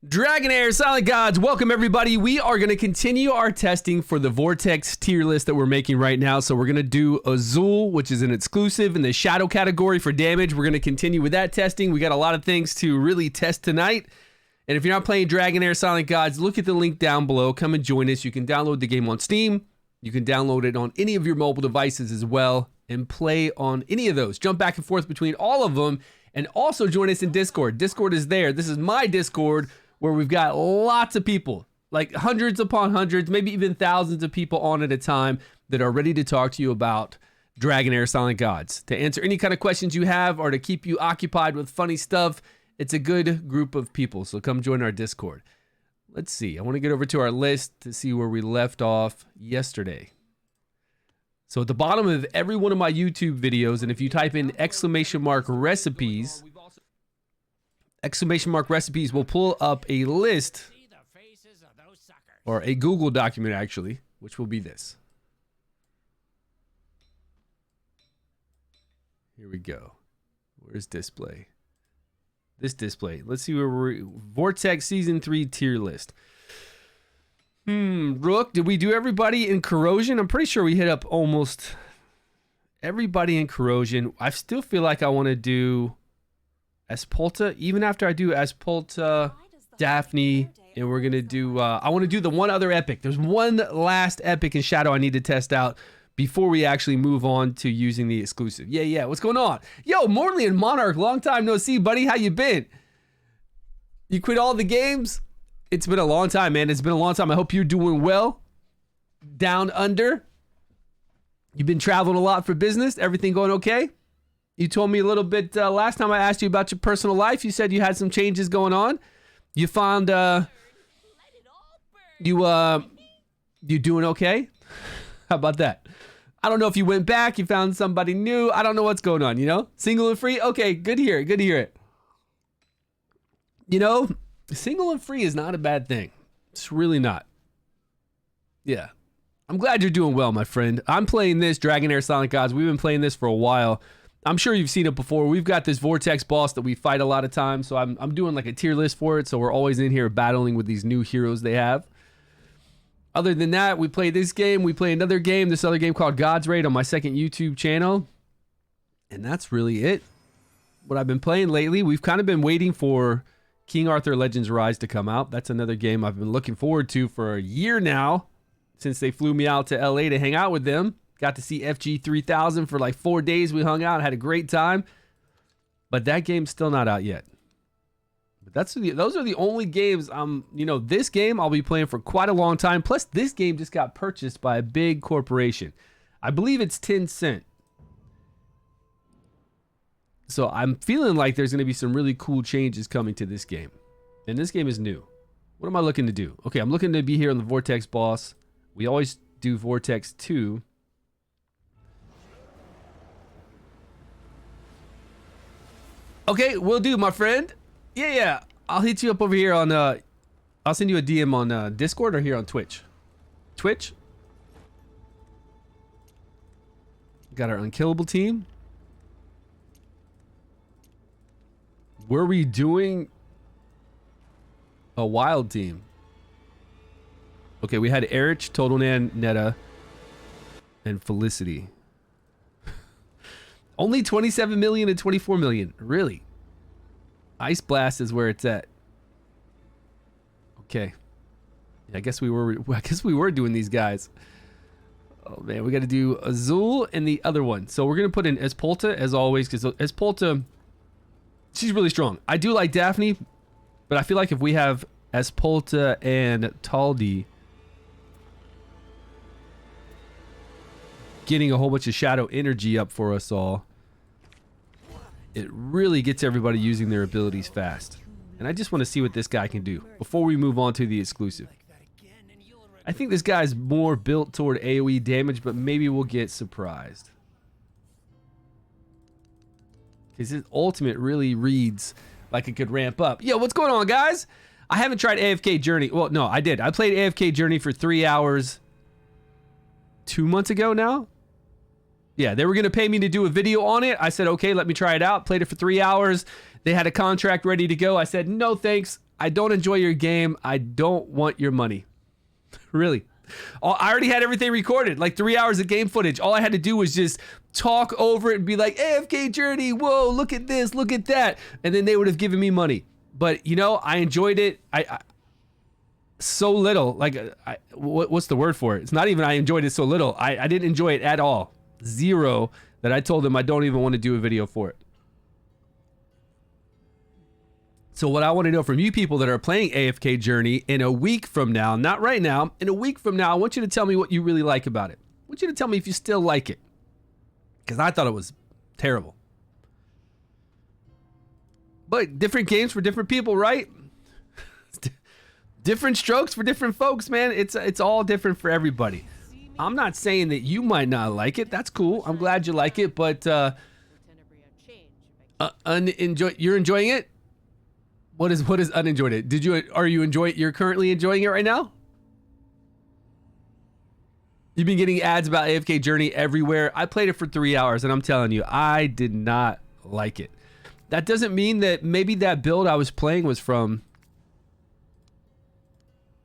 Dragonheir Silent Gods, welcome everybody. We are going to continue our testing for the Vortex tier list that we're making right now. So we're going to do Ozul, which is an exclusive in the shadow category for damage. We're going to continue with that testing. We got a lot of things to really test tonight. And if you're not playing Dragonheir Silent Gods, look at the link down below. Come and join us. You can download the game on Steam. You can download it on any of your mobile devices as well and play on any of those. Jump back and forth between all of them and also join us in Discord. Discord is there. This is my Discord, where we've got lots of people, like hundreds upon hundreds, maybe even thousands of people on at a time that are ready to talk to you about Dragonheir Silent Gods. To answer any kind of questions you have or to keep you occupied with funny stuff, it's a good group of people, so come join our Discord. Let's see, I want to get over to our list to see where we left off yesterday. So at the bottom of every one of my YouTube videos, and if you type in !recipes, !recipes will pull up a list or a Google document actually, which will be this. Here we go. Where's display? This display. Let's see where we're. Vortex Season 3 tier list. Rook, did we do everybody in Corrosion? I'm pretty sure we hit up almost everybody in Corrosion. I still feel like I want to do Espolta, even after I do Espolta, Daphne, and we're gonna do, I want to do the one other epic. There's one last epic in Shadow I need to test out before we actually move on to using the exclusive. Yeah, what's going on? Yo, Morley and Monarch, long time no see, buddy. How you been? You quit all the games? It's been a long time, man. It's been a long time. I hope you're doing well. Down under. You've been traveling a lot for business. Everything going okay? You told me a little bit last time I asked you about your personal life. You said you had some changes going on. You found you doing okay? How about that? I don't know if you went back, you found somebody new. I don't know what's going on, you know? Single and free? Okay, good to hear it. Good to hear it. You know, single and free is not a bad thing. It's really not. Yeah. I'm glad you're doing well, my friend. I'm playing this Dragonheir Silent Gods. We've been playing this for a while. I'm sure you've seen it before. We've got this Vortex boss that we fight a lot of times, so I'm doing like a tier list for it, so we're always in here battling with these new heroes they have. Other than that, we play this game, we play another game, this other game called God's Raid on my second YouTube channel, and that's really it. What I've been playing lately, we've kind of been waiting for King Arthur Legends Rise to come out. That's another game I've been looking forward to for a year now, since they flew me out to LA to hang out with them. Got to see FG 3000 for like 4 days. We hung out, had a great time. But that game's still not out yet. But those are the only games this game I'll be playing for quite a long time. Plus, this game just got purchased by a big corporation. I believe it's Tencent. So I'm feeling like there's going to be some really cool changes coming to this game. And this game is new. What am I looking to do? Okay, I'm looking to be here on the Vortex boss. We always do Vortex 2. Okay, will do, my friend. Yeah. I'll hit you up over here on, I'll send you a DM on Discord or here on Twitch. Twitch. Got our unkillable team. Were we doing a wild team? Okay, we had Erich, Totalnan, Netta, and Felicity. Only 27 million and 24 million. Really? Ice Blast is where it's at. Okay. Yeah, I guess we were doing these guys. Oh man, we got to do Ozul and the other one. So we're gonna put in Espolta as always, because Espolta, she's really strong. I do like Daphne, but I feel like if we have Espolta and Taldi getting a whole bunch of shadow energy up for us all, it really gets everybody using their abilities fast. And I just want to see what this guy can do before we move on to the exclusive. I think this guy's more built toward AoE damage, but maybe we'll get surprised. Because his ultimate really reads like it could ramp up. Yo, what's going on, guys? I haven't tried AFK Journey. Well, no, I did. I played AFK Journey for 3 hours 2 months ago now. Yeah, they were going to pay me to do a video on it. I said, okay, let me try it out. Played it for 3 hours. They had a contract ready to go. I said, no, thanks. I don't enjoy your game. I don't want your money. Really. I already had everything recorded, like 3 hours of game footage. All I had to do was just talk over it and be like, AFK Journey, whoa, look at this, look at that. And then they would have given me money. But, you know, I enjoyed it. I so little. Like, what's the word for it? It's not even I enjoyed it so little. I didn't enjoy it at all. Zero, that I told them I don't even want to do a video for it. So what I want to know from you people that are playing AFK Journey in a week from now, not right now, in a week from now, I want you to tell me what you really like about it. I want you to tell me if you still like it. Because I thought it was terrible. But different games for different people, right? Different strokes for different folks, man. It's all different for everybody. I'm not saying that you might not like it. That's cool. I'm glad you like it, but you're enjoying it? What is unenjoyed it? You're currently enjoying it right now? You've been getting ads about AFK Journey everywhere. I played it for 3 hours and I'm telling you, I did not like it. That doesn't mean that maybe that build I was playing was from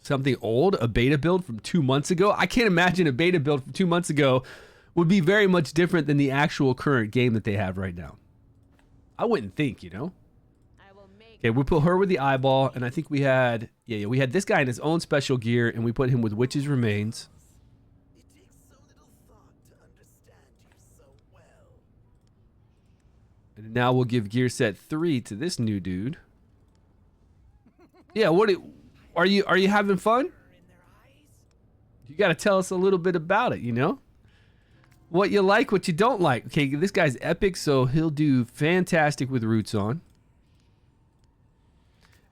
something old, a beta build from 2 months ago. I can't imagine a beta build from 2 months ago would be very much different than the actual current game that they have right now. I wouldn't think, you know? Okay, we put her with the eyeball, and I think we had, we had this guy in his own special gear, and we put him with Witch's Remains. It takes so little thought to understand you so well. And now we'll give gear set 3 to this new dude. Yeah, are you having fun? You got to tell us a little bit about it, you know? What you like, what you don't like. Okay, this guy's epic, so he'll do fantastic with roots on.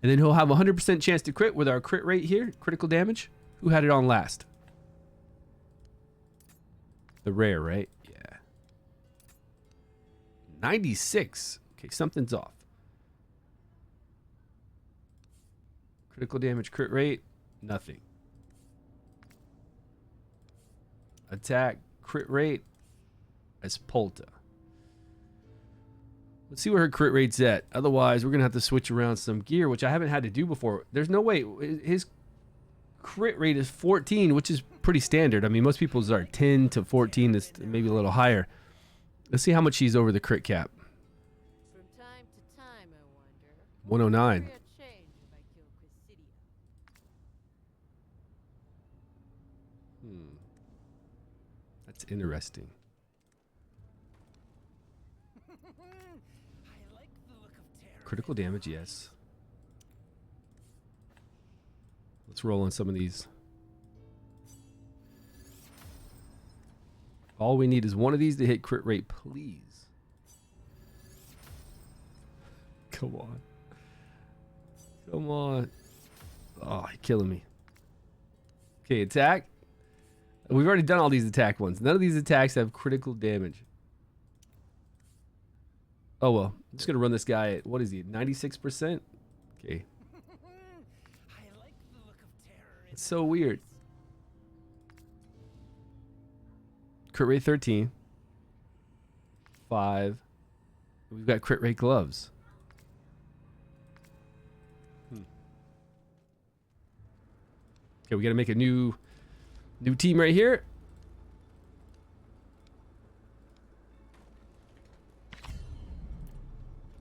And then he'll have a 100% chance to crit with our crit rate here. Critical damage. Who had it on last? The rare, right? Yeah. 96. Okay, something's off. Critical damage, crit rate, nothing. Attack, crit rate, Espolta. Let's see where her crit rate's at. Otherwise, we're going to have to switch around some gear, which I haven't had to do before. There's no way. His crit rate is 14, which is pretty standard. I mean, most people's are 10 to 14, is maybe a little higher. Let's see how much she's over the crit cap. From time to time, I wonder. 109. That's interesting. Critical damage, yes. Let's roll on some of these. All we need is one of these to hit crit rate, please. Come on. Come on. Oh, you're killing me. Okay, attack. We've already done all these attack ones. None of these attacks have critical damage. Oh, well. I'm just going to run this guy at, what is he, 96%? Okay. It's so weird. Crit rate 13. 5. We've got crit rate gloves. Okay, we got to make a new team right here.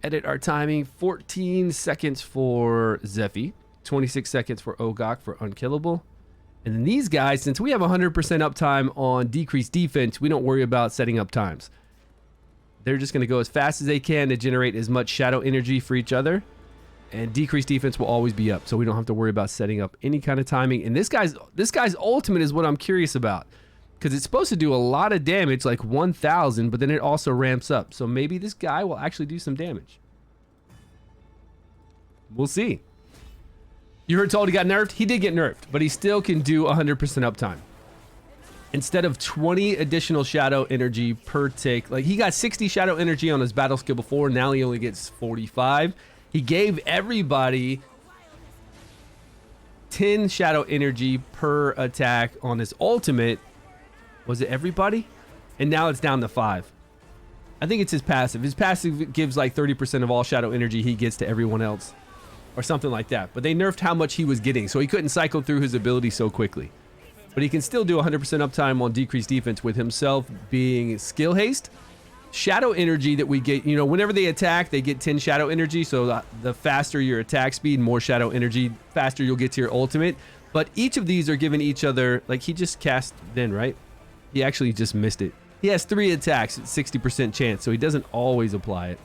Edit our timing. 14 seconds for Zephy. 26 seconds for Ogok for unkillable. And then these guys, since we have 100% uptime on decreased defense, we don't worry about setting up times. They're just going to go as fast as they can to generate as much shadow energy for each other. And decreased defense will always be up, so we don't have to worry about setting up any kind of timing. And this guy's ultimate is what I'm curious about, because it's supposed to do a lot of damage, like 1,000, but then it also ramps up. So maybe this guy will actually do some damage. We'll see. You heard told he got nerfed? He did get nerfed, but he still can do 100% uptime. Instead of 20 additional shadow energy per tick, like he got 60 shadow energy on his battle skill before, now he only gets 45. He gave everybody 10 shadow energy per attack on his ultimate. Was it everybody? And now it's down to 5. I think it's his passive. His passive gives like 30% of all shadow energy he gets to everyone else. or something like that. But they nerfed how much he was getting, so he couldn't cycle through his ability so quickly. But he can still do 100% uptime on decreased defense with himself being skill haste. Shadow energy that we get, you know, whenever they attack, they get 10 shadow energy. So the faster your attack speed, more shadow energy, faster you'll get to your ultimate. But each of these are giving each other, like he just cast then, right? He actually just missed it. He has 3 attacks at 60% chance, so he doesn't always apply it.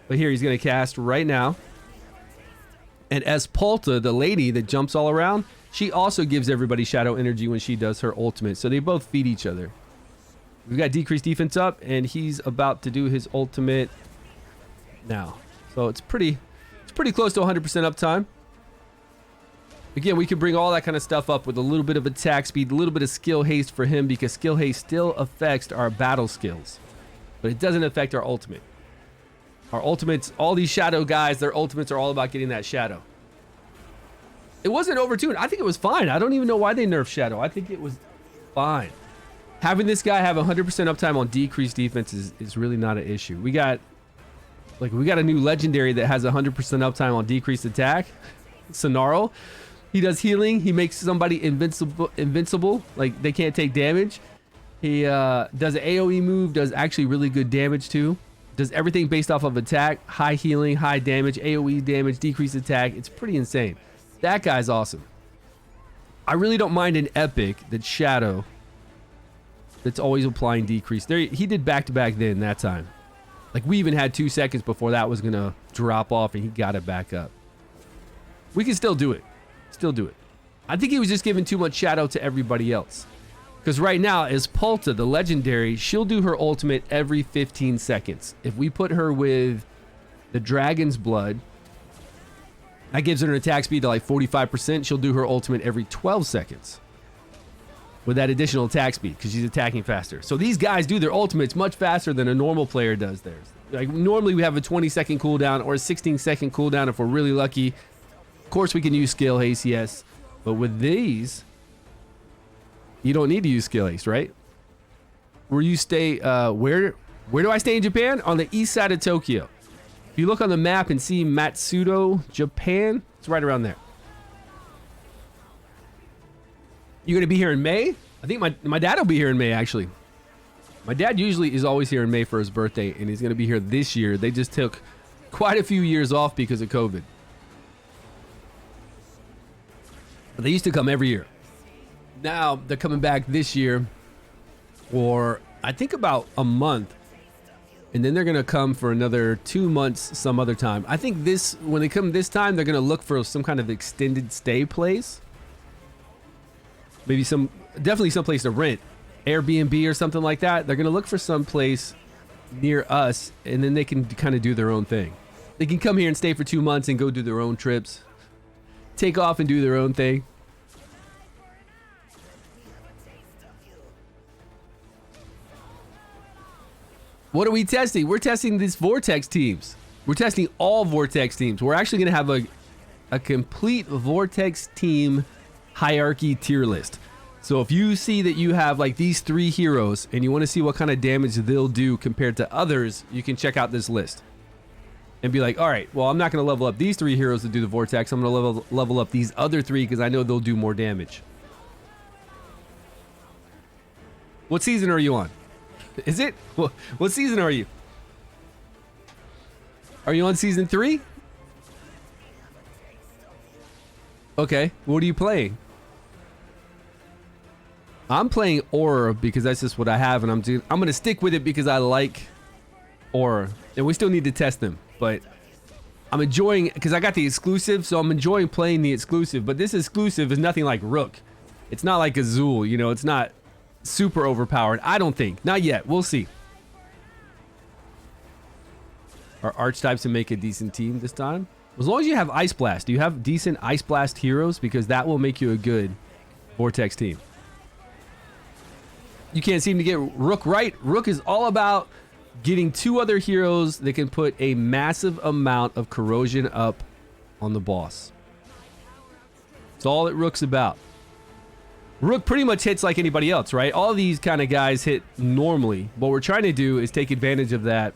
But here he's going to cast right now. And Espalta, the lady that jumps all around, she also gives everybody shadow energy when she does her ultimate. So they both feed each other. We've got decreased defense up, and he's about to do his ultimate now. So it's pretty close to 100% uptime. Again, we can bring all that kind of stuff up with a little bit of attack speed, a little bit of skill haste for him, because skill haste still affects our battle skills, but it doesn't affect our ultimate. Our ultimates, all these shadow guys, their ultimates are all about getting that shadow. It wasn't overtuned. I think it was fine. I don't even know why they nerfed shadow. I think it was fine. Having this guy have 100% uptime on decreased defense is really not an issue. We got a new legendary that has 100% uptime on decreased attack. Sonaro. He does healing. He makes somebody invincible. Like they can't take damage. He does an AoE move. Does actually really good damage too. Does everything based off of attack. High healing, high damage, AoE damage, decreased attack. It's pretty insane. That guy's awesome. I really don't mind an epic that's shadow. That's always applying decrease. There, he did back-to-back then that time. Like we even had 2 seconds before that was gonna drop off, and he got it back up. We can still do it. Still do it. I think he was just giving too much shadow to everybody else. Because right now, Espalta, the legendary, she'll do her ultimate every 15 seconds. If we put her with the Dragon's Blood, that gives her an attack speed to like 45%. She'll do her ultimate every 12 seconds. With that additional attack speed, because she's attacking faster. So these guys do their ultimates much faster than a normal player does theirs. Like normally we have a 20-second cooldown or a 16-second cooldown if we're really lucky. Of course we can use skill haste, yes. But with these, you don't need to use skill haste, right? Where you stay, where do I stay in Japan? On the east side of Tokyo. If you look on the map and see Matsudo, Japan, it's right around there. You gonna be here in May? I think my dad will be here in May, actually. My dad usually is always here in May for his birthday, and he's gonna be here this year. They just took quite a few years off because of COVID. But they used to come every year. Now they're coming back this year for I think about a month, and then they're gonna come for another 2 months some other time. I think when they come this time, they're gonna look for some kind of extended stay place. Maybe definitely some place to rent, Airbnb or something like that. They're gonna look for some place near us, and then they can kind of do their own thing. They can come here and stay for 2 months and go do their own trips, take off and do their own thing. What are we testing? We're testing these vortex teams. We're testing all vortex teams. We're actually gonna have a complete vortex team hierarchy tier list. So if you see that you have like these 3 heroes and you want to see what kind of damage they'll do compared to others, you can check out this list and be like, all right, well, I'm not going to level up these 3 heroes to do the vortex. I'm going to level up these other 3 because I know they'll do more damage. What season are you on? Is it? What season are you? Are you on season 3? Okay, what are you playing? I'm playing Aura because that's just what I have, and I'm gonna stick with it because I like Aura, and we still need to test them. But I'm enjoying because I got the exclusive, so I'm enjoying playing the exclusive. But this exclusive is nothing like Rook. It's not like Ozul, you know. It's not super overpowered. I don't think. Not yet. We'll see. Are archetypes to make a decent team this time? As long as you have Ice Blast. Do you have decent Ice Blast heroes? Because that will make you a good Vortex team. You can't seem to get Rook right. Rook is all about getting 2 other heroes that can put a massive amount of corrosion up on the boss. It's all that Rook's about. Rook pretty much hits like anybody else, right? All these kind of guys hit normally. What we're trying to do is take advantage of that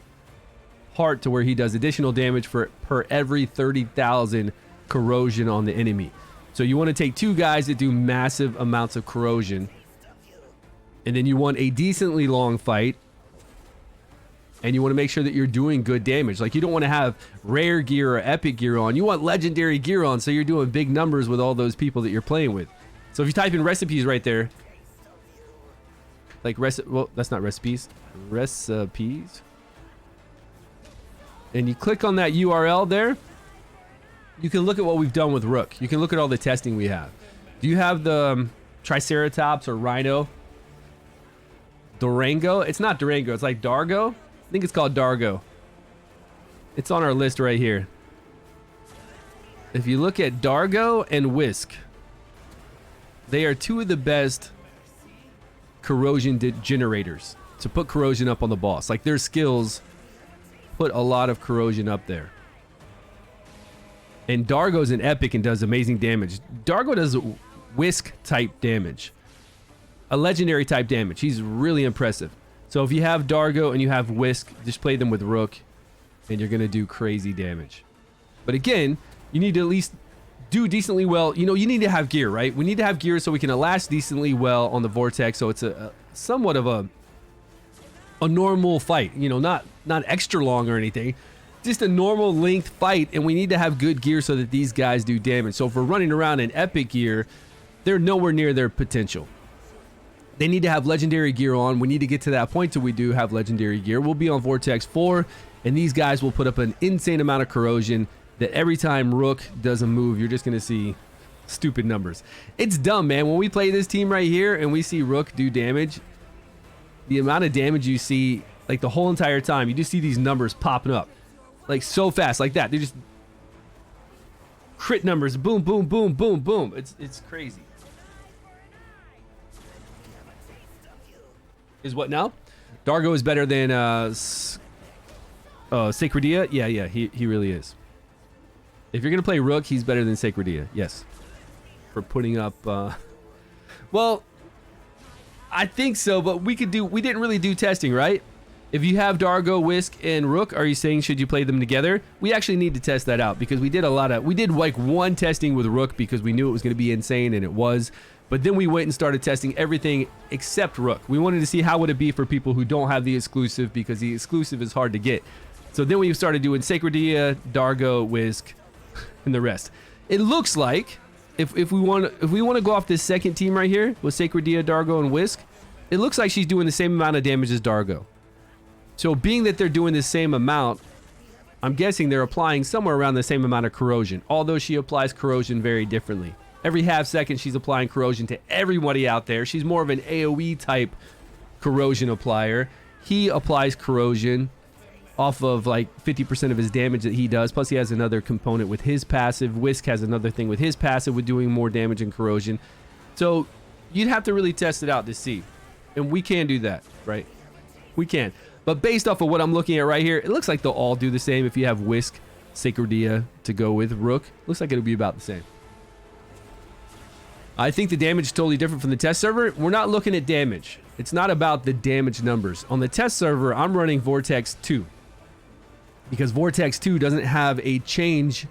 part to where he does additional damage per every 30,000 corrosion on the enemy. So you want to take 2 guys that do massive amounts of corrosion, and then you want a decently long fight, and you want to make sure that you're doing good damage. Like, you don't want to have rare gear or epic gear on. You want legendary gear on, so you're doing big numbers with all those people that you're playing with. So if you type in recipes right there, like well, that's not recipes, recipes, and you click on that URL there, you can look at what we've done with Rook. You can look at all the testing we have. Do you have the Triceratops or Rhino? Durango? It's not Durango, it's like Dargo. I think it's called Dargo. It's on our list right here. If you look at Dargo and Whisk, they are 2 of the best corrosion generators to put corrosion up on the boss. Like, their skills put a lot of corrosion up there. And Dargo's an epic and does amazing damage. Dargo does Whisk type damage, a legendary type damage. He's really impressive. So if you have Dargo and you have Whisk, just play them with Rook and you're gonna do crazy damage. But again, you need to at least do decently well. You know, you need to have gear, right? We need to have gear so we can last decently well on the vortex, so it's a somewhat of a normal fight, you know, not extra long or anything, just a normal length fight. And we need to have good gear so that these guys do damage. So if we're running around in epic gear, they're nowhere near their potential. They need to have legendary gear on. We need to get to that point till we do have legendary gear. We'll be on Vortex 4, and these guys will put up an insane amount of corrosion that every time Rook does a move, you're just going to see stupid numbers. It's dumb, man. When we play this team right here and we see Rook do damage, the amount of damage you see, like, the whole entire time, you just see these numbers popping up, like, so fast, like that. They're just crit numbers, boom, boom, boom, boom, boom. It's crazy. Is what now? Dargo is better than Sacredia? Yeah, he really is. If you're gonna play Rook, he's better than Sacredia. Yes. For putting up well, I think so, but we didn't really do testing, right? If you have Dargo, Whisk, and Rook, are you saying should you play them together? We actually need to test that out because we did like 1 testing with Rook because we knew it was gonna be insane, and it was. But then we went and started testing everything except Rook. We wanted to see how would it be for people who don't have the exclusive, because the exclusive is hard to get. So then we started doing Sacredia, Dargo, Whisk, and the rest. It looks like if we want to go off this second team right here with Sacredia, Dargo, and Whisk, it looks like she's doing the same amount of damage as Dargo. So being that they're doing the same amount, I'm guessing they're applying somewhere around the same amount of corrosion, although she applies corrosion very differently. Every half second, she's applying corrosion to everybody out there. She's more of an AoE type corrosion applier. He applies corrosion off of like 50% of his damage that he does. Plus, he has another component with his passive. Whisk has another thing with his passive with doing more damage and corrosion. So you'd have to really test it out to see. And we can do that, right? We can. But based off of what I'm looking at right here, it looks like they'll all do the same. If you have Whisk, Sacredia to go with Rook, looks like it'll be about the same. I think the damage is totally different from the test server. We're not looking at damage. It's not about the damage numbers. On the test server, I'm running Vortex 2 because Vortex 2 doesn't have a change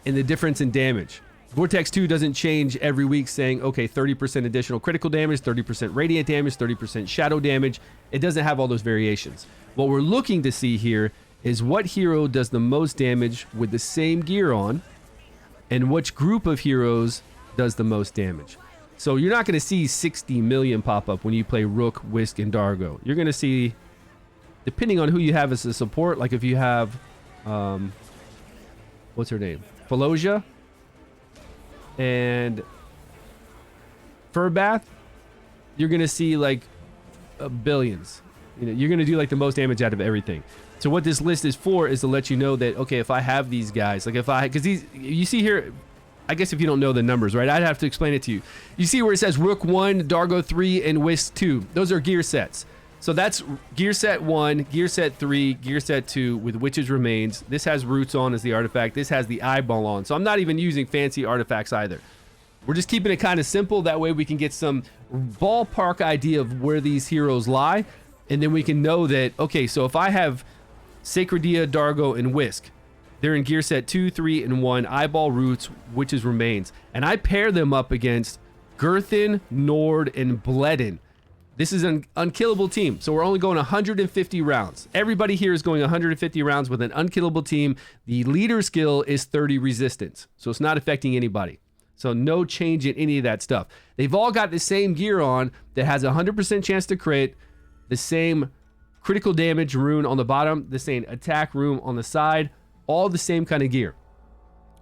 in the difference in damage. Vortex 2 doesn't change every week saying, okay, 30% additional critical damage, 30% radiant damage, 30% shadow damage. It doesn't have all those variations. What we're looking to see here is what hero does the most damage with the same gear on, and which group of heroes does the most damage. So you're not going to see 60 million pop up when you play Rook, Whisk, and Dargo. You're going to see, depending on who you have as a support, like if you have, what's her name? Falosia and Furbath, you're going to see like billions. You know, you're going to do like the most damage out of everything. So what this list is for is to let you know that, okay, if I have these guys, like because these, you see here, I guess if you don't know the numbers, right, I'd have to explain it to you. You see where it says Rook 1, Dargo 3, and Whisk 2. Those are gear sets. So that's gear set 1, gear set 3, gear set 2 with Witch's Remains. This has Roots on as the artifact. This has the Eyeball on. So I'm not even using fancy artifacts either. We're just keeping it kind of simple. That way we can get some ballpark idea of where these heroes lie. And then we can know that, okay, so if I have Sacredia, Dargo, and Whisk, they're in gear set 2, 3, and 1, Eyeball, Roots, Witches, Remains. And I pair them up against Girthin, Nord, and Bledin. This is an unkillable team, so we're only going 150 rounds. Everybody here is going 150 rounds with an unkillable team. The leader skill is 30 resistance, so it's not affecting anybody. So no change in any of that stuff. They've all got the same gear on that has a 100% chance to crit, the same critical damage rune on the bottom, the same attack rune on the side, all the same kind of gear,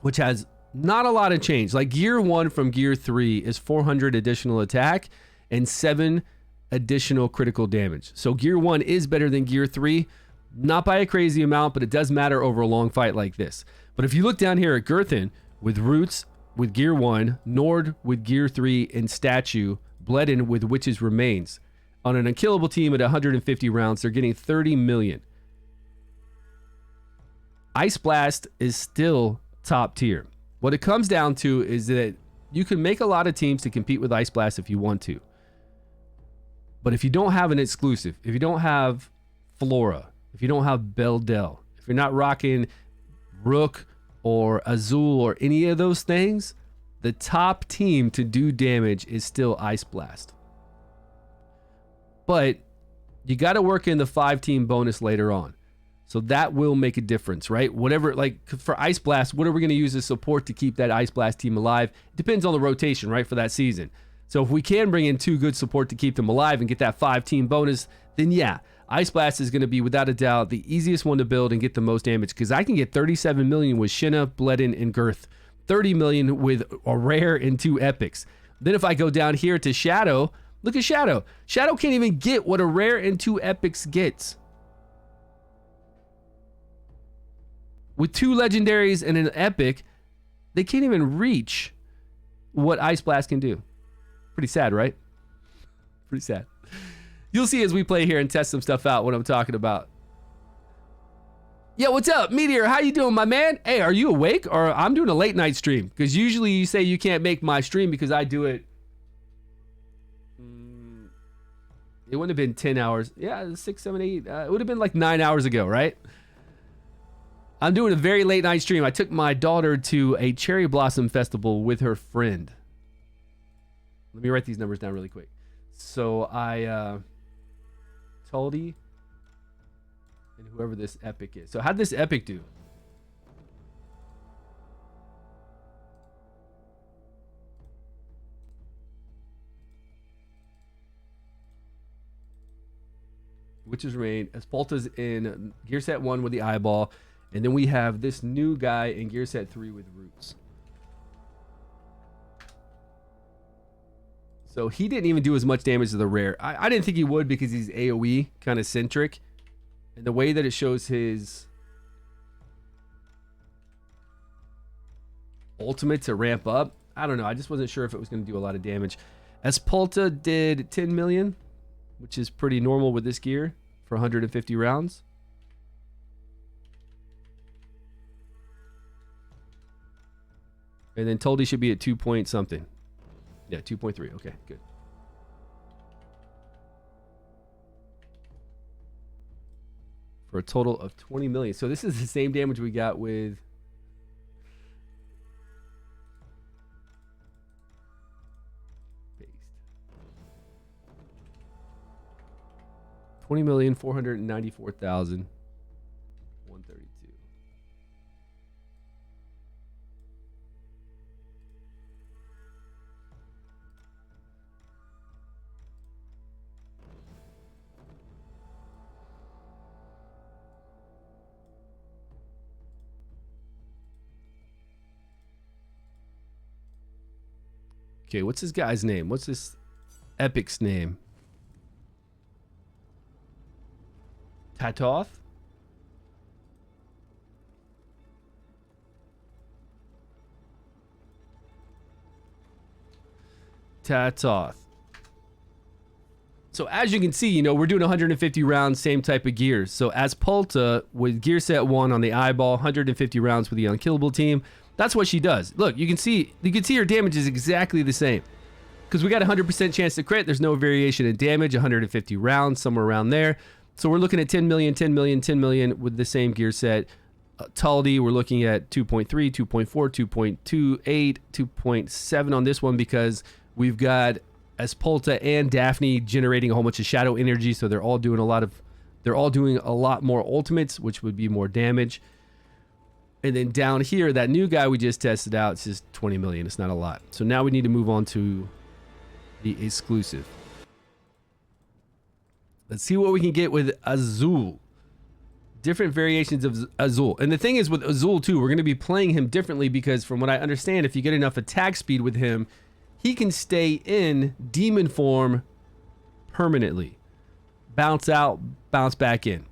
which has not a lot of change. Like gear 1 from gear 3 is 400 additional attack and 7 additional critical damage. So gear 1 is better than gear 3, not by a crazy amount, but it does matter over a long fight like this. But if you look down here at Girthin with Roots with gear 1, Nord with gear 3, and Statue, Bledin with Witches Remains, on an unkillable team at 150 rounds, they're getting 30 million. Ice Blast is still top tier. What it comes down to is that you can make a lot of teams to compete with Ice Blast if you want to. But if you don't have an exclusive, if you don't have Flora, if you don't have Beldel, if you're not rocking Rook or Ozul or any of those things, the top team to do damage is still Ice Blast. But you got to work in the 5-team bonus later on. So that will make a difference, right? Whatever, like for Ice Blast, what are we going to use as support to keep that Ice Blast team alive? It depends on the rotation, right, for that season. So if we can bring in 2 good support to keep them alive and get that 5-team bonus, then yeah, Ice Blast is going to be without a doubt the easiest one to build and get the most damage, because I can get 37 million with Shinna, Bledin, and Girth, 30 million with a rare and 2 epics. Then if I go down here to Shadow, look at Shadow. Shadow can't even get what a rare and 2 epics gets. With 2 legendaries and an epic, they can't even reach what Ice Blast can do. Pretty sad, right? Pretty sad. You'll see as we play here and test some stuff out what I'm talking about. Yo, what's up, Meteor? How you doing, my man? Hey, are you awake? Or I'm doing a late night stream, because usually you say you can't make my stream because I do it. It wouldn't have been 10 hours. Yeah, 6, 7, 8. It would have been like 9 hours ago, right? I'm doing a very late night stream. I took my daughter to a cherry blossom festival with her friend. Let me write these numbers down really quick. So I Tuldy and whoever this epic is. So how'd this epic do? Witches Reign. Espolta's in gear set 1 with the eyeball. And then we have this new guy in gear set 3 with Roots. So he didn't even do as much damage as the rare. I didn't think he would, because he's AoE kind of centric. And the way that it shows his ultimate to ramp up, I don't know. I just wasn't sure if it was going to do a lot of damage. Espolta did 10 million, which is pretty normal with this gear for 150 rounds. And then Tuldy should be at 2 point something. Yeah, 2.3. Okay, good. For a total of 20 million. So this is the same damage we got with Based. 20,494,132. Okay, what's this guy's name? What's this epic's name? Tatoth? Tatoth. So as you can see, you know, we're doing 150 rounds, same type of gear. So as Polta with gear set 1 on the eyeball, 150 rounds with the unkillable team. That's what she does. Look, you can see her damage is exactly the same. because we got a 100% chance to crit. There's no variation in damage, 150 rounds, somewhere around there. So we're looking at 10 million, 10 million, 10 million with the same gear set. Taldi, we're looking at 2.3, 2.4, 2.28, 2.7 on this one because we've got Espolta and Daphne generating a whole bunch of shadow energy, so they're all doing a lot more ultimates, which would be more damage. And then down here, that new guy we just tested out, it's just 20 million. It's not a lot. So now we need to move on to the exclusive. Let's see what we can get with Ozul. Different variations of Ozul. And the thing is with Ozul too, we're going to be playing him differently because from what I understand, if you get enough attack speed with him, he can stay in demon form permanently. Bounce out, bounce back in.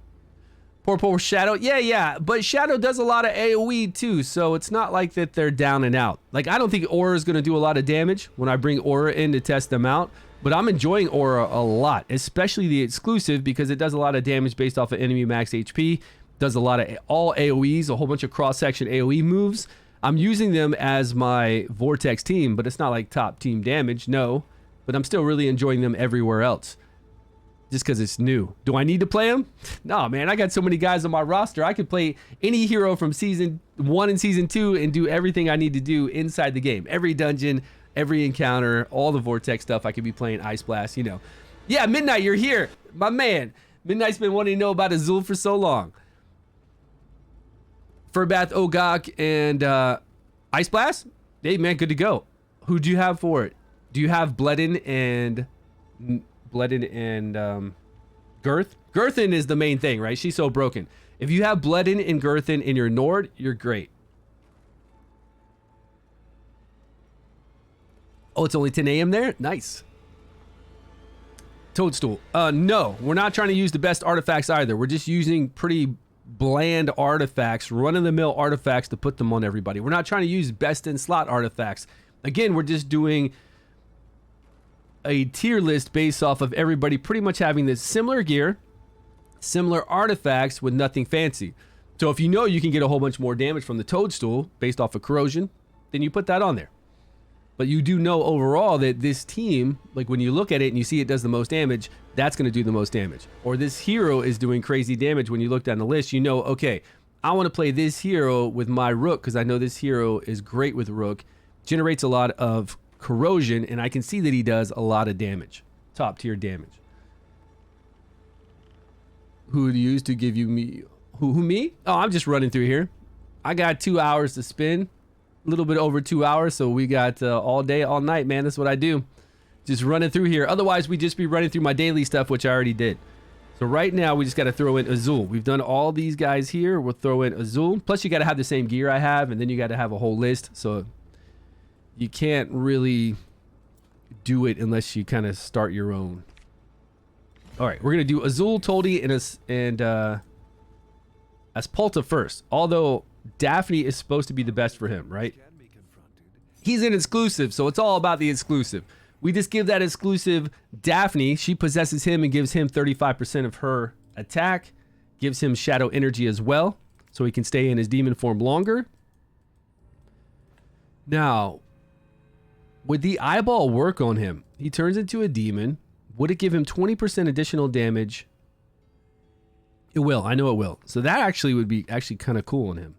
Poor Shadow. Yeah. But Shadow does a lot of AoE too, so it's not like that they're down and out. Like, I don't think Aura is going to do a lot of damage when I bring Aura in to test them out. But I'm enjoying Aura a lot, especially the exclusive, because it does a lot of damage based off of enemy max HP. Does a lot of all AoEs, a whole bunch of cross-section AoE moves. I'm using them as my Vortex team, but it's not like top team damage, no. But I'm still really enjoying them everywhere else. Just because it's new. Do I need to play them? No, man, I got so many guys on my roster. I could play any hero from Season 1 and Season 2 and do everything I need to do inside the game. Every dungeon, every encounter, all the Vortex stuff. I could be playing Ice Blast, you know. Yeah, Midnight, you're here. My man. Midnight's been wanting to know about Ozul for so long. Furbath, Ogok, and Ice Blast? Hey, man, good to go. Who do you have for it? Do you have Bledin and Girth? Girthin is the main thing, right? She's so broken. If you have Bledin and Girthin in your Nord, you're great. Oh, it's only 10 a.m. there? Nice. Toadstool. No, we're not trying to use the best artifacts either. We're just using pretty bland artifacts, run-of-the-mill artifacts to put them on everybody. We're not trying to use best-in-slot artifacts. Again, we're just doing a tier list based off of everybody pretty much having this similar gear, similar artifacts with nothing fancy. So if you know you can get a whole bunch more damage from the Toadstool based off of Corrosion, then you put that on there. But you do know overall that this team, like when you look at it and you see it does the most damage, that's going to do the most damage. Or this hero is doing crazy damage. When you look down the list, you know, okay, I want to play this hero with my Rook because I know this hero is great with Rook, generates a lot of Corrosion, and I can see that he does a lot of damage. Top tier damage. Who would you use to give you me? Who me? Oh, I'm just running through here. I got 2 hours to spend. A little bit over 2 hours, so we got all day, all night, man. That's what I do. Just running through here. Otherwise, we'd just be running through my daily stuff, which I already did. So right now, we just got to throw in Ozul. We've done all these guys here. We'll throw in Ozul. Plus, you got to have the same gear I have, and then you got to have a whole list. So you can't really do it unless you kind of start your own. All right, we're going to do Ozul, Toldi, and Espolta first. Although Daphne is supposed to be the best for him, right? He's an exclusive, so it's all about the exclusive. We just give that exclusive Daphne. She possesses him and gives him 35% of her attack. Gives him shadow energy as well, so he can stay in his demon form longer. Now, would the eyeball work on him? He turns into a demon. Would it give him 20% additional damage? It will. I know it will. So that actually would be actually kind of cool on him.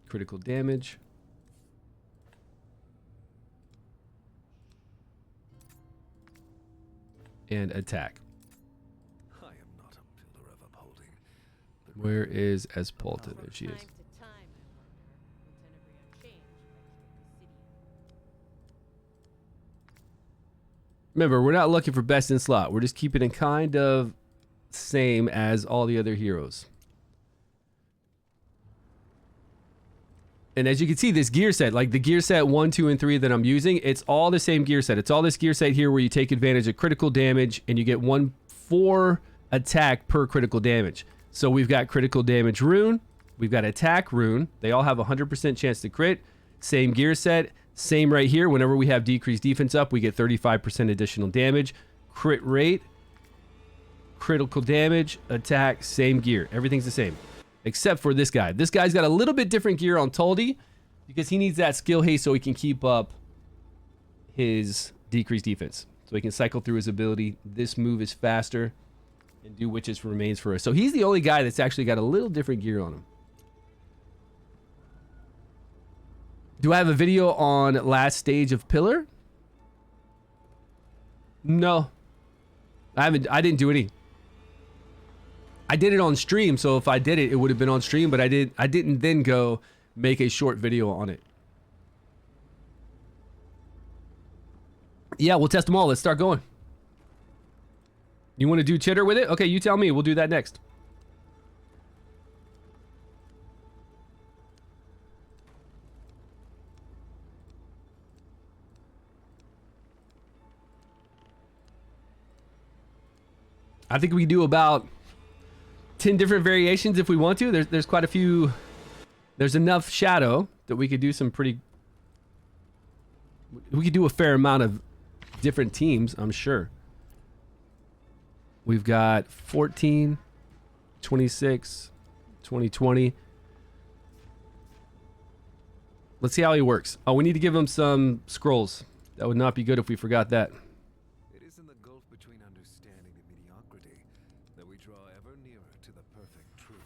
Critical damage. And attack. I am not a pillar of upholding. Where is Espolta? There she is. Time to time, I wonder. What's every unchanged next to the city? Remember, we're not looking for best in slot. We're just keeping it kind of same as all the other heroes. And as you can see, this gear set, like the gear set 1, 2, and 3 that I'm using, it's all the same gear set. It's all this gear set here where you take advantage of critical damage and you get 4 attack per critical damage. So we've got critical damage rune. We've got attack rune. They all have a 100% chance to crit. Same gear set. Same right here. Whenever we have decreased defense up, we get 35% additional damage. Crit rate. Critical damage. Attack. Same gear. Everything's the same. Except for this guy. This guy's got a little bit different gear on Toldi. because he needs that skill haste so he can keep up his decreased defense. So he can cycle through his ability. This move is faster and do witches remains for us. So he's the only guy that's actually got a little different gear on him. Do I have a video on last stage of Pillar? No. I didn't do any. I did it on stream, so if I did it, it would have been on stream, but I didn't then go make a short video on it. Yeah, we'll test them all. Let's start going. You want to do chitter with it? Okay, you tell me. We'll do that next. I think we can do about 10 different variations if we want to. There's quite a few. There's enough shadow that we could do some pretty... We could do a fair amount of different teams, I'm sure. We've got 14, 26, 2020. Let's see how he works. Oh, we need to give him some scrolls. That would not be good if we forgot that. It is in the gulf between understanding and mediocrity that we draw ever nearer to the perfect truth.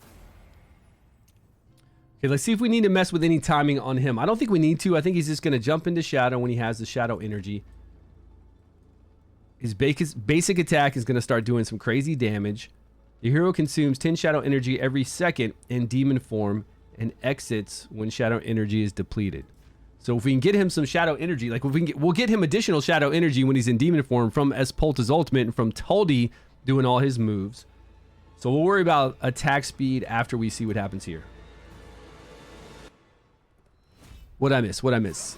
Okay, let's see if we need to mess with any timing on him. I don't think we need to. I think he's just going to jump into shadow when he has the shadow energy. His basic attack is going to start doing some crazy damage. The hero consumes 10 shadow energy every second in demon form and exits when shadow energy is depleted. So if we can get him some shadow energy, like if we can we'll get him additional shadow energy when he's in demon form from Espolta's ultimate and from Tuldi doing all his moves. So we'll worry about attack speed after we see what happens here. What'd I miss?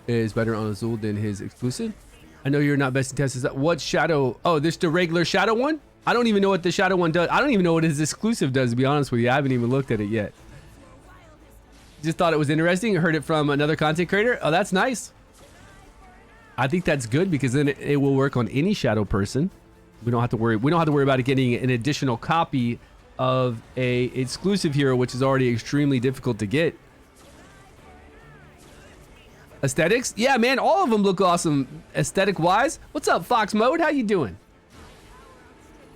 Is better on Ozul than his exclusive. I know you're not best in test. Is that what shadow? Oh, this the regular shadow one? I don't even know what the shadow one does. I don't even know what his exclusive does, to be honest with you. I haven't even looked at it yet. Just thought it was interesting. Heard it from another content creator. Oh, that's nice. I think that's good because then it will work on any shadow person. We don't have to worry. We don't have to worry about it getting an additional copy of a exclusive hero, which is already extremely difficult to get. Aesthetics? Yeah, man, all of them look awesome aesthetic wise. What's up, Fox Mode? How you doing?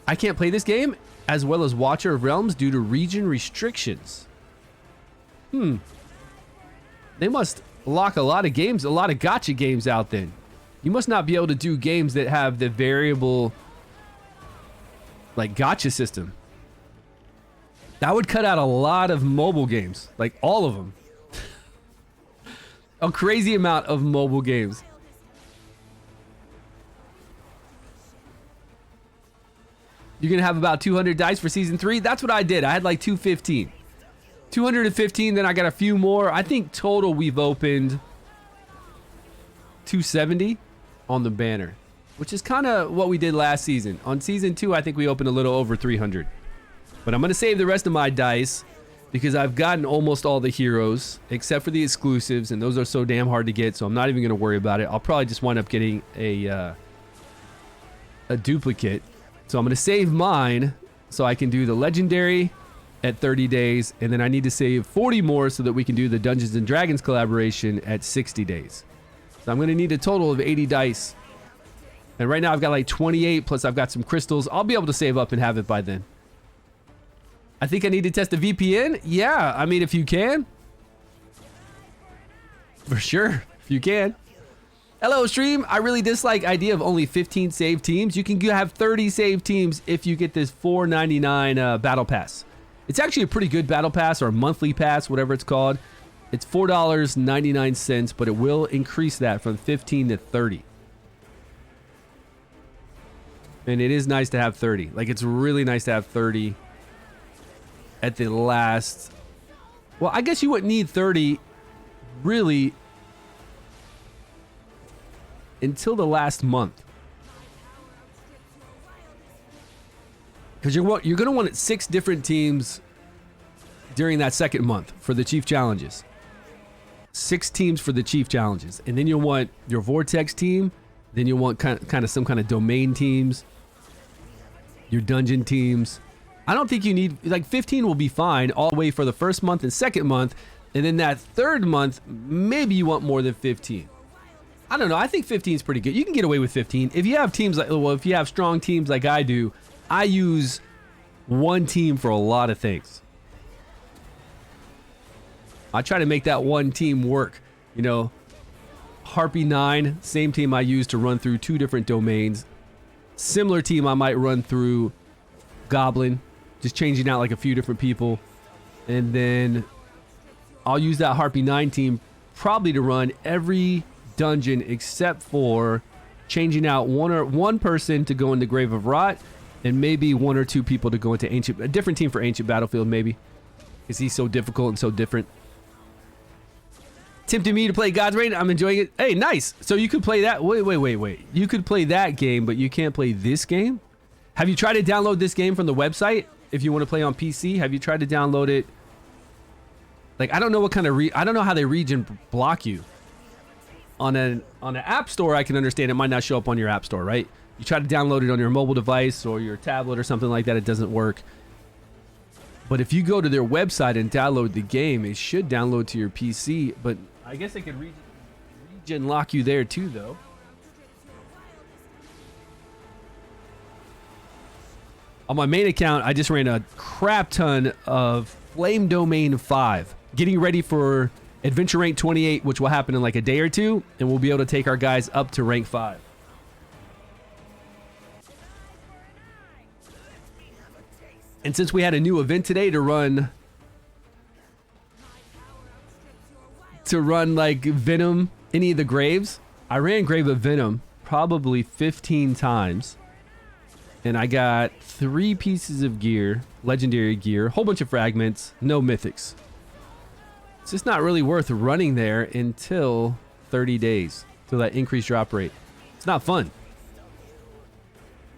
I can't play this game as well as Watcher of Realms due to region restrictions. They must lock a lot of games, a lot of gacha games out then. You must not be able to do games that have the variable like gacha system. That would cut out a lot of mobile games, like all of them. A crazy amount of mobile games. You're gonna have about 200 dice for season 3. That's what I did. I had like 215. 215, then I got a few more. I think total we've opened 270 on the banner, which is kind of what we did last season. On season 2, I think we opened a little over 300. But I'm gonna save the rest of my dice because I've gotten almost all the heroes except for the exclusives, and those are so damn hard to get, so I'm not even gonna worry about it. I'll probably just wind up getting a duplicate. So I'm gonna save mine so I can do the legendary at 30 days, and then I need to save 40 more so that we can do the Dungeons and Dragons collaboration at 60 days. So I'm gonna need a total of 80 dice. And right now I've got like 28, plus I've got some crystals. I'll be able to save up and have it by then. I think I need to test a VPN. Yeah, I mean, if you can. For sure, if you can. Hello, stream. I really dislike idea of only 15 save teams. You can have 30 save teams if you get this $4.99 battle pass. It's actually a pretty good battle pass or monthly pass, whatever it's called. It's $4.99, but it will increase that from 15 to 30. And it is nice to have 30. Like, it's really nice to have 30 at the last. Well, I guess you wouldn't need 30 really until the last month, because you're going to want 6 different teams during that second month for the chief challenges. 6 teams for the chief challenges, and then you'll want your vortex team. Then you'll want kind of some kind of domain teams, your dungeon teams. I don't think you need, like 15 will be fine all the way for the first month and second month. And then that third month, maybe you want more than 15. I don't know. I think 15 is pretty good. You can get away with 15. If you have teams like, well, if you have strong teams like I do, I use one team for a lot of things. I try to make that one team work. You know, Harpy 9, same team I use to run through 2 different domains. Similar team I might run through Goblin, just changing out like a few different people. And then I'll use that Harpy 9 team probably to run every dungeon except for changing out one person to go into Grave of Rot and maybe 1 or 2 people to go into a different team for Ancient Battlefield maybe, because he's so difficult and so different. Tempting me to play God's Reign. I'm enjoying it. Hey, nice. So you could play that. Wait. You could play that game, but you can't play this game? Have you tried to download this game from the website if you want to play on PC? Have you tried to download it? Like, I don't know what kind of I don't know how they region block you. On an app store, I can understand it might not show up on your app store, right? You try to download it on your mobile device or your tablet or something like that, it doesn't work. But if you go to their website and download the game, it should download to your PC. But I guess they could region lock you there too, though. On my main account, I just ran a crap ton of Flame Domain 5, getting ready for Adventure Rank 28, which will happen in like a day or 2, and we'll be able to take our guys up to rank 5. And since we had a new event today to run like Venom, any of the graves, I ran Grave of Venom probably 15 times. And I got 3 pieces of gear, legendary gear, a whole bunch of fragments, no mythics. It's just not really worth running there until 30 days, till that increased drop rate. It's not fun.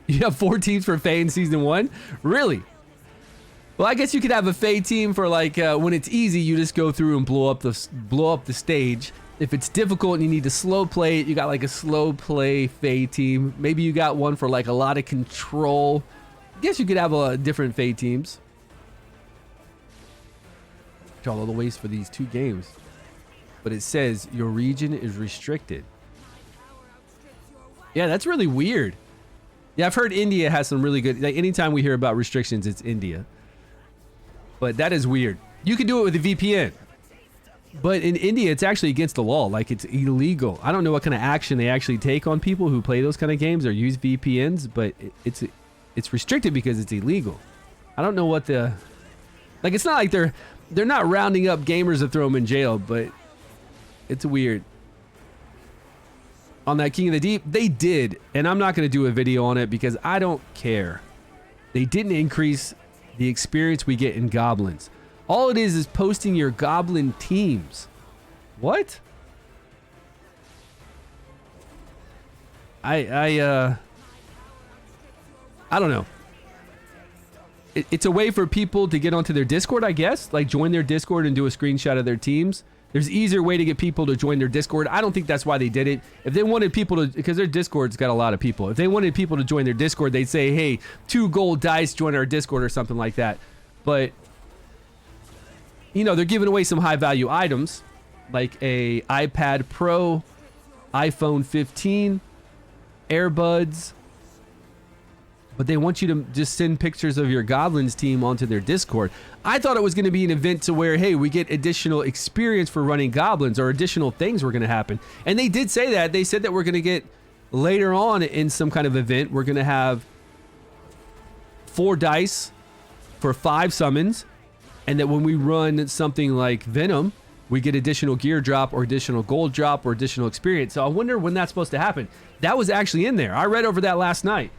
You have 4 teams for Fae in season 1? Really? Well, I guess you could have a Fae team for like when it's easy, you just go through and blow up the stage. If it's difficult and you need to slow play it, you got like a slow play Fae team. Maybe you got one for like a lot of control. I guess you could have different Fae teams. All the ways for these 2 games, but it says your region is restricted. Yeah, that's really weird. Yeah, I've heard India has some really good, like anytime we hear about restrictions, it's India. But that is weird. You can do it with a VPN, but in India it's actually against the law. Like, it's illegal. I don't know what kind of action they actually take on people who play those kind of games or use VPNs, but it's restricted because it's illegal. I don't know what the, like, it's not like they're not rounding up gamers to throw them in jail, but it's weird. On that King of the Deep, they did, and I'm not going to do a video on it because I don't care. They didn't increase the experience we get in Goblins. All it is posting your Goblin teams. What? I don't know. It's a way for people to get onto their Discord, I guess. Like, join their Discord and do a screenshot of their teams. There's easier way to get people to join their Discord. I don't think that's why they did it. If they wanted people to, because their Discord's got a lot of people. If they wanted people to join their Discord, they'd say, hey, 2 gold dice, join our Discord or something like that. But, you know, they're giving away some high value items like a iPad Pro, iPhone 15, AirBuds. But they want you to just send pictures of your Goblins team onto their Discord. I thought it was going to be an event to where, hey, we get additional experience for running Goblins or additional things were going to happen. And they did say that. They said that we're going to get later on in some kind of event, we're going to have 4 dice for 5 summons. And that when we run something like Venom, we get additional gear drop or additional gold drop or additional experience. So I wonder when that's supposed to happen. That was actually in there. I read over that last night.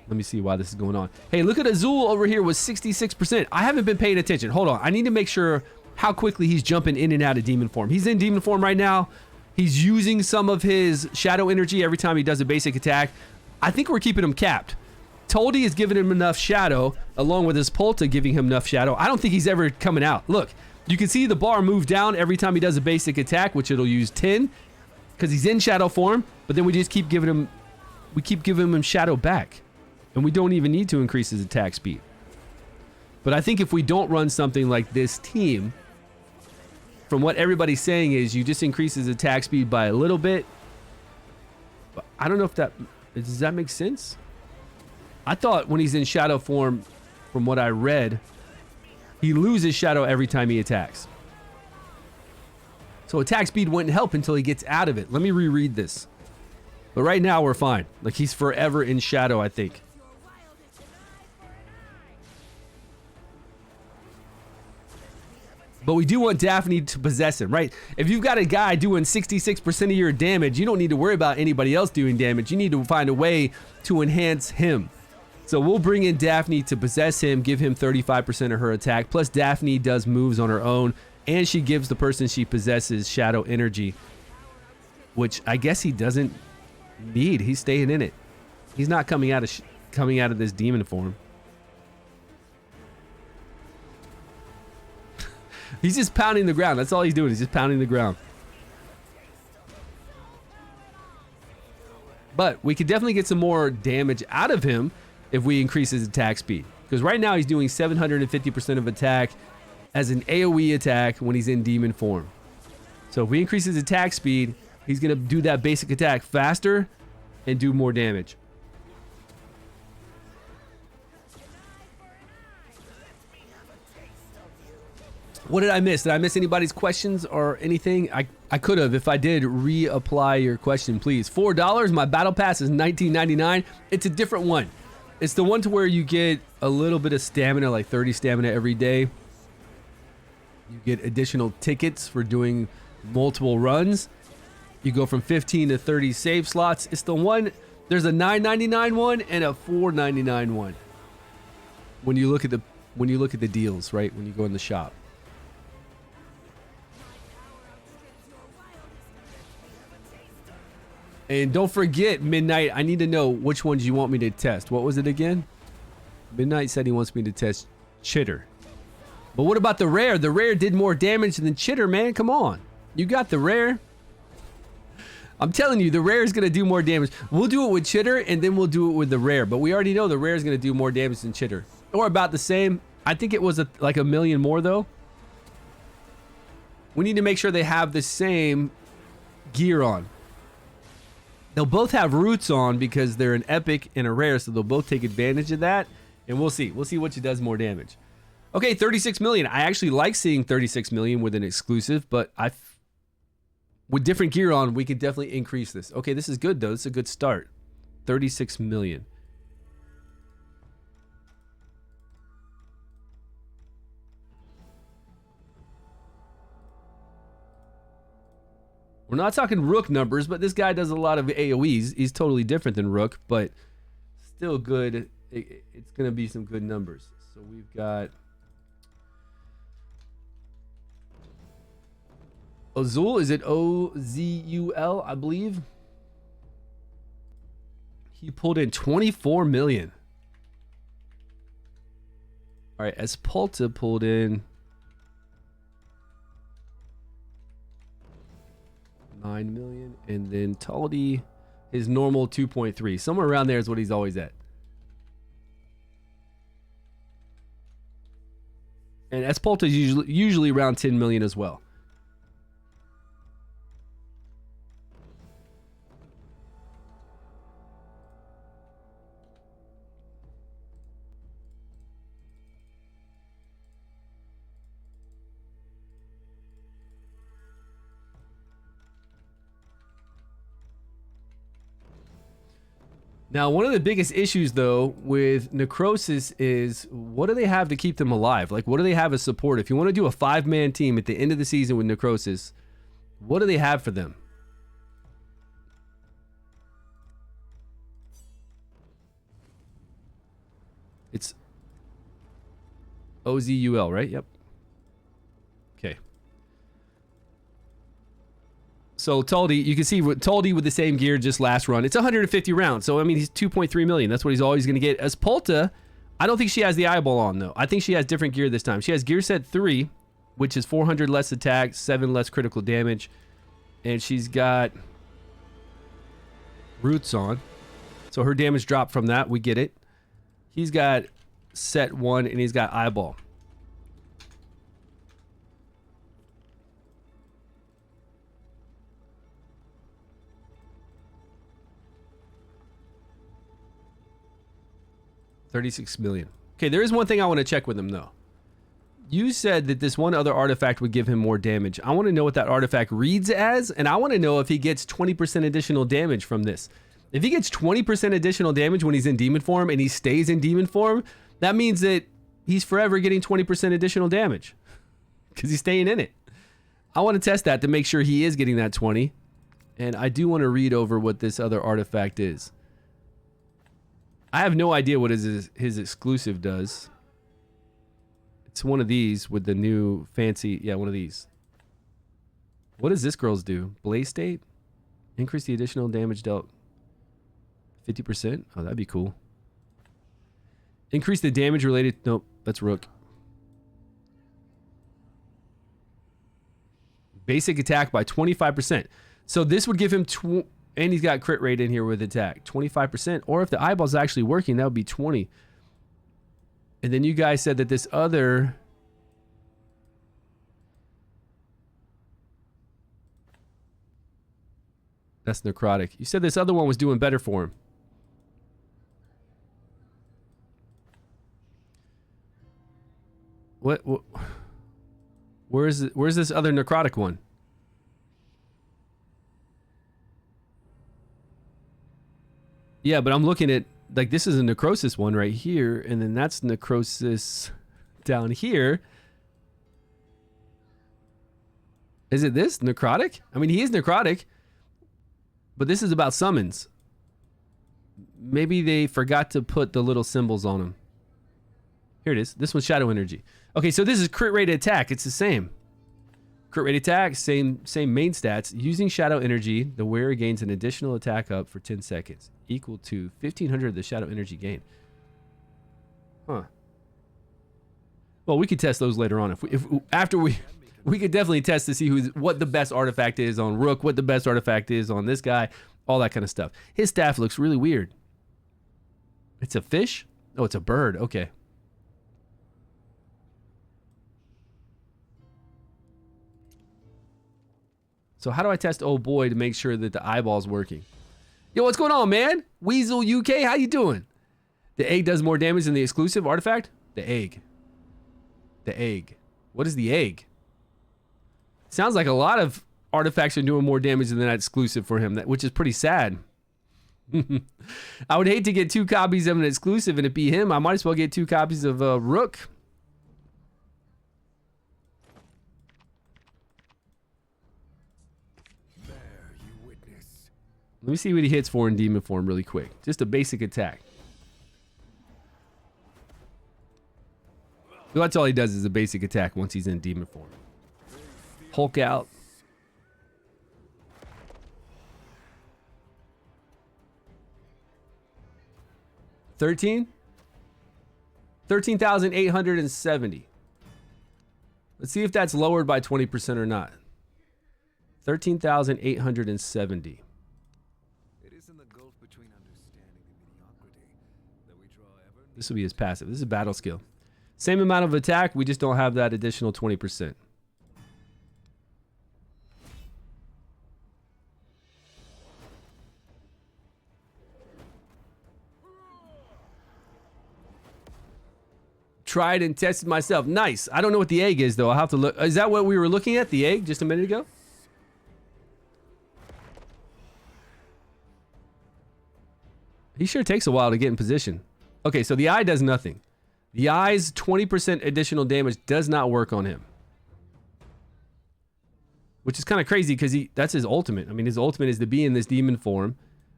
Let me see why this is going on. Hey, look at Ozul over here with 66%. I haven't been paying attention. Hold on. I need to make sure how quickly he's jumping in and out of demon form. He's in demon form right now. He's using some of his shadow energy every time he does a basic attack. I think we're keeping him capped. Toldy is giving him enough shadow, along with his Polta giving him enough shadow. I don't think he's ever coming out. Look, you can see the bar move down every time he does a basic attack, which it'll use 10 because he's in shadow form. But then we just keep giving him, shadow back. And we don't even need to increase his attack speed. But I think if we don't run something like this team, from what everybody's saying is you just increase his attack speed by a little bit. But I don't know if does that make sense? I thought when he's in shadow form, from what I read, he loses shadow every time he attacks. So attack speed wouldn't help until he gets out of it. Let me reread this. But right now we're fine. Like he's forever in shadow, I think. But we do want Daphne to possess him, right? If you've got a guy doing 66% of your damage, you don't need to worry about anybody else doing damage. You need to find a way to enhance him. So we'll bring in Daphne to possess him, give him 35% of her attack. Plus Daphne does moves on her own, and she gives the person she possesses shadow energy, which I guess he doesn't need. He's staying in it. He's not coming out of this demon form. He's just pounding the ground. That's all he's doing. He's just pounding the ground. But we could definitely get some more damage out of him if we increase his attack speed. Because right now he's doing 750% of attack as an AoE attack when he's in demon form. So if we increase his attack speed, he's going to do that basic attack faster and do more damage. What did I miss? Did I miss anybody's questions or anything? I could have. If I did, reapply your question, please. $4. My battle pass is $19.99. It's a different one. It's the one to where you get a little bit of stamina, like 30 stamina every day. You get additional tickets for doing multiple runs. You go from 15 to 30 save slots. It's the one. There's a $9.99 one and a $4.99 one. When you look at the deals, right? When you go in the shop. And don't forget, Midnight, I need to know which ones you want me to test. What was it again? Midnight said he wants me to test Chitter. But what about the rare? The rare did more damage than Chitter, man. Come on. You got the rare. I'm telling you, the rare is going to do more damage. We'll do it with Chitter, and then we'll do it with the rare. But we already know the rare is going to do more damage than Chitter. Or about the same. I think it was like 1 million more, though. We need to make sure they have the same gear on. They'll both have roots on because they're an epic and a rare, so they'll both take advantage of that. And we'll see. We'll see which does more damage. Okay, 36 million. I actually like seeing 36 million with an exclusive, but with different gear on, we could definitely increase this. Okay, this is good, though. This is a good start. 36 million. We're not talking Rook numbers, but this guy does a lot of AoEs. He's totally different than Rook, but still good. It's going to be some good numbers. So we've got Ozul. Is it Ozul, I believe? He pulled in 24 million. All right, Espalta pulled in 9 million, and then Taldi, his normal 2.3, somewhere around there is what he's always at. And Espalta is usually around 10 million as well. Now, one of the biggest issues, though, with Necrosis is what do they have to keep them alive? Like, what do they have as support? If you want to do a 5-man team at the end of the season with Necrosis, what do they have for them? It's Ozul, right? Yep. Okay. So Taldi, you can see Taldi with the same gear just last run. It's 150 rounds. So, I mean, he's 2.3 million. That's what he's always going to get. Espalta, I don't think she has the eyeball on, though. I think she has different gear this time. She has gear set 3, which is 400 less attack, 7 less critical damage. And she's got roots on. So her damage dropped from that. We get it. He's got set 1 and he's got eyeball. $36 million. Okay, there is one thing I want to check with him though. You said that this one other artifact would give him more damage. I want to know what that artifact reads as, and I want to know if he gets 20% additional damage from this. If he gets 20% additional damage when he's in demon form and he stays in demon form, that means that he's forever getting 20% additional damage because he's staying in it. I want to test that to make sure he is getting that 20. And I do want to read over what this other artifact is. I have no idea what his exclusive does. It's one of these with the new fancy, yeah, one of these. What does this girl's do? Blaze State? Increase the additional damage dealt 50%? Oh, that'd be cool. Increase the damage related, nope, that's Rook. Basic attack by 25%. So this would give him, and he's got crit rate in here with attack, 25%. Or if the eyeball's actually working, that would be 20. And then you guys said that this other... That's necrotic. You said this other one was doing better for him. What where's this other necrotic one? Yeah, but I'm looking at, like, this is a necrosis one right here, and then that's necrosis down here. Is it this necrotic? I mean, he is necrotic, but this is about summons. Maybe they forgot to put the little symbols on him. Here it is. This one's shadow energy. Okay, so this is crit rate attack. It's the same. Crit rate attack, same main stats. Using shadow energy, the wearer gains an additional attack up for 10 seconds, equal to 1500 of the shadow energy gain. Huh. Well, we could test those later on. After we could definitely test to see what the best artifact is on Rook, what the best artifact is on this guy, all that kind of stuff. His staff looks really weird. It's a fish? Oh, it's a bird. Okay. So how do I test oh boy to make sure that the eyeball's working? Yo, what's going on, man? Weasel UK, how you doing? The egg does more damage than the exclusive artifact? The egg. The egg. What is the egg? Sounds like a lot of artifacts are doing more damage than that exclusive for him, which is pretty sad. I would hate to get 2 copies of an exclusive and it be him. I might as well get 2 copies of Rook. Let me see what he hits for in demon form really quick. Just a basic attack. So that's all he does is a basic attack once he's in demon form. Hulk out. $13,870. Let's see if that's lowered by 20% or not. 13,870. This will be his passive. This is battle skill. Same amount of attack, we just don't have that additional 20%. Tried and tested myself. Nice. I don't know what the egg is, though. I'll have to look. Is that what we were looking at? The egg just a minute ago? He sure takes a while to get in position. Okay, so the eye does nothing. The eye's 20% additional damage does not work on him. Which is kind of crazy because that's his ultimate. I mean, his ultimate is to be in this demon form.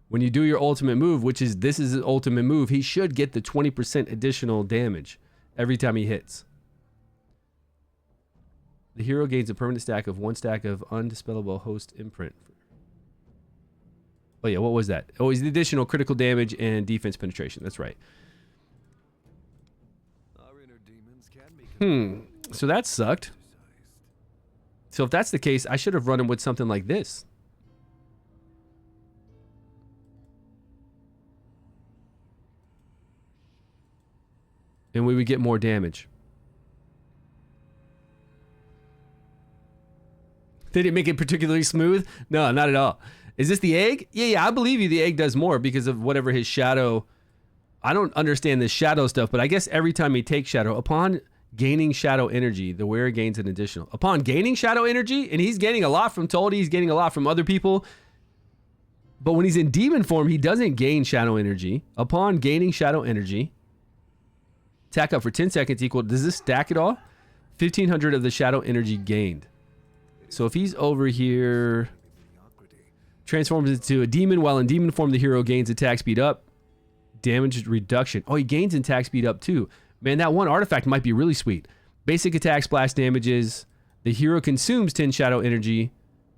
When you do your ultimate move, which is this is his ultimate move, he should get the 20% additional damage every time he hits. The hero gains a permanent stack of 1 stack of undispellable host imprint. Oh yeah, what was that? Oh, it's the additional critical damage and defense penetration. That's right. So that sucked. So if that's the case, I should have run him with something like this. and we would get more damage. Did it make it particularly smooth? No, not at all. Is this the egg? Yeah, I believe you. The egg does more because of whatever his shadow. I don't understand this shadow stuff, but I guess every time he takes shadow, upon gaining shadow energy, the wearer gains an additional. Upon gaining shadow energy, and he's gaining a lot from Toldi, he's gaining a lot from other people. But when he's in demon form, he doesn't gain shadow energy. Upon gaining shadow energy, attack up for 10 seconds equal. Does this stack at all? 1,500 of the shadow energy gained. So if he's over here, transforms into a demon. While in demon form, the hero gains attack speed up, damage reduction. Oh, he gains attack speed up too. Man, that one artifact might be really sweet. Basic attack splash damages. The hero consumes 10 shadow energy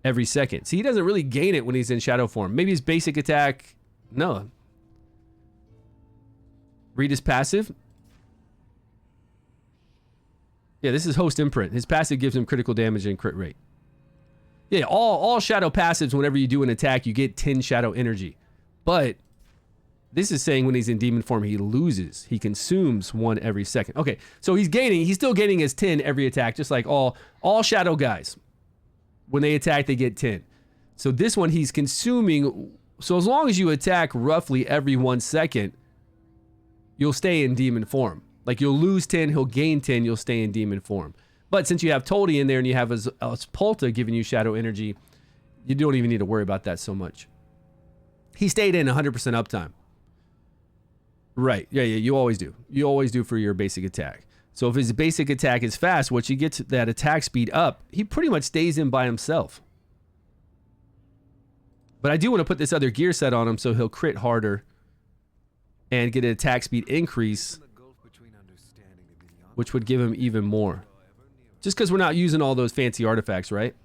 every second. See, he doesn't really gain it when he's in shadow form. Maybe his basic attack. No. Read his passive. Yeah, this is host imprint. His passive gives him critical damage and crit rate. Yeah, all shadow passives, whenever you do an attack, you get 10 shadow energy. But this is saying when he's in demon form, he loses. He consumes 1 every second. Okay, so he's still gaining his 10 every attack, just like all shadow guys. When they attack, they get 10. So this one, he's consuming. So as long as you attack roughly every 1 second, you'll stay in demon form. Like you'll lose 10, he'll gain 10, you'll stay in demon form. But since you have Toldi in there and you have Polta giving you shadow energy, you don't even need to worry about that so much. He stayed in 100% uptime. Right. Yeah, you always do. You always do for your basic attack. So if his basic attack is fast, once you get that attack speed up, he pretty much stays in by himself. But I do want to put this other gear set on him so he'll crit harder and get an attack speed increase, which would give him even more. Just because we're not using all those fancy artifacts, right?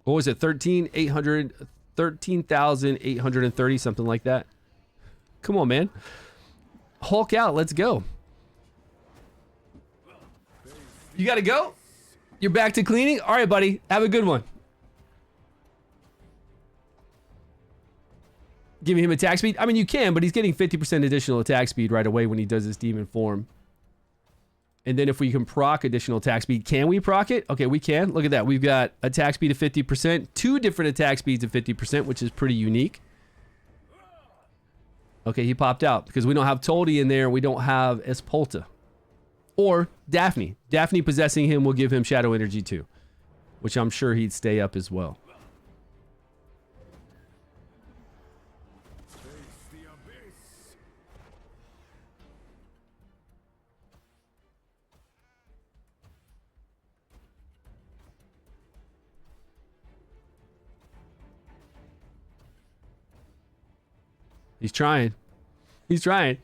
What was it? 13,830, something like that. Come on, man. Hulk out. Let's go. You got to go? You're back to cleaning? All right, buddy. Have a good one. Giving him attack speed? I mean, you can, but he's getting 50% additional attack speed right away when he does his demon form. And then if we can proc additional attack speed, can we proc it? Okay, we can. Look at that. We've got attack speed of 50%, 2 different attack speeds of 50%, which is pretty unique. Okay, he popped out because we don't have Toldi in there. We don't have Espolta. Or Daphne. Daphne possessing him will give him shadow energy too, which I'm sure he'd stay up as well. He's trying. He's trying.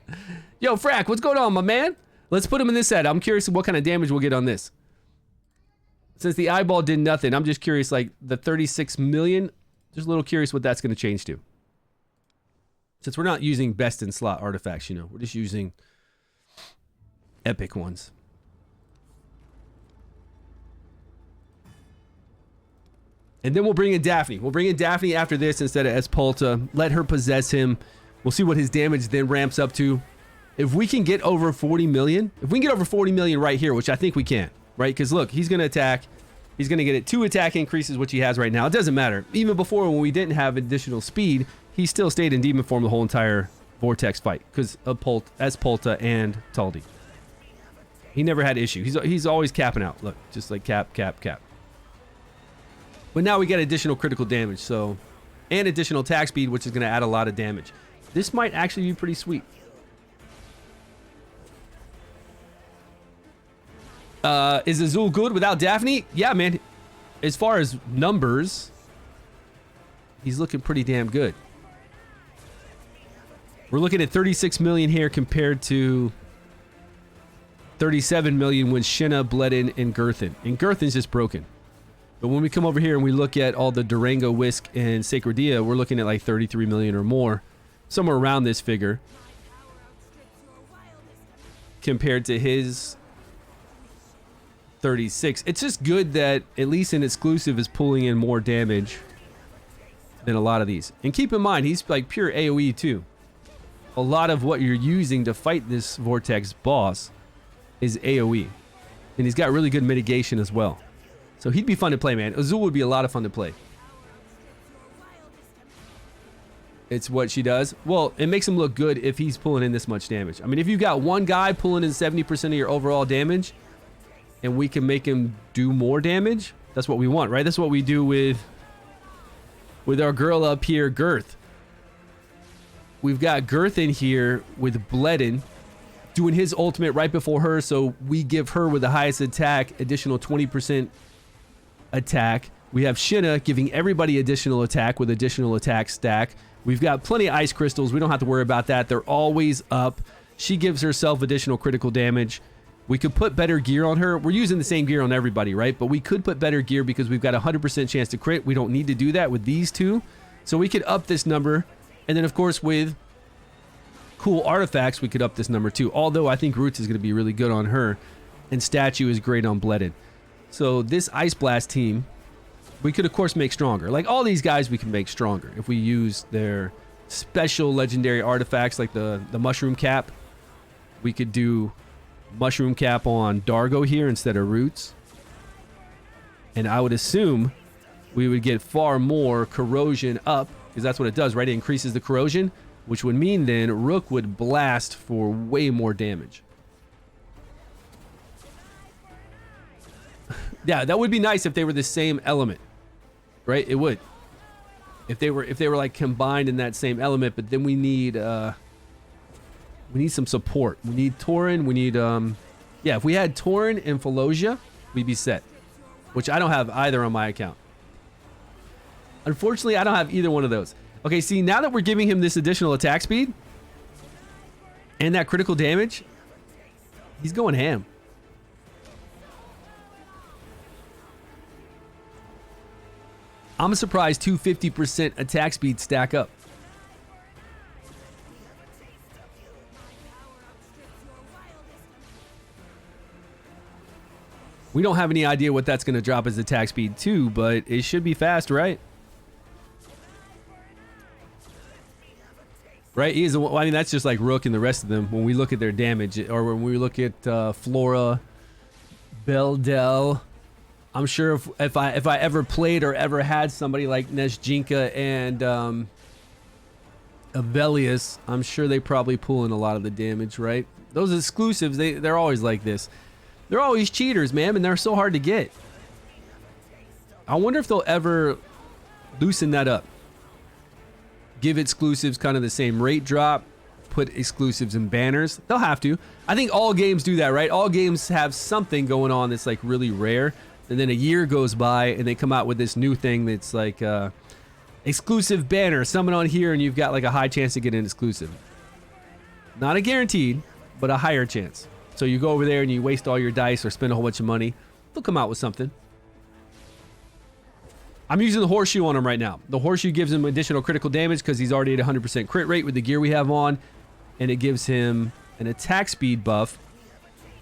Yo, Frack, what's going on, my man? Let's put him in this set. I'm curious what kind of damage we'll get on this. Since the eyeball did nothing, I'm just curious, like the 36 million, just a little curious what that's going to change to. Since we're not using best in slot artifacts, you know, we're just using epic ones. And then we'll bring in Daphne. We'll bring in Daphne after this instead of Espolta. Let her possess him. We'll see what his damage then ramps up to. If we can get over 40 million, if we can get over 40 million right here, which I think we can, right? Because look, he's going to attack. He's going to get it 2 attack increases, which he has right now. It doesn't matter. Even before, when we didn't have additional speed, he still stayed in demon form the whole entire vortex fight because of Espolta and Toldi. He never had issue. He's always capping out. Look, just like cap, cap, cap. But now we get additional critical damage, so, and additional attack speed, which is going to add a lot of damage. This might actually be pretty sweet. Is Ozul good without Daphne? Yeah, man. As far as numbers, he's looking pretty damn good. We're looking at 36 million here compared to 37 million when Shinna, Bledin, and Girthin. And Girthin's just broken. But when we come over here and we look at all the Durango, Whisk, and Sacredia, we're looking at like 33 million or more. Somewhere around this figure. Compared to his 36. It's just good that, at least an exclusive, is pulling in more damage than a lot of these. And keep in mind, he's like pure AoE too. A lot of what you're using to fight this vortex boss is AoE. And he's got really good mitigation as well. So he'd be fun to play, man. Ozul would be a lot of fun to play. It's what she does. Well, it makes him look good if he's pulling in this much damage. I mean, if you've got one guy pulling in 70% of your overall damage, and we can make him do more damage, that's what we want, right? That's what we do with our girl up here, Girth. We've got Girth in here with Bledin doing his ultimate right before her, so we give her with the highest attack additional 20% attack. We have Shinna giving everybody additional attack with additional attack stack. We've got plenty of ice crystals. We don't have to worry about that. They're always up. She gives herself additional critical damage. We could put better gear on her. We're using the same gear on everybody, right? But we could put better gear because we've got a 100% chance to crit. We don't need to do that with these two. So we could up this number. And then, of course, with cool artifacts, we could up this number too. Although I think Roots is going to be really good on her. And Statue is great on Bledin. So this Ice Blast team, we could, of course, make stronger. Like all these guys, we can make stronger if we use their special legendary artifacts like the Mushroom Cap. We could do Mushroom Cap on Dargo here instead of Roots. And I would assume we would get far more Corrosion up, because that's what it does, right? It increases the Corrosion, which would mean then Rook would blast for way more damage. Yeah, that would be nice if they were the same element, right? It would. If they were like combined in that same element, but then we need some support. We need Tauren. We need yeah, if we had Tauren and Felosia, we'd be set. Which I don't have either on my account. Unfortunately, I don't have either one of those. Okay, see, now that we're giving him this additional attack speed and that critical damage, he's going ham. I'm surprised 250% attack speed stack up. We don't have any idea what that's going to drop as attack speed too, but it should be fast, right? Right? He is, I mean, that's just like Rook and the rest of them when we look at their damage, or when we look at Flora, Beldel. I'm sure if I ever played or ever had somebody like Nezjinka and Avelius, I'm sure they probably pull in a lot of the damage, right? Those exclusives, they're always like this. They're always cheaters, man, and they're so hard to get. I wonder if they'll ever loosen that up. Give exclusives kind of the same rate drop. Put exclusives in banners. They'll have to. I think all games do that, right? All games have something going on that's like really rare. And then a year goes by and they come out with this new thing that's like exclusive banner. Summon on here and you've got like a high chance to get an exclusive. Not a guaranteed, but a higher chance. So you go over there and you waste all your dice or spend a whole bunch of money. They'll come out with something. I'm using the Horseshoe on him right now. The Horseshoe gives him additional critical damage because he's already at 100% crit rate with the gear we have on. And it gives him an attack speed buff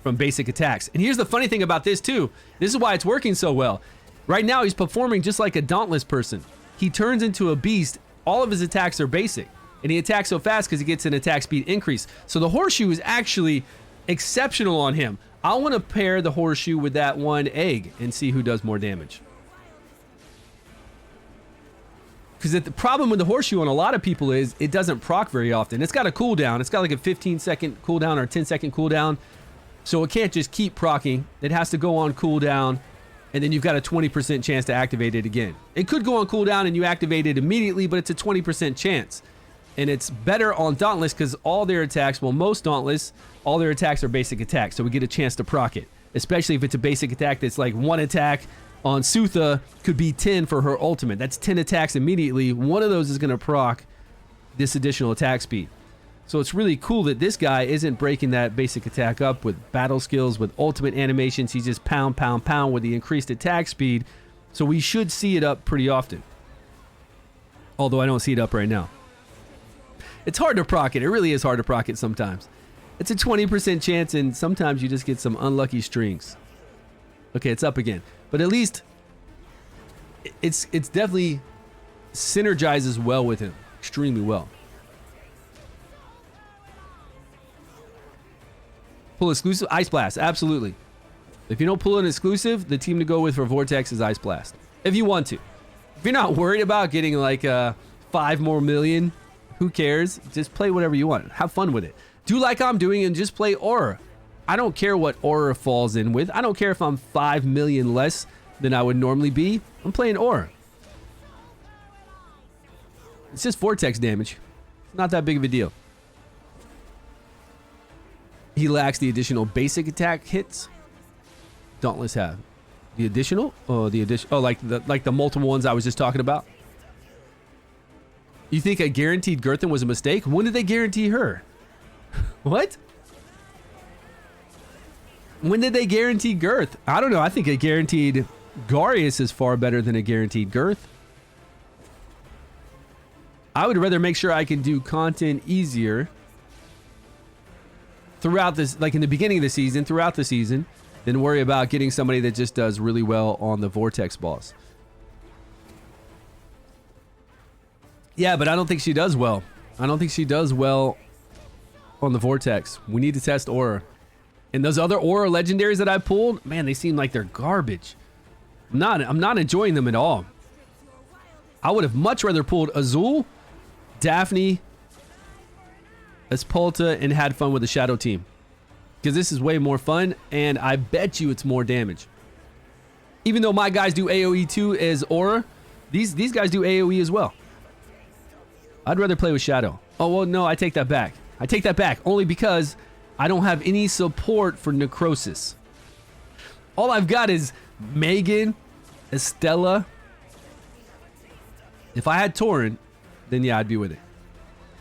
from basic attacks. And here's the funny thing about this too. This is why it's working so well. Right now he's performing just like a Dauntless person. He turns into a beast. All of his attacks are basic. And he attacks so fast because he gets an attack speed increase. So the Horseshoe is actually exceptional on him. I want to pair the Horseshoe with that one egg and see who does more damage. Because the problem with the Horseshoe on a lot of people is it doesn't proc very often. It's got a cooldown. It's got like a 15-second cooldown or a 10-second cooldown. So it can't just keep proccing. It has to go on cooldown, and then you've got a 20% chance to activate it again. It could go on cooldown and you activate it immediately, but it's a 20% chance. And it's better on Dauntless because all their attacks, well, most Dauntless, all their attacks are basic attacks. So we get a chance to proc it, especially if it's a basic attack that's like one attack. On Sutha could be 10 for her ultimate. That's 10 attacks immediately. One of those is going to proc this additional attack speed. So it's really cool that this guy isn't breaking that basic attack up with battle skills, with ultimate animations. He's just pound, pound, pound with the increased attack speed. So we should see it up pretty often. Although I don't see it up right now. It's hard to proc it. It really is hard to proc it sometimes. It's a 20% chance, and sometimes you just get some unlucky strings. Okay, it's up again. But at least it's definitely synergizes well with him, extremely well. Pull exclusive, Ice Blast, absolutely. If you don't pull an exclusive, the team to go with for Vortex is Ice Blast. If you want to. If you're not worried about getting like 5 more million, who cares? Just play whatever you want. Have fun with it. Do like I'm doing and just play Aura. I don't care what Aura falls in with. I don't care if I'm 5 million less than I would normally be. I'm playing Aura. It's just Vortex damage. Not that big of a deal. He lacks the additional basic attack hits. Dauntless have the additional. Oh, like the multiple ones I was just talking about. You think I guaranteed Girthin was a mistake? When did they guarantee her? What? When did they guarantee Girth? I don't know. I think a guaranteed Garius is far better than a guaranteed Girth. I would rather make sure I can do content easier throughout this, like in the beginning of the season, throughout the season, than worry about getting somebody that just does really well on the Vortex boss. Yeah, but I don't think she does well. I don't think she does well on the Vortex. We need to test Aura. And those other Aura legendaries that I pulled, man, they seem like they're garbage. I'm not enjoying them at all. I would have much rather pulled Ozul, Daphne, Espolta, and had fun with the Shadow team. Because this is way more fun, and I bet you it's more damage. Even though my guys do AoE too as Aura, these guys do AoE as well. I'd rather play with Shadow. Oh, well, no, I take that back. I take that back only because I don't have any support for Necrosis. All I've got is Megan, Estella. If I had Torrent, then yeah, I'd be with it.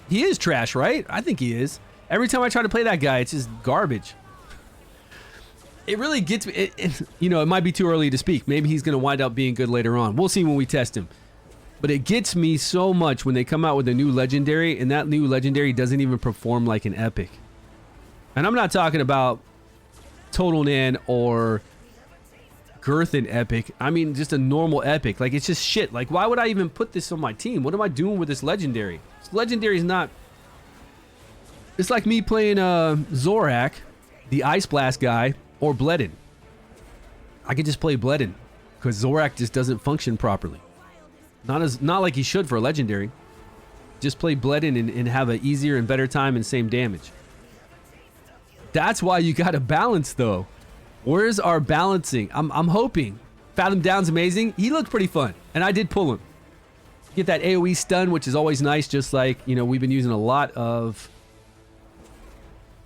He is trash, right? I think he is. Every time I try to play that guy, it's just garbage. It really gets me. You know, it might be too early to speak. Maybe he's going to wind up being good later on. We'll see when we test him. But it gets me so much when they come out with a new legendary, and that new legendary doesn't even perform like an epic. And I'm not talking about Total Nan or Girthin epic. I mean, just a normal epic. Like, it's just shit. Like, why would I even put this on my team? What am I doing with this legendary? This legendary is not... It's like me playing Zorak, the Ice Blast guy, or Bledin. I could just play Bledin because Zorak just doesn't function properly. Not like he should for a legendary. Just play Bledin and have an easier and better time and same damage. That's why you got to balance, though. Where's our balancing? I'm hoping. Fathom Down's amazing. He looked pretty fun, and I did pull him. Get that AoE stun, which is always nice, just like, you know, we've been using a lot of...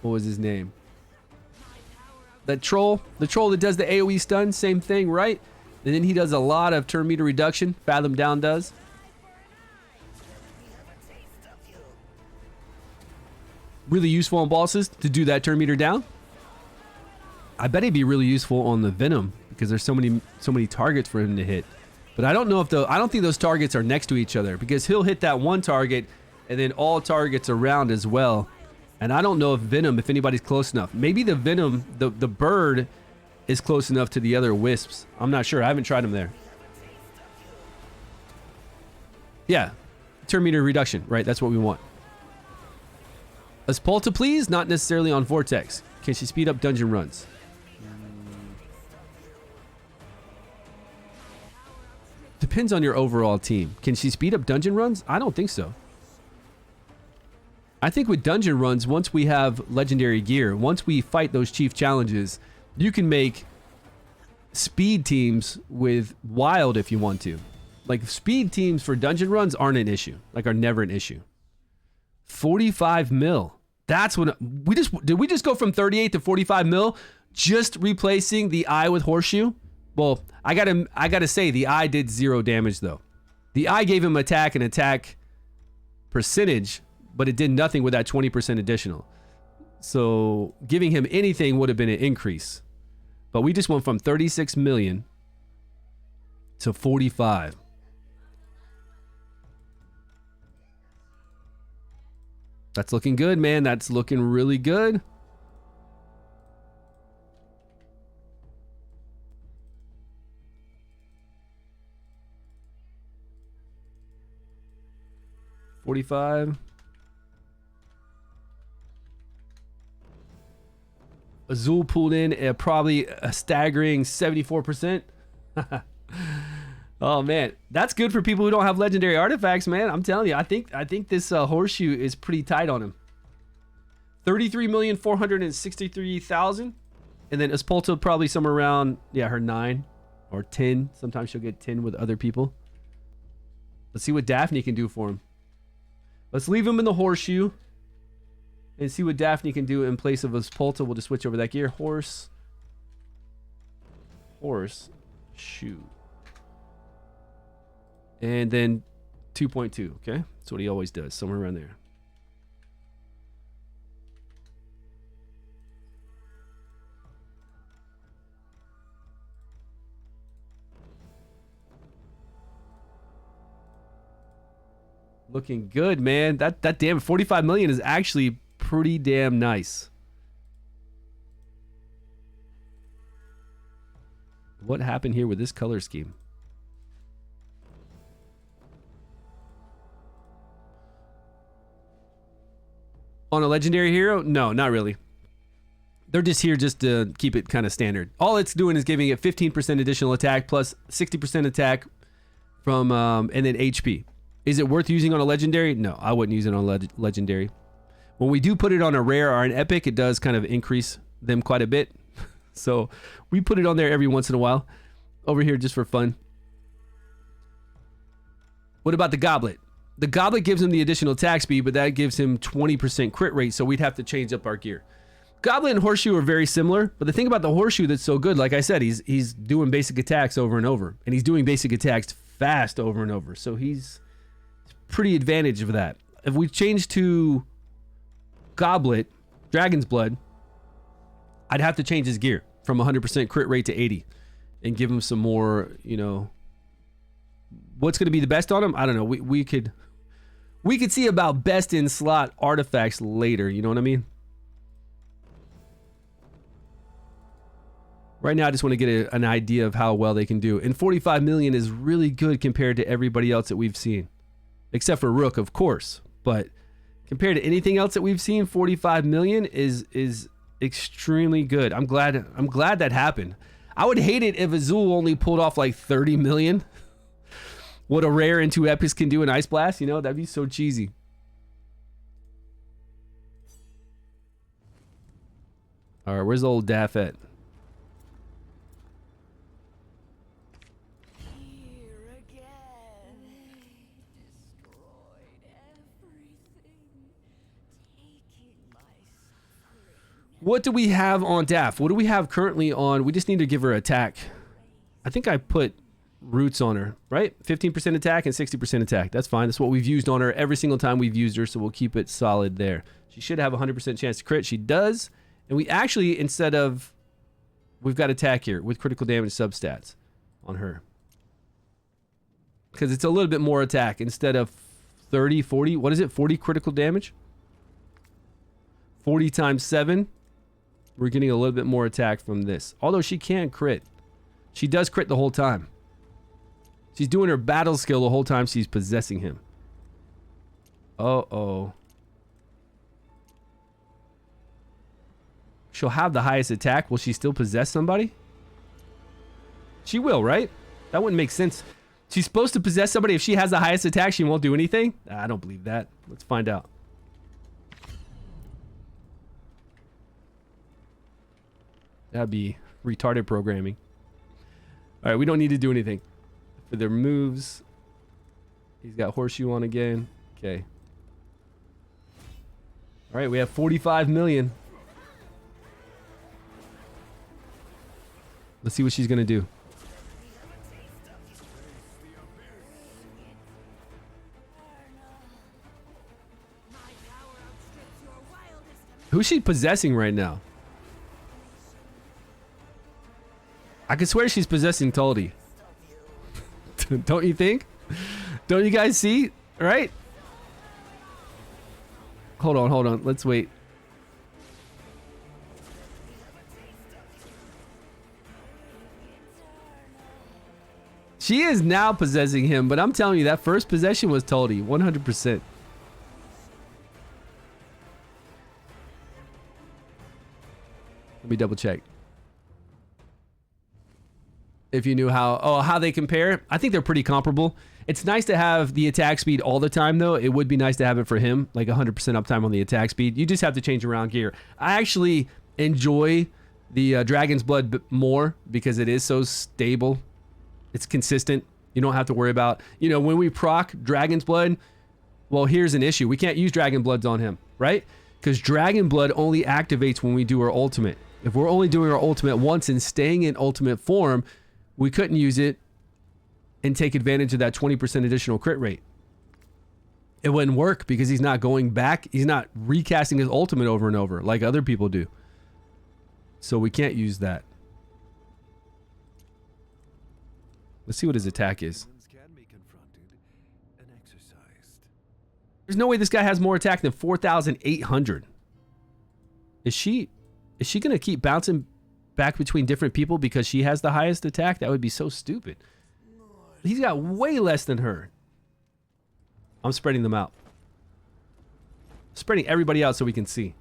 What was his name? That troll. The troll that does the AoE stun, same thing, right? And then he does a lot of turn meter reduction. Fathom Down does. Really useful on bosses to do that turn meter down. I bet he'd be really useful on the Venom because there's so many targets for him to hit. But I don't know if I don't think those targets are next to each other because he'll hit that one target and then all targets around as well. And I don't know if Venom, if anybody's close enough. Maybe the Venom, the bird is close enough to the other wisps. I'm not sure. I haven't tried them there. Yeah. Turn meter reduction, right? That's what we want. Espolta, please. Not necessarily on Vortex. Can she speed up dungeon runs? Depends on your overall team. Can she speed up dungeon runs? I don't think so. I think with dungeon runs, once we have legendary gear, once we fight those chief challenges, you can make speed teams with wild if you want to. Like, speed teams for dungeon runs aren't an issue. Like, are never an issue. 45 mil. That's what did we just go from 38 to 45 mil just replacing the eye with Horseshoe? Well, I gotta say the eye did 0 damage though. The eye gave him attack and attack percentage, but it did nothing with that 20% additional. So giving him anything would have been an increase. But we just went from 36 million to 45. That's looking good, man. That's looking really good. 45. Ozul pulled in at probably a staggering 74%. Oh man, that's good for people who don't have legendary artifacts, man. I'm telling you, I think this Horseshoe is pretty tight on him. 33,463,000, and then Espolta probably somewhere around, yeah, her 9 or 10. Sometimes she'll get 10 with other people. Let's see what Daphne can do for him. Let's leave him in the Horseshoe and see what Daphne can do in place of Espolta. We'll just switch over that gear. Horse, shoe. And then 2.2, okay? That's what he always does, somewhere around there. Looking good, man. That damn 45 million is actually pretty damn nice. What happened here with this color scheme? On a legendary hero? No, not really. They're just here just to keep it kind of standard. All it's doing is giving it 15% additional attack plus 60% attack from and then HP. Is it worth using on a legendary? No, I wouldn't use it on a legendary. When we do put it on a rare or an epic, it does kind of increase them quite a bit. So we put it on there every once in a while. Over here just for fun. What about the Goblet? The Goblet gives him the additional attack speed, but that gives him 20% crit rate, so we'd have to change up our gear. Goblet and Horseshoe are very similar, but the thing about the Horseshoe that's so good, like I said, he's doing basic attacks over and over, and he's doing basic attacks fast over and over, so he's pretty advantage of that. If we change to Goblet, Dragon's Blood, I'd have to change his gear from 100% crit rate to 80 and give him some more, you know. What's going to be the best on him? I don't know. We could see about best in slot artifacts later, you know what I mean? Right now I just want to get an idea of how well they can do. And 45 million is really good compared to everybody else that we've seen. Except for Rook, of course, but compared to anything else that we've seen, 45 million is extremely good. I'm glad that happened. I would hate it if Ozul only pulled off like 30 million. What a rare and 2 epics can do in Ice Blast, you know, that'd be so cheesy. All right, where's old Daph at? What do we have on Daph? What do we have currently on? We just need to give her attack. I think I put roots on her, right? 15% attack and 60% attack. That's fine. That's what we've used on her every single time we've used her, so we'll keep it solid there. She should have a 100% chance to crit. She does. And we actually, we've got attack here with critical damage substats on her. Because it's a little bit more attack instead of 30, 40. What is it? 40 critical damage? 40 times 7. We're getting a little bit more attack from this. Although she can crit. She does crit the whole time. She's doing her battle skill the whole time she's possessing him. Uh-oh. She'll have the highest attack. Will she still possess somebody? She will, right? That wouldn't make sense. She's supposed to possess somebody. If she has the highest attack, she won't do anything? I don't believe that. Let's find out. That'd be retarded programming. All right, we don't need to do anything. For their moves, he's got Horseshoe on again. Okay. All right, we have 45 million. Let's see what she's gonna do. Who's she possessing right now? I could swear she's possessing Taldi. Don't you think? Don't you guys see? Right? Hold on. Let's wait. She is now possessing him, but I'm telling you, that first possession was Taldi, 100%. Let me double check. If you knew how they compare, I think they're pretty comparable. It's nice to have the attack speed all the time, though. It would be nice to have it for him, like 100% uptime on the attack speed. You just have to change around gear. I actually enjoy the Dragon's Blood more because it is so stable. It's consistent. You don't have to worry about, when we proc Dragon's Blood, well, here's an issue. We can't use Dragon Bloods on him, right? Because Dragon Blood only activates when we do our ultimate. If we're only doing our ultimate once and staying in ultimate form, we couldn't use it and take advantage of that 20% additional crit rate. It wouldn't work because he's not going back. He's not recasting his ultimate over and over like other people do. So we can't use that. Let's see what his attack is. Can be confronted and exercised. There's no way this guy has more attack than 4,800. Is she going to keep bouncing back between different people because she has the highest attack? That would be so stupid. He's got way less than her. I'm spreading them out. Spreading everybody out so we can see.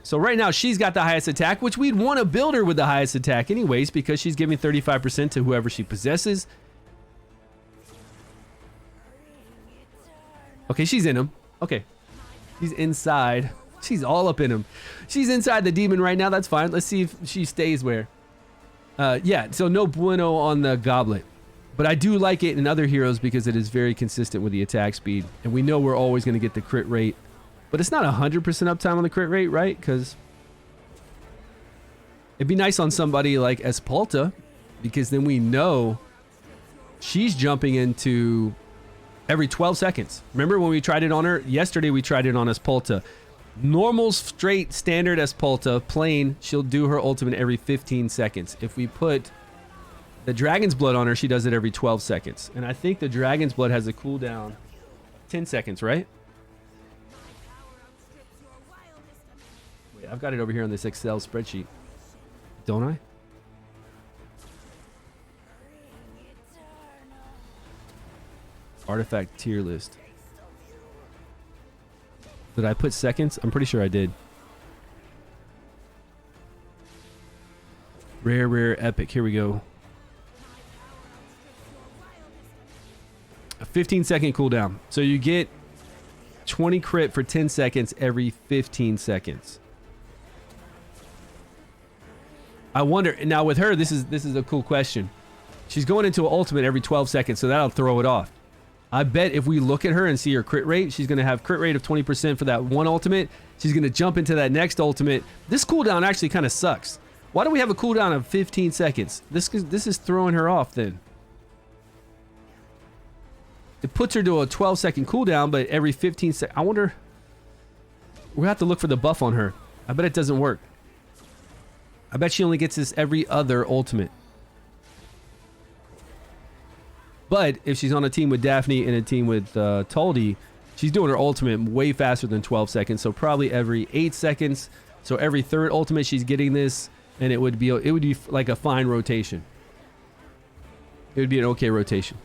So right now she's got the highest attack, which we'd want to build her with the highest attack anyways because she's giving 35% to whoever she possesses. Okay, she's in him. Okay. She's inside. She's all up in him. She's inside the demon right now. That's fine. Let's see if she stays where. Yeah, so no bueno on the Goblin. But I do like it in other heroes because it is very consistent with the attack speed. And we know we're always going to get the crit rate. But it's not 100% uptime on the crit rate, right? Because it'd be nice on somebody like Espalta because then we know she's jumping into every 12 seconds. Remember when we tried it on her? Yesterday we tried it on Espalta. Normal, straight, standard Espalta, plain, she'll do her ultimate every 15 seconds. If we put the Dragon's Blood on her, she does it every 12 seconds. And I think the Dragon's Blood has a cooldown 10 seconds, right? Wait, I've got it over here on this Excel spreadsheet. Don't I? Artifact tier list. Did I put seconds? I'm pretty sure I did. Rare, epic. Here we go. A 15-second cooldown. So you get 20 crit for 10 seconds every 15 seconds. I wonder, now with her, this is a cool question. She's going into an ultimate every 12 seconds, so that'll throw it off. I bet if we look at her and see her crit rate, she's going to have crit rate of 20% for that one ultimate. She's going to jump into that next ultimate. This cooldown actually kind of sucks. Why do we have a cooldown of 15 seconds? This is throwing her off then. It puts her to a 12-second cooldown, but every 15 seconds. I wonder. We'll have to look for the buff on her. I bet it doesn't work. I bet she only gets this every other ultimate. But if she's on a team with Daphne and a team with Taldi, she's doing her ultimate way faster than 12 seconds. So probably every 8 seconds. So every third ultimate she's getting this, and it would be like a fine rotation. It would be an okay rotation.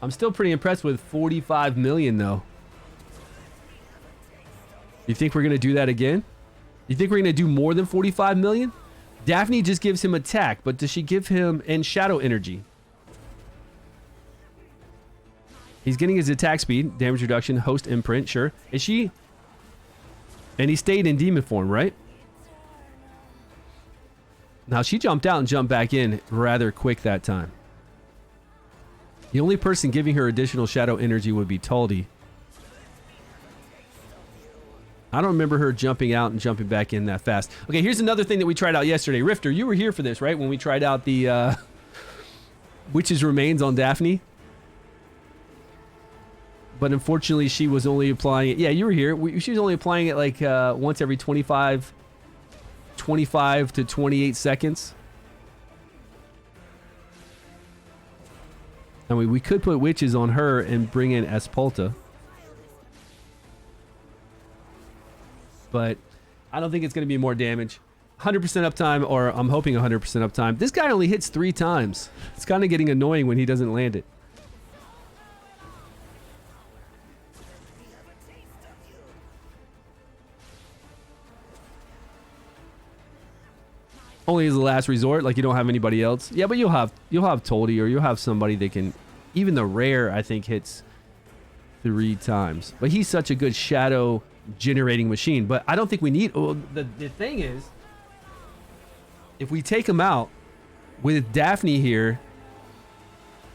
I'm still pretty impressed with 45 million though. You think we're going to do that again? You think we're going to do more than 45 million? Daphne just gives him attack, but does she give him and shadow energy? He's getting his attack speed, damage reduction, host imprint, sure. Is she? And he stayed in demon form, right? Now she jumped out and jumped back in rather quick that time. The only person giving her additional shadow energy would be Taldi. I don't remember her jumping out and jumping back in that fast. Okay, here's another thing that we tried out yesterday. Rifter, you were here for this, right? When we tried out the Witch's Remains on Daphne. But unfortunately, she was only applying it. Yeah, you were here. She was only applying it like once every 25 to 28 seconds. I mean, we could put witches on her and bring in Espalta. but I don't think it's going to be more damage. 100% uptime, or I'm hoping 100% uptime. This guy only hits 3 times. It's kind of getting annoying when he doesn't land it. Only as a last resort, like you don't have anybody else. Yeah, but you'll have Toldy, or you'll have somebody that can. Even the rare, I think, hits 3 times. But he's such a good shadow generating machine. But I don't think we need. Well, the thing is, if we take him out with Daphne here,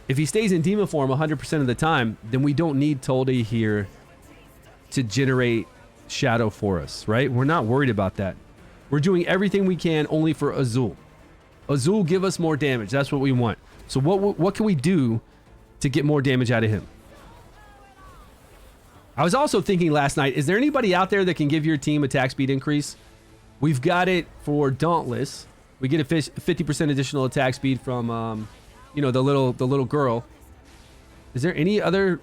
if he stays in demon form 100% of the time, then we don't need Toldy here to generate shadow for us, right? We're not worried about that. We're doing everything we can only for Ozul. Ozul, give us more damage. That's what we want. So what can we do to get more damage out of him? I was also thinking last night, is there anybody out there that can give your team attack speed increase? We've got it for Dauntless. We get a 50% additional attack speed from, you know, the little girl. Is there any other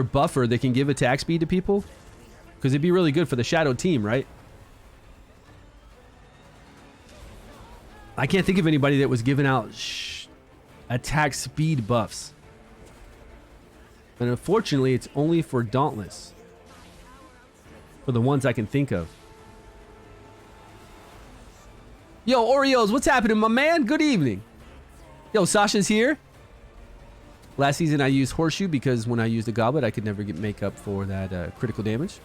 buffer that can give attack speed to people? Because it'd be really good for the Shadow team, right? I can't think of anybody that was giving out attack speed buffs. And unfortunately, it's only for Dauntless. For the ones I can think of. Yo, Oreos, what's happening, my man? Good evening. Yo, Sasha's here. Last season, I used Horseshoe because when I used the Goblet, I could never make up for that critical damage.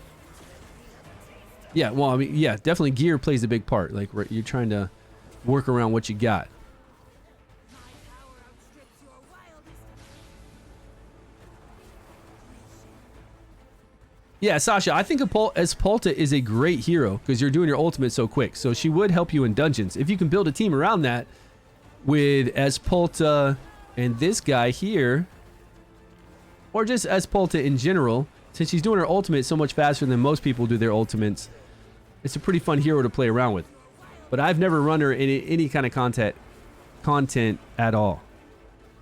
Yeah, well, I mean, yeah, definitely gear plays a big part. Like, you're trying to work around what you got. Yeah, Sasha, I think Espolta is a great hero because you're doing your ultimate so quick. So she would help you in dungeons. If you can build a team around that with Espolta and this guy here, or just Espolta in general, since she's doing her ultimate so much faster than most people do their ultimates, it's a pretty fun hero to play around with. But I've never run her in any kind of content at all.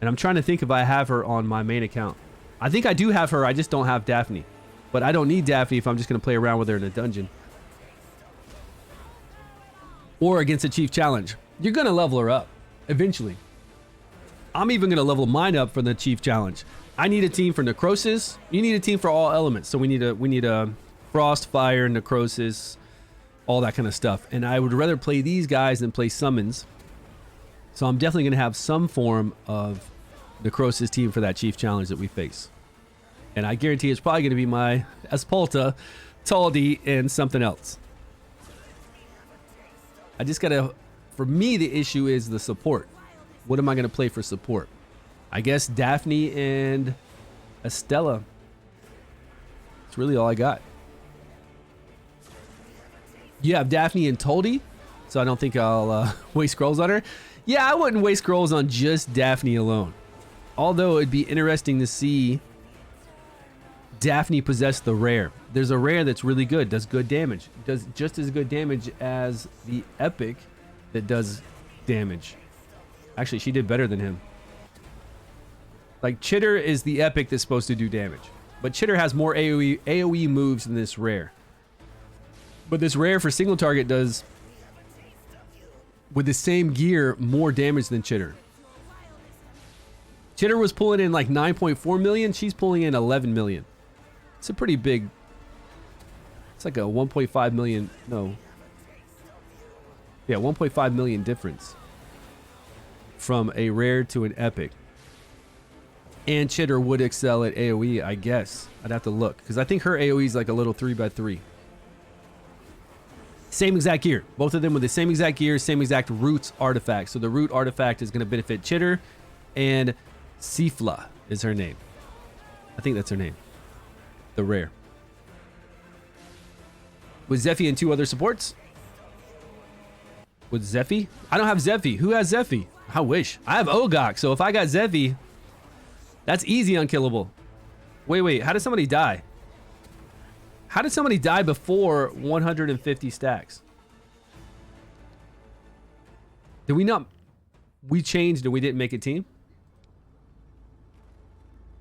And I'm trying to think if I have her on my main account. I think I do have her, I just don't have Daphne. But I don't need Daphne if I'm just going to play around with her in a dungeon. Or against a Chief Challenge. You're going to level her up eventually. I'm even going to level mine up for the Chief Challenge. I need a team for Necrosis. You need a team for all elements. So we need a Frost, Fire, Necrosis, all that kind of stuff. And I would rather play these guys than play Summons. So I'm definitely going to have some form of Necrosis team for that Chief Challenge that we face. And I guarantee it's probably going to be my Espolta, Taldi, and something else. I just got to... For me, the issue is the support. What am I going to play for support? I guess Daphne and Estella. That's really all I got. You have Daphne and Toldy, so I don't think I'll waste scrolls on her. Yeah, I wouldn't waste scrolls on just Daphne alone. Although it'd be interesting to see Daphne possess the rare. There's a rare that's really good, does good damage. Does just as good damage as the epic that does damage. Actually, she did better than him. Like, Chitter is the epic that's supposed to do damage. But Chitter has more AoE moves than this rare. But this rare for single target does, with the same gear, more damage than Chitter. Chitter was pulling in like 9.4 million. She's pulling in 11 million. It's a pretty big... It's like a 1.5 million... No. Yeah, 1.5 million difference. From a rare to an epic. And Chitter would excel at AoE, I guess. I'd have to look. Because I think her AoE is like a little 3x3. Same exact gear. Both of them with the same exact gear, same exact roots artifact. So the root artifact is going to benefit Chitter. And Sifla is her name. I think that's her name. The rare. With Zephy and 2 other supports? With Zephy? I don't have Zephy. Who has Zephy? I wish. I have Ogok, so if I got Zephy, that's easy unkillable. Wait. How did somebody die? How did somebody die before 150 stacks? Did we not... We changed and we didn't make a team?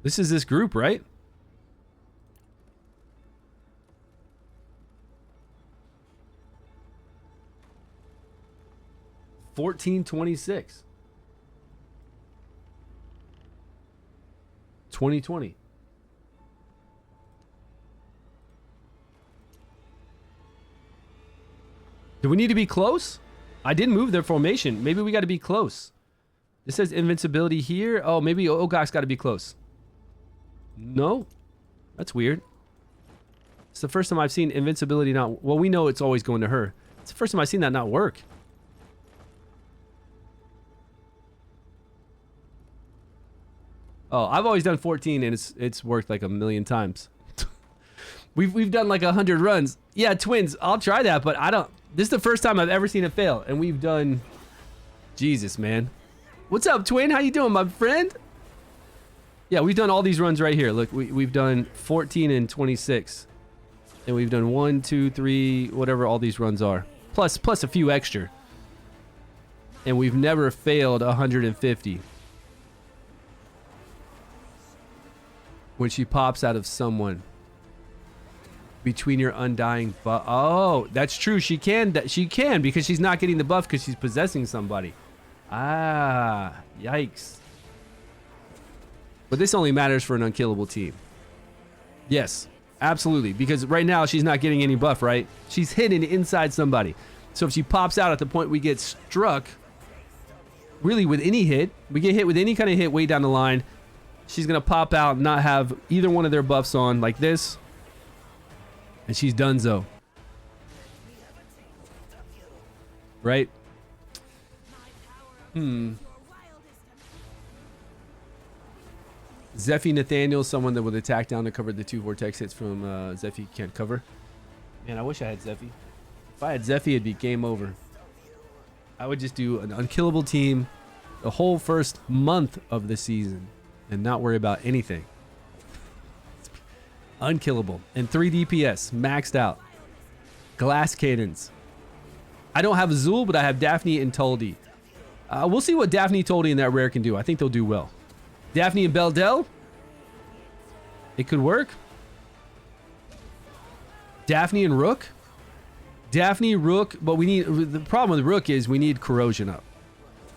This is this group, right? 1426. 2020. Do we need to be close? I didn't move their formation. Maybe we got to be close. It says invincibility here. Oh, maybe Ogok's got to be close. No. That's weird. It's the first time I've seen invincibility not... Well, we know it's always going to her. It's the first time I've seen that not work. Oh, I've always done 14 and it's worked like a million times. We've done like 100 runs. Yeah, twins, I'll try that, but I don't... This is the first time I've ever seen it fail, and we've done... Jesus, man. What's up, twin? How you doing, my friend? Yeah, we've done all these runs right here. Look, we've done 14 and 26. And we've done 1, 2, 3, whatever all these runs are. Plus a few extra. And we've never failed 150. When she pops out of someone. Between your undying buff. Oh, that's true. She can because she's not getting the buff because she's possessing somebody. Ah, yikes. But this only matters for an unkillable team. Yes, absolutely. Because right now she's not getting any buff, right? She's hidden inside somebody. So if she pops out at the point we get struck, really with any hit, we get hit with any kind of hit way down the line, she's going to pop out and not have either one of their buffs on like this. And she's donezo. Right? Zephy Nathaniel, someone that would attack down to cover the 2 vortex hits from Zephy can't cover. Man, I wish I had Zephy. If I had Zephy, it'd be game over. I would just do an unkillable team the whole first month of the season and not worry about anything. Unkillable. And 3 DPS, maxed out. Glass cannons. I don't have Ozul, but I have Daphne and Tuldi. We'll see what Daphne, Tuldi, and that rare can do. I think they'll do well. Daphne and Beldel. It could work. Daphne and Rook. Daphne, Rook, but we need... The problem with Rook is we need Corrosion up.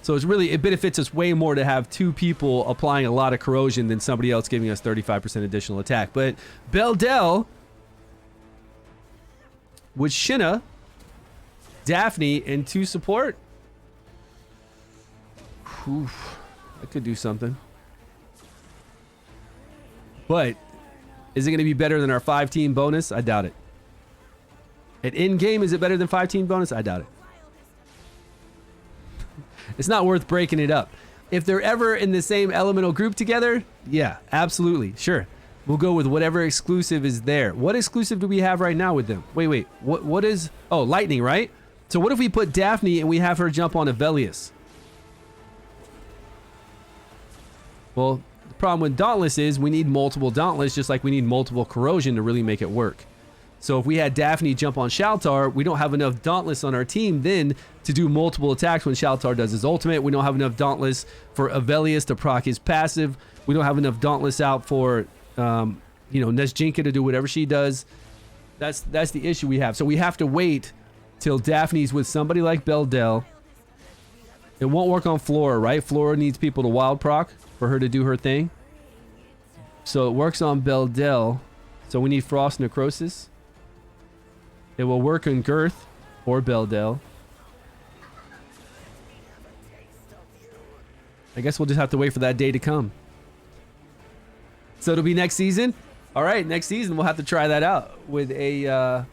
So it's really... It benefits us way more to have 2 people applying a lot of Corrosion than somebody else giving us 35% additional attack. But Beldel... with Shinna, Daphne, and 2 support... Oof, that could do something. But is it going to be better than our 5-team bonus? I doubt it. At in-game, is it better than 5-team bonus? I doubt it. It's not worth breaking it up. If they're ever in the same elemental group together, yeah, absolutely, sure. We'll go with whatever exclusive is there. What exclusive do we have right now with them? Wait. What is... Oh, lightning, right? So what if we put Daphne and we have her jump on Avelius? Well, the problem with Dauntless is we need multiple Dauntless, just like we need multiple Corrosion to really make it work. So if we had Daphne jump on Shaltar, we don't have enough Dauntless on our team then to do multiple attacks when Shaltar does his ultimate. We don't have enough Dauntless for Avelius to proc his passive. We don't have enough Dauntless out for, Nezjinka to do whatever she does. That's the issue we have. So we have to wait till Daphne's with somebody like Beldel. It won't work on Flora, right? Flora needs people to wild proc for her to do her thing. So it works on Beldel. So we need Frost Necrosis. It will work on Girth or Beldel. I guess we'll just have to wait for that day to come. So it'll be next season? All right, next season we'll have to try that out with a...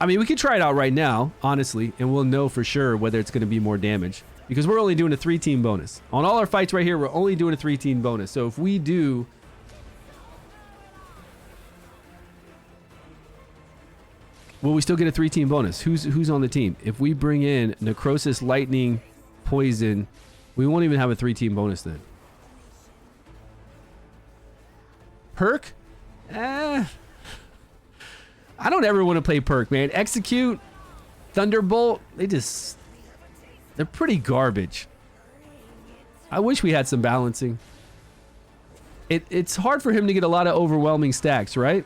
I mean, we can try it out right now, honestly, and we'll know for sure whether it's going to be more damage. Because we're only doing a 3-team bonus. On all our fights right here, we're only doing a 3-team bonus. So if we do... Will we still get a 3-team bonus? Who's on the team? If we bring in Necrosis, Lightning, Poison, we won't even have a 3-team bonus then. Perk? I don't ever want to play Perk, man. Execute, Thunderbolt, they're pretty garbage. I wish we had some balancing. It's hard for him to get a lot of overwhelming stacks, right?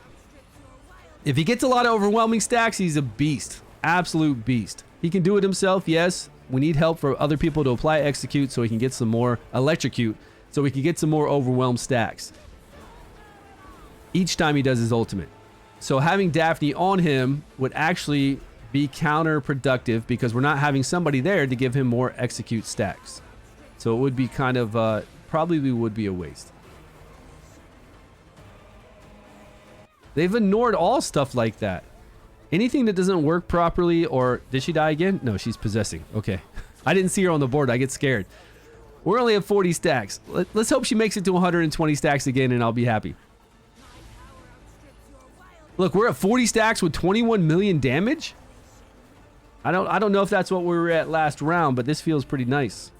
If he gets a lot of overwhelming stacks, he's a beast. Absolute beast. He can do it himself, yes. We need help for other people to apply execute so we can get some more electrocute, so we can get some more overwhelm stacks each time he does his ultimate. So having Daphne on him would actually be counterproductive because we're not having somebody there to give him more execute stacks. So it would be kind of probably would be a waste. They've ignored all stuff like that. Anything that doesn't work properly, or did she die again? No, she's possessing. Okay. I didn't see her on the board. I get scared. We're only at 40 stacks. Let's hope she makes it to 120 stacks again and I'll be happy. Look, we're at 40 stacks with 21 million damage. I don't know if that's what we were at last round, but this feels pretty nice.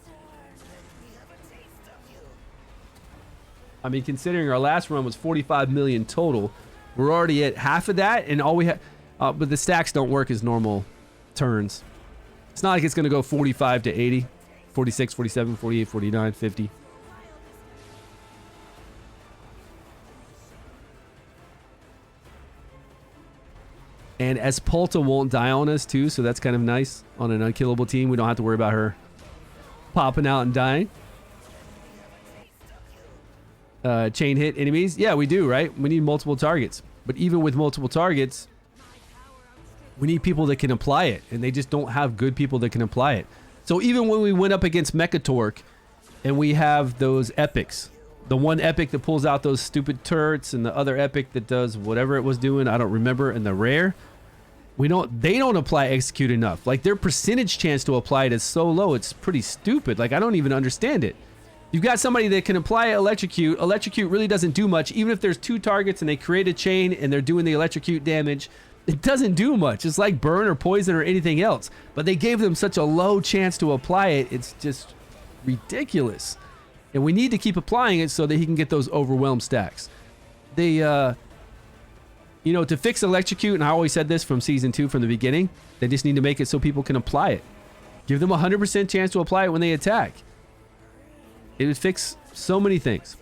I mean, considering our last run was 45 million total, we're already at half of that, and all we have, but the stacks don't work as normal turns. It's not like it's going to go 45 to 80, 46, 47, 48, 49, 50. And Espolta won't die on us too, so that's kind of nice. On an unkillable team, we don't have to worry about her popping out and dying. Chain hit enemies. Yeah, we do, right? We need multiple targets. But even with multiple targets, we need people that can apply it. And they just don't have good people that can apply it. So even when we went up against Mechatork and we have those epics, the one epic that pulls out those stupid turrets and the other epic that does whatever it was doing, I don't remember, and the rare, they don't apply execute enough. Like their percentage chance to apply it is so low, it's pretty stupid. Like I don't even understand it. You've got somebody that can apply electrocute. Electrocute really doesn't do much. Even if there's two targets and they create a chain and they're doing the electrocute damage, it doesn't do much. It's like burn or poison or anything else. But they gave them such a low chance to apply it. It's just ridiculous. And we need to keep applying it so that he can get those overwhelmed stacks. They, to fix electrocute, and I always said this from season 2 from the beginning, they just need to make it so people can apply it. Give them a 100% chance to apply it when they attack. It would fix so many things.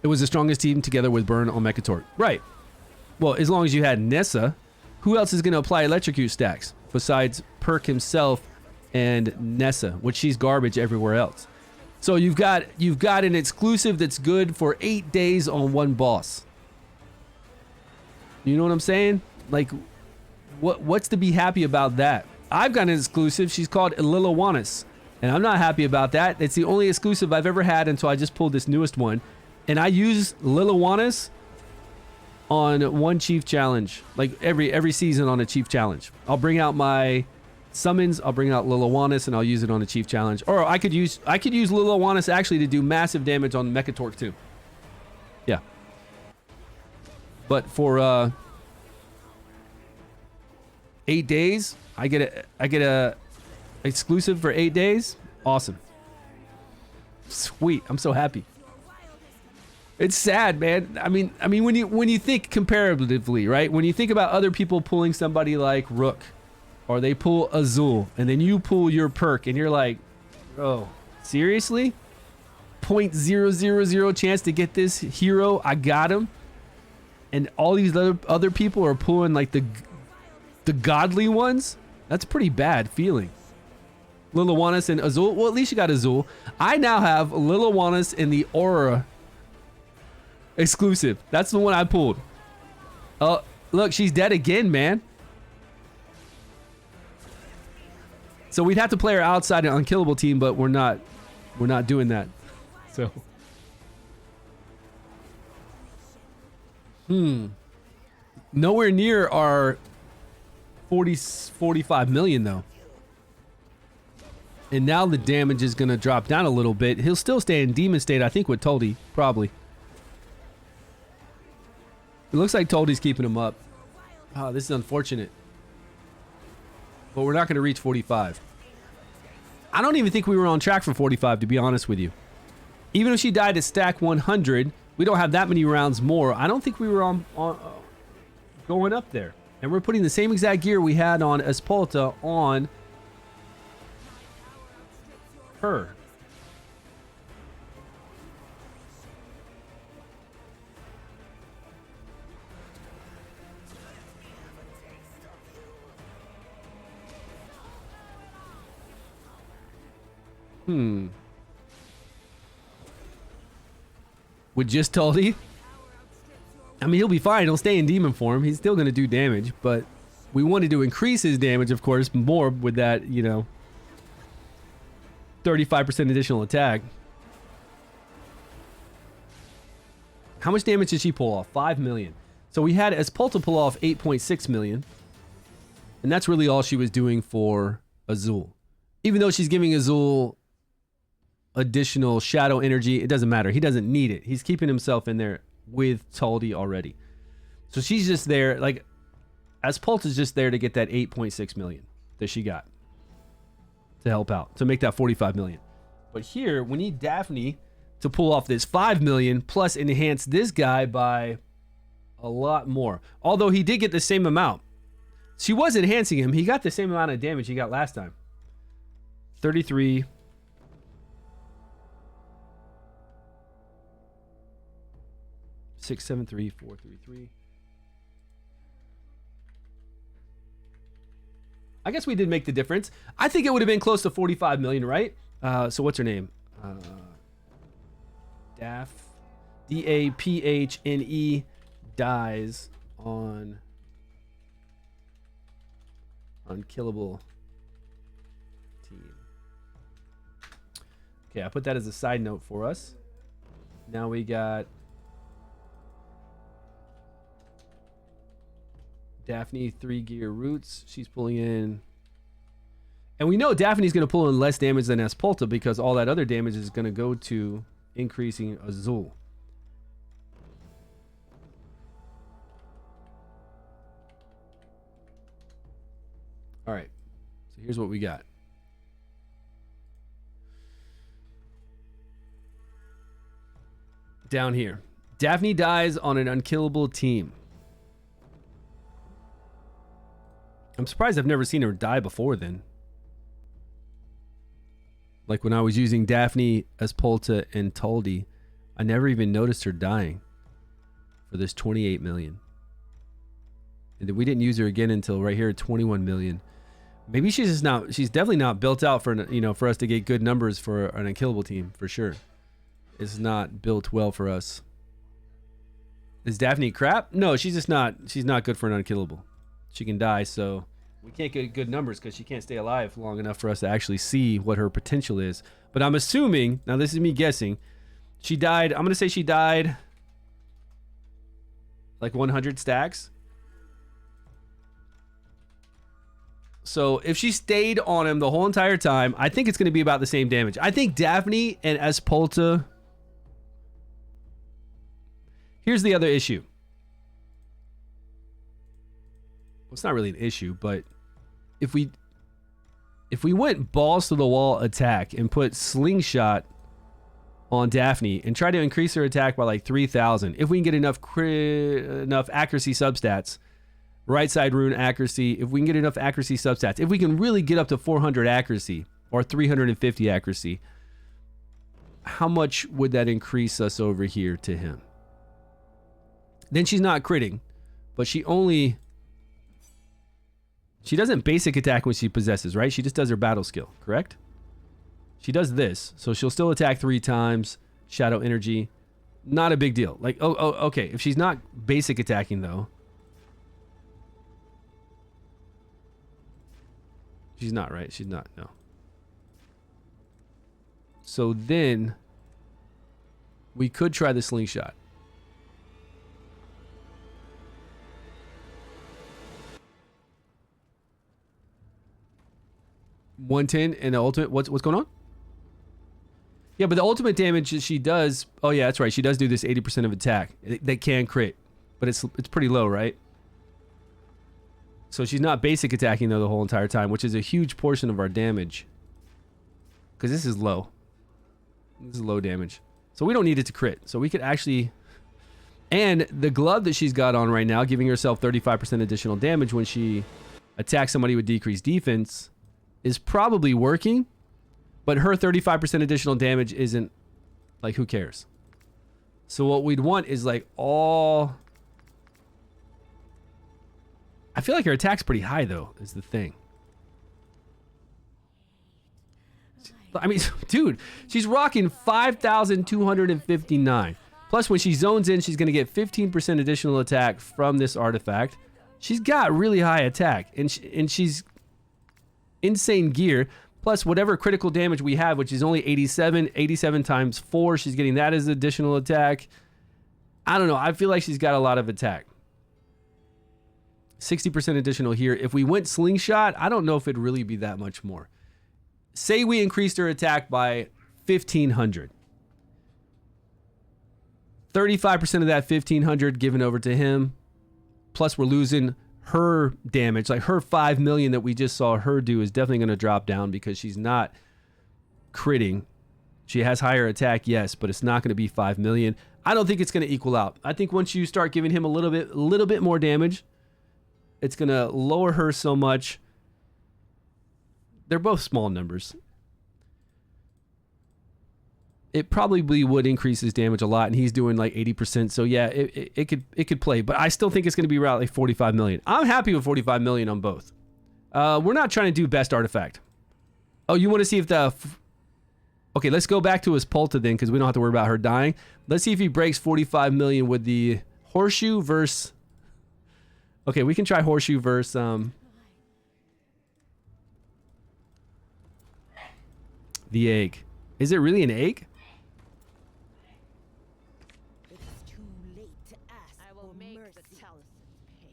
It was the strongest team together with Burn on Mechatork. Right. Well, as long as you had Nessa, who else is going to apply electrocute stacks besides Perk himself and Nessa, which she's garbage everywhere else. So you've got an exclusive that's good for 8 days on one boss. You know what I'm saying? Like, what's to be happy about that? I've got an exclusive. She's called Liliwanis, and I'm not happy about that. It's the only exclusive I've ever had until I just pulled this newest one. And I use Liliwanis on one chief challenge, like every season on a chief challenge. I'll bring out my summons, I'll bring out Liliwanis, and I'll use it on a chief challenge. Or I could use Liliwanis actually to do massive damage on Mechatork too. Yeah. But for 8 days, I get a exclusive for 8 days. Awesome. Sweet. I'm so happy. It's sad, man. I mean when you think comparatively, right? When you think about other people pulling somebody like Rook, or they pull Ozul, and then you pull your perk, and you're like, oh, seriously? 0.000 chance to get this hero. I got him. And all these other people are pulling like the godly ones. That's a pretty bad feeling. Liliwanis and Ozul. Well, at least you got Ozul. I now have Liliwanis in the Aura exclusive. That's the one I pulled. Oh, look, she's dead again, man. So we'd have to play her outside an unkillable team, but we're not doing that. So nowhere near our 45 million though. And now the damage is going to drop down a little bit. He'll still stay in demon state, I think, with Toldi, probably. It looks like Toldi's keeping him up. Oh, this is unfortunate. But we're not going to reach 45. I don't even think we were on track for 45, to be honest with you. Even if she died at stack 100, we don't have that many rounds more. I don't think we were on going up there. And we're putting the same exact gear we had on Espolta on her. With just Tuldi? I mean, he'll be fine. He'll stay in demon form. He's still going to do damage, but we wanted to increase his damage, of course, more with that, you know, 35% additional attack. How much damage did she pull off? 5 million. So we had Espulta pull off 8.6 million. And that's really all she was doing for Ozul. Even though she's giving Ozul additional shadow energy, it doesn't matter. He doesn't need it. He's keeping himself in there with Tuldi already. So she's just there, like, Espulta's just there to get that 8.6 million that she got to help out, to make that 45 million. But here, we need Daphne to pull off this 5 million plus enhance this guy by a lot more. Although he did get the same amount. She was enhancing him. He got the same amount of damage he got last time. 33. Six, 7, 3, 4, 3, 3. I guess we did make the difference. I think it would have been close to 45 million, right? So what's her name? Daphne dies on unkillable team. Okay, I put that as a side note for us. Now we got Daphne 3-gear roots. She's pulling in. And we know Daphne's going to pull in less damage than Espulta because all that other damage is going to go to increasing Ozul. All right. So here's what we got. Down here. Daphne dies on an unkillable team. I'm surprised I've never seen her die before then. Like when I was using Daphne, Espulta, and Tuldi, I never even noticed her dying for this 28 million. And then we didn't use her again until right here at 21 million. Maybe she's just not, she's definitely not built out for, you know, for us to get good numbers for an unkillable team, for sure. It's not built well for us. Is Daphne crap? No, she's just not, she's not good for an unkillable. She can die, so we can't get good numbers because she can't stay alive long enough for us to actually see what her potential is. But I'm assuming, now this is me guessing, she died, I'm going to say she died like 100 stacks. So if she stayed on him the whole entire time, I think it's going to be about the same damage. I think Daphne and Espulta... Here's the other issue. Well, it's not really an issue, but if we went balls to the wall attack and put slingshot on Daphne and try to increase her attack by like 3,000, if we can get enough accuracy substats, right side rune accuracy, if we can get enough accuracy substats, if we can really get up to 400 accuracy or 350 accuracy, how much would that increase us over here to him? Then she's not critting, but she doesn't basic attack when she possesses, right? She just does her battle skill, correct? She does this, so she'll still attack 3 times, shadow energy, not a big deal. Like, oh, okay, if she's not basic attacking though, she's not, right? She's not, no. So then we could try the slingshot. $110 and the ultimate. What's going on? Yeah, but the ultimate damage she does. Oh yeah, that's right. She does do this 80% of attack. They can crit, but it's pretty low, right? So she's not basic attacking though the whole entire time, which is a huge portion of our damage. Because this is low. This is low damage, so we don't need it to crit. So we could actually. And the glove that she's got on right now, giving herself 35% additional damage when she attacks somebody with decreased defense, is probably working, but her 35% additional damage isn't, like, who cares? So what we'd want is like all... I feel like her attack's pretty high though, is the thing. I mean, dude, she's rocking 5,259. Plus, when she zones in, she's going to get 15% additional attack from this artifact. She's got really high attack, and she's insane gear. Plus, whatever critical damage we have, which is only 87 times 4, she's getting that as additional attack. I don't know. I feel like she's got a lot of attack. 60% additional here. If we went slingshot, I don't know if it'd really be that much more. Say we increased her attack by 1,500. 35% of that 1,500 given over to him. Plus, we're losing her damage. Like her 5 million that we just saw her do is definitely going to drop down because she's not critting. She has higher attack, yes, but it's not going to be 5 million. I don't think it's going to equal out. I think once you start giving him a little bit more damage, it's going to lower her so much. They're both small numbers. It probably would increase his damage a lot, and he's doing like 80%. So yeah, it could play, but I still think it's going to be around like 45 million. I'm happy with 45 million on both. We're not trying to do best artifact. Oh, you want to see if the... Okay, let's go back to his Polta then, because we don't have to worry about her dying. Let's see if he breaks 45 million with the Horseshoe versus... Okay, we can try Horseshoe versus... the egg. Is it really an egg? It's too late to ask I will for make mercy. the talisman pay.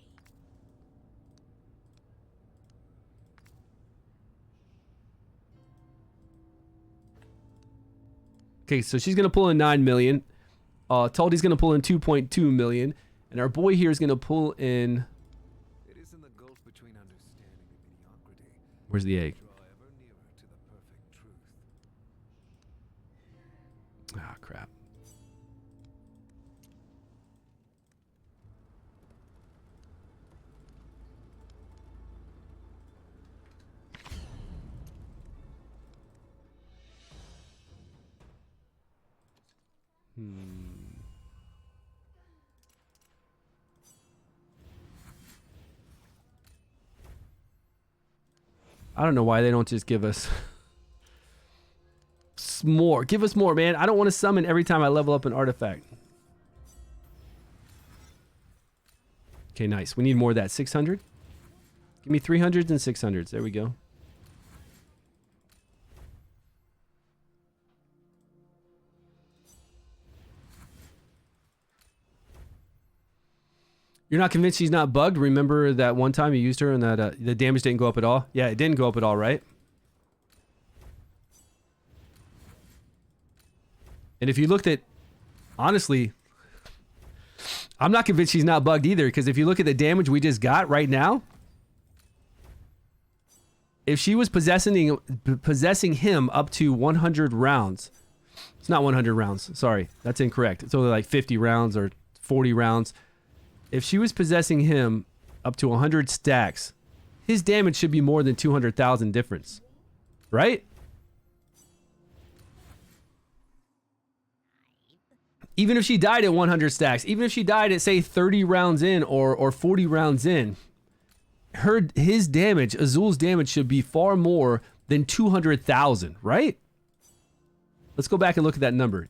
Okay, so she's going to pull in 9 million. Taldy's going to pull in 2.2 million. And our boy here is going to pull in... It is in the gulf between understanding and mediocrity. Where's the egg? Draw ever nearer to the perfect truth. Ah, crap. I don't know why they don't just give us more. Give us more, man. I don't want to summon every time I level up an artifact. Okay, nice. We need more of that. 600? Give me 300s and 600s. There we go. You're not convinced she's not bugged? Remember that one time you used her and that the damage didn't go up at all? Yeah, it didn't go up at all, right? And if you looked at... Honestly, I'm not convinced she's not bugged either, because if you look at the damage we just got right now, if she was possessing him up to 100 rounds... It's not 100 rounds. Sorry, that's incorrect. It's only like 50 rounds or 40 rounds. If she was possessing him up to 100 stacks, his damage should be more than 200,000 difference. Right? Even if she died at 100 stacks, even if she died at, say, 30 rounds in or 40 rounds in, his damage, Ozul's damage, should be far more than 200,000, right? Let's go back and look at that number.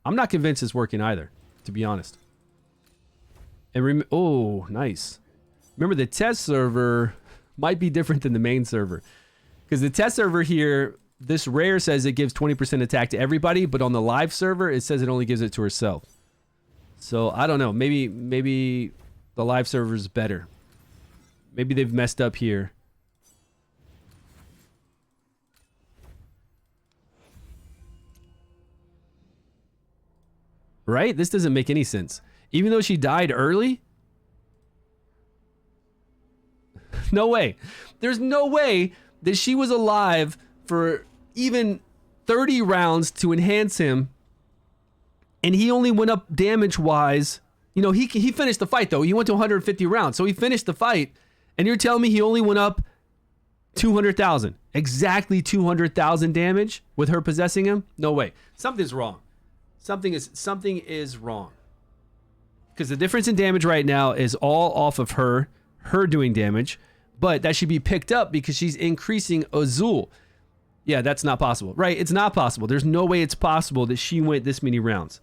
I'm not convinced it's working either, to be honest. And oh, nice. Remember, the test server might be different than the main server. Because the test server here, this rare says it gives 20% attack to everybody, but on the live server, it says it only gives it to herself. So, I don't know. Maybe the live server is better. Maybe they've messed up here. Right? This doesn't make any sense. Even though she died early? No way. There's no way that she was alive for even 30 rounds to enhance him, and he only went up damage-wise. You know, he finished the fight, though. He went to 150 rounds, so he finished the fight, and you're telling me he only went up 200,000. Exactly 200,000 damage with her possessing him? No way. Something's wrong. Something is wrong. Because the difference in damage right now is all off of her doing damage, but that should be picked up because she's increasing Ozul. Yeah, that's not possible. Right, it's not possible. There's no way it's possible that she went this many rounds.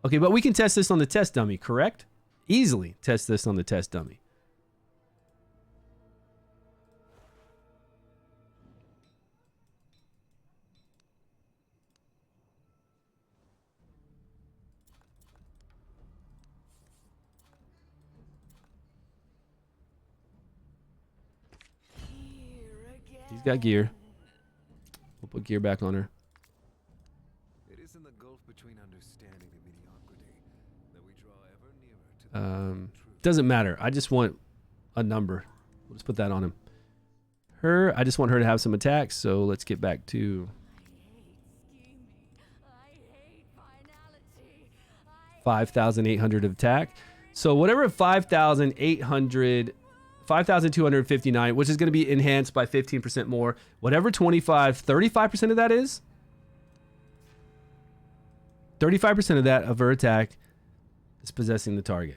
Okay, but we can test this on the test dummy, correct? Easily test this on the test dummy. He's got gear. We'll put gear back on her. It is in the gulf between understanding and mediocrity that we draw ever nearer to the truth. Doesn't matter. I just want a number. Let's put that on him. Her, I just want her to have some attacks. So let's get back to 5,800 of attack. So whatever 5,259, which is going to be enhanced by 15% more. Whatever 35% of that is. 35% of that of her attack is possessing the target.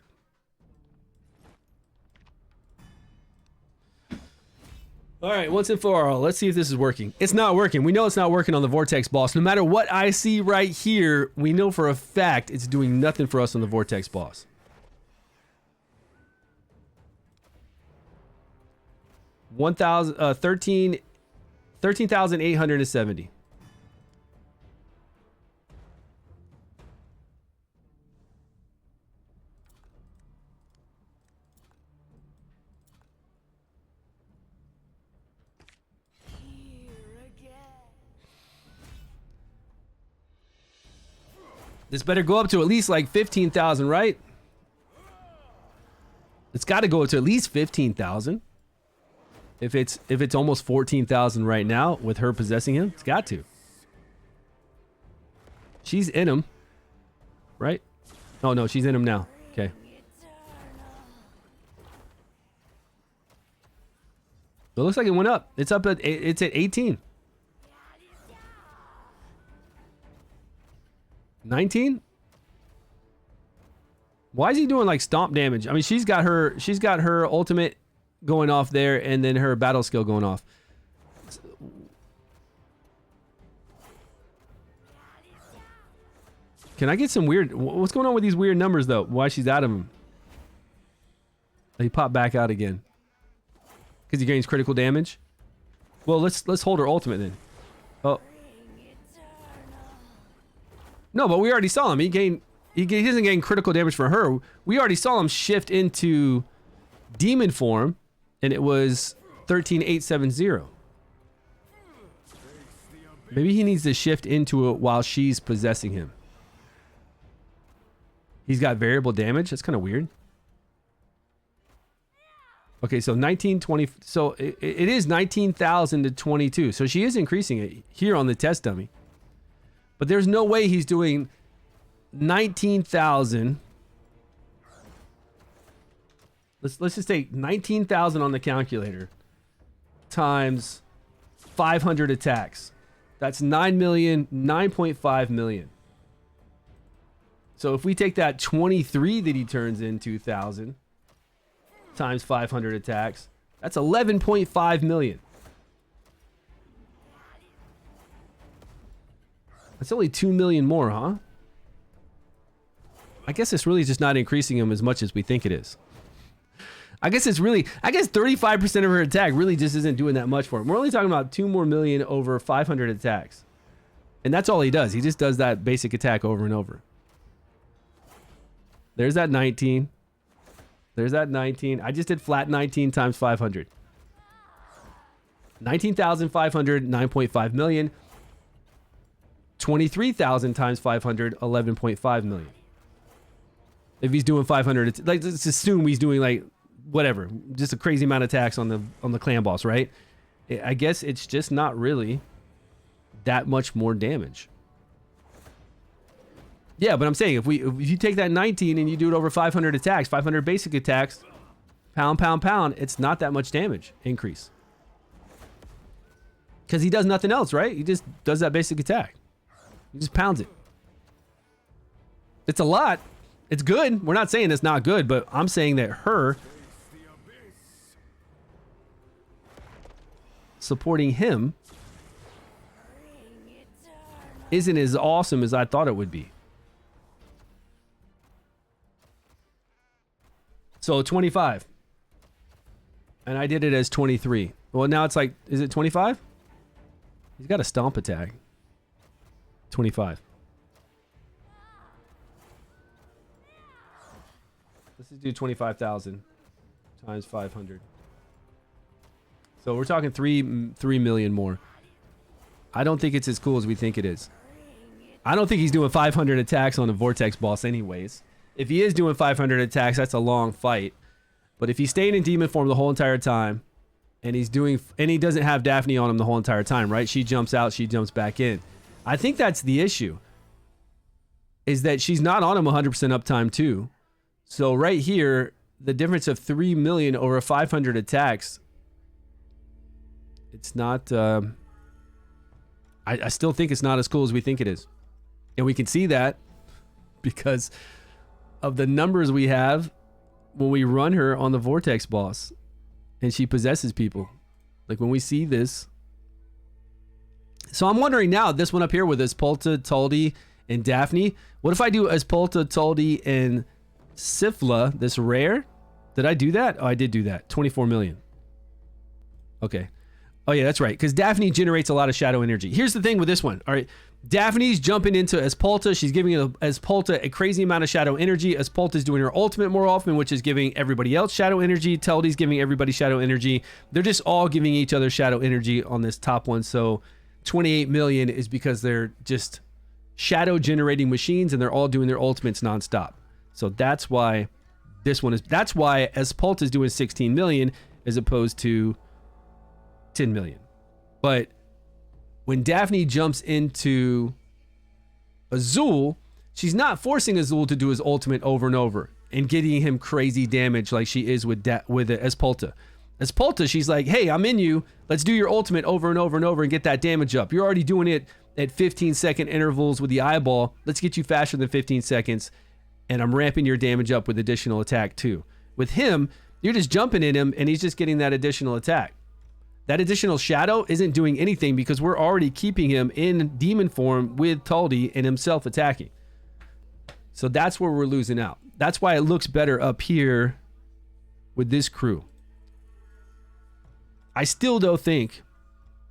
All right, once and for all, let's see if this is working. It's not working. We know it's not working on the Vortex boss. No matter what I see right here, we know for a fact it's doing nothing for us on the Vortex boss. 13,870. This better go up to at least like 15,000, right? It's got to go up to at least 15,000. If it's almost 14,000 right now with her possessing him, it's got to. She's in him, right? Oh no, she's in him now. Okay. It looks like it went up. It's up at 18. 19? Why is he doing like stomp damage? I mean, she's got her ultimate going off there and then her battle skill going off. Can I get some weird, what's going on with these weird numbers though? Why she's out of them? They pop back out again. Because he gains critical damage. Well, let's hold her ultimate then. Oh. No, but we already saw him. He doesn't gain critical damage for her. We already saw him shift into demon form, and it was 13,870. Maybe he needs to shift into it while she's possessing him. He's got variable damage. That's kind of weird. Okay, so 1920. So it is 19,000 to 22. So she is increasing it here on the test dummy. But there's no way he's doing 19,000. Let's just take 19,000 on the calculator times 500 attacks. That's 9 million, 9.5 million. So if we take that 23 that he turns into 1,000 times 500 attacks, that's 11.5 million. That's only 2 million more, huh? I guess it's really just not increasing him as much as we think it is. I guess 35% of her attack really just isn't doing that much for him. We're only talking about 2 more million over 500 attacks. And that's all he does. He just does that basic attack over and over. There's that 19. There's that 19. I just did flat 19 times 500. 19,500, 9.5 million. 23,000 times 500, 11.5 million. If he's doing 500, like let's assume he's doing like whatever, just a crazy amount of attacks on the clan boss, right? I guess it's just not really that much more damage. Yeah, but I'm saying if you take that 19 and you do it over 500 attacks, 500 basic attacks, pound, it's not that much damage increase. Because he does nothing else, right? He just does that basic attack. He just pounds it. It's a lot. It's good. We're not saying it's not good, but I'm saying that her supporting him isn't as awesome as I thought it would be. So 25. And I did it as 23. Well, now it's like, is it 25? He's got a stomp attack. 25. Let's just do 25,000 times 500. So we're talking 3 million more. I don't think it's as cool as we think it is. I don't think he's doing 500 attacks on a vortex boss anyways. If he is doing 500 attacks, that's a long fight. But if he's staying in demon form the whole entire time, and he doesn't have Daphne on him the whole entire time, right? She jumps out, she jumps back in. I think that's the issue. Is that she's not on him 100% uptime too. So right here, the difference of 3 million over 500 attacks, it's not, I still think it's not as cool as we think it is. And we can see that because of the numbers we have when we run her on the Vortex boss and she possesses people. Like when we see this. So I'm wondering now, this one up here with Espolta, Taldi, and Daphne. What if I do Espolta, Taldi, and Sifla, this rare? Did I do that? Oh, I did do that. 24 million. Okay. Oh yeah, that's right. Because Daphne generates a lot of shadow energy. Here's the thing with this one. All right. Daphne's jumping into Espolta. She's giving Espolta a crazy amount of shadow energy. Espolta's doing her ultimate more often, which is giving everybody else shadow energy. Taldi's giving everybody shadow energy. They're just all giving each other shadow energy on this top one. So 28 million is because they're just shadow generating machines and they're all doing their ultimates nonstop. So that's why this one is, that's why Espolta is doing 16 million as opposed to 10 million. But when Daphne jumps into Ozul, she's not forcing Ozul to do his ultimate over and over and getting him crazy damage like she is with Espolta. Espolta, she's like, hey, I'm in you. Let's do your ultimate over and over and over and get that damage up. You're already doing it at 15-second intervals with the eyeball. Let's get you faster than 15 seconds. And I'm ramping your damage up with additional attack too. With him, you're just jumping in him and he's just getting that additional attack. That additional shadow isn't doing anything because we're already keeping him in demon form with Taldi and himself attacking. So that's where we're losing out. That's why it looks better up here with this crew. I still don't think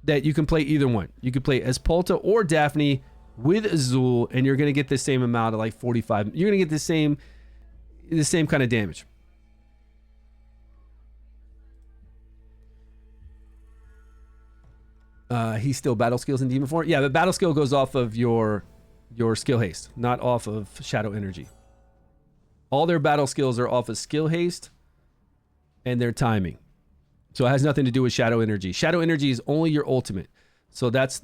that you can play either one. You could play Espolta or Daphne with Ozul and you're going to get the same amount of like 45. You're going to get the same kind of damage. He's still battle skills in demon form. Yeah, but battle skill goes off of your skill haste, not off of shadow energy. All their battle skills are off of skill haste and their timing. So it has nothing to do with shadow energy. Shadow energy is only your ultimate. So that's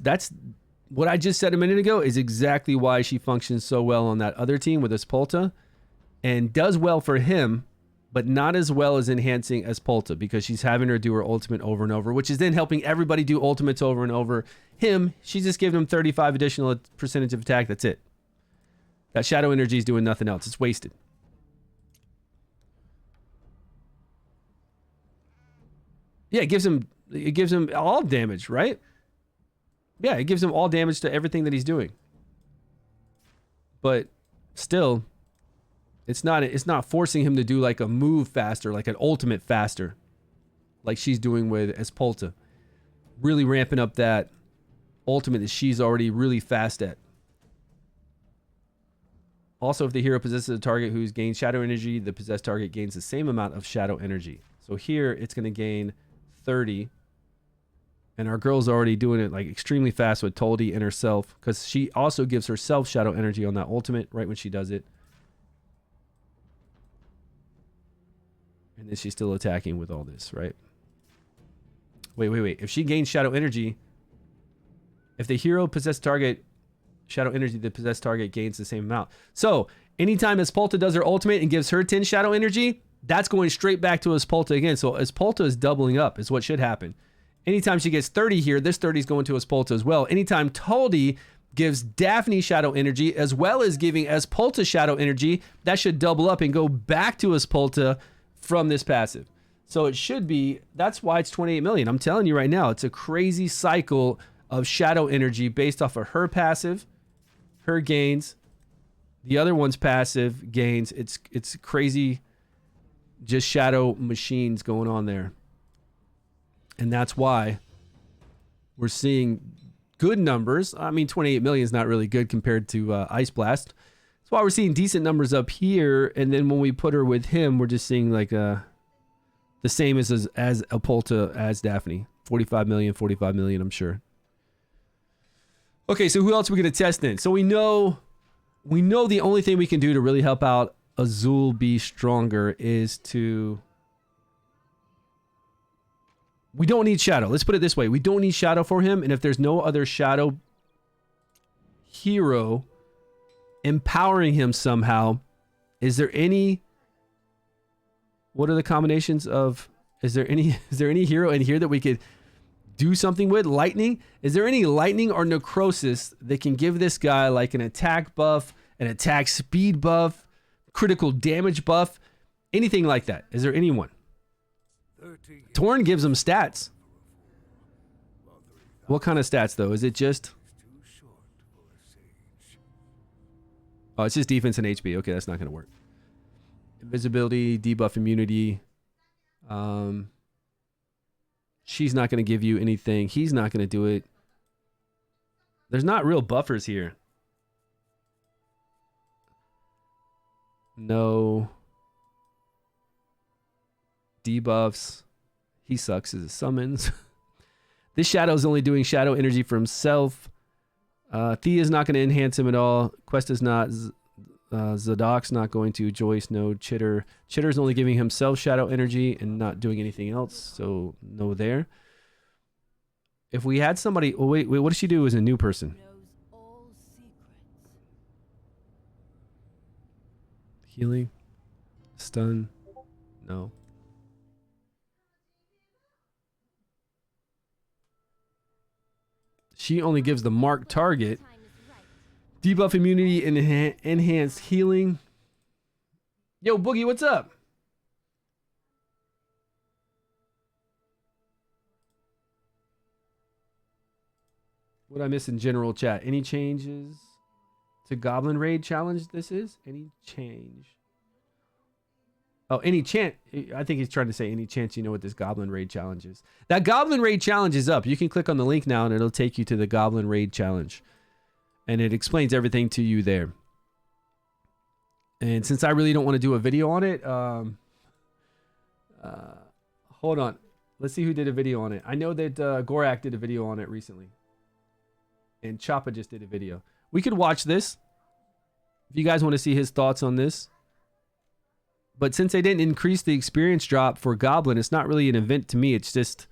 what I just said a minute ago is exactly why she functions so well on that other team with Espolta and does well for him, but not as well as enhancing Espolta because she's having her do her ultimate over and over, which is then helping everybody do ultimates over and over. Him, she's just giving him 35 additional percentage of attack. That's it. That shadow energy is doing nothing else. It's wasted. Yeah, it gives him all damage, right? Yeah, it gives him all damage to everything that he's doing. But still, it's not forcing him to do like a move faster, like an ultimate faster, like she's doing with Espolta. Really ramping up that ultimate that she's already really fast at. Also, if the hero possesses a target who's gained shadow energy, the possessed target gains the same amount of shadow energy. So here it's going to gain 30. And our girl's already doing it like extremely fast with Taldi and herself because she also gives herself shadow energy on that ultimate right when she does it. And then she's still attacking with all this, right? Wait. If she gains shadow energy, if the hero possessed target shadow energy, the possessed target gains the same amount. So anytime Espolta does her ultimate and gives her 10 shadow energy, that's going straight back to Espolta again. So Espolta is doubling up is what should happen. Anytime she gets 30 here, this 30 is going to Espolta as well. Anytime Taldi gives Daphne shadow energy as well as giving Espolta shadow energy, that should double up and go back to Espolta from this passive. So it should be, that's why it's 28 million. I'm telling you right now, it's a crazy cycle of shadow energy based off of her passive her gains. The other one's passive gains. It's crazy, just shadow machines going on there. And that's why we're seeing good numbers. I mean, 28 million is not really good compared to Ice Blast. That's why we're seeing decent numbers up here. And then when we put her with him, we're just seeing like the same as Apolta as Daphne. 45 million, I'm sure. Okay, so who else are we going to test then? So we know the only thing we can do to really help out Ozul be stronger is to... We don't need Shadow. Let's put it this way. We don't need Shadow for him. And if there's no other Shadow hero empowering him somehow, is there any... What are the combinations of... Is there any hero in here that we could do something with? Lightning? Is there any lightning or necrosis that can give this guy like an attack buff, an attack speed buff, critical damage buff, anything like that? Is there anyone? Torn gives him stats. What kind of stats though? Is it just... Oh, it's just defense and HP. Okay, that's not going to work. Invisibility, debuff immunity. She's not going to give you anything. He's not going to do it. There's not real buffers here. No debuffs. He sucks as it summons. This Shadow is only doing shadow energy for himself. Thea's not going to enhance him at all. Quest is not. Zadok's not going to. Joyce, no. Chitter. Chitter's only giving himself shadow energy and not doing anything else. So no there. If we had somebody... Oh, wait. What does she do as a new person? Knows all secrets. Healing. Stun. No. She only gives the marked target. Time is right. Debuff immunity and enhanced healing. Yo, Boogie, what's up? What I miss in general chat? Any changes to Goblin Raid challenge this is? Any change? Oh, any chance? I think he's trying to say any chance you know what this Goblin Raid challenge is. That Goblin Raid challenge is up. You can click on the link now and it'll take you to the Goblin Raid challenge. And it explains everything to you there. And since I really don't want to do a video on it, hold on. Let's see who did a video on it. I know that Gorak did a video on it recently. And Choppa just did a video. We could watch this if you guys want to see his thoughts on this. But since they didn't increase the experience drop for Goblin, it's not really an event to me. It's just...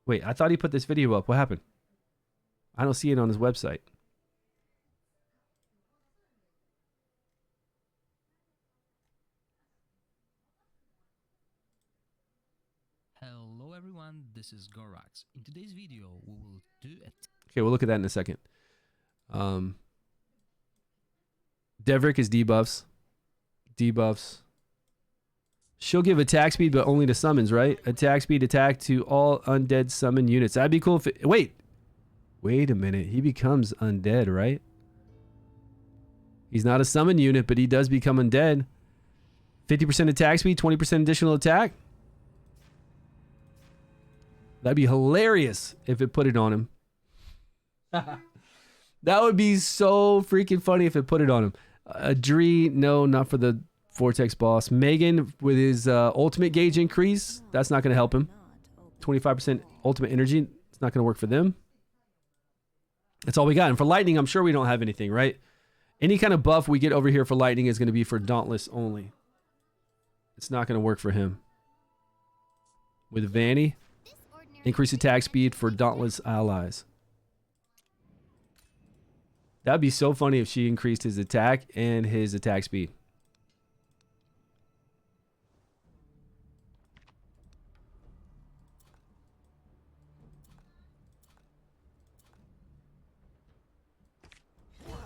Wait, I thought he put this video up. What happened? I don't see it on his website. Hello everyone, this is Gorax. In today's video, we will do it. Okay, we'll look at that in a second. Devrick is debuffs. Debuffs. She'll give attack speed, but only to summons, right? Attack speed, attack to all undead summon units. That'd be cool if it... Wait a minute. He becomes undead, right? He's not a summon unit, but he does become undead. 50% attack speed, 20% additional attack. That'd be hilarious if it put it on him. That would be so freaking funny if it put it on him. Dree, no, not for the Vortex boss. Megan with his ultimate gauge increase. That's not going to help him. 25% ultimate energy. It's not going to work for them. That's all we got. And for lightning, I'm sure we don't have anything, right? Any kind of buff we get over here for lightning is going to be for Dauntless only. It's not going to work for him. With Vanny, increase attack speed for Dauntless allies. That'd be so funny if she increased his attack and his attack speed. What?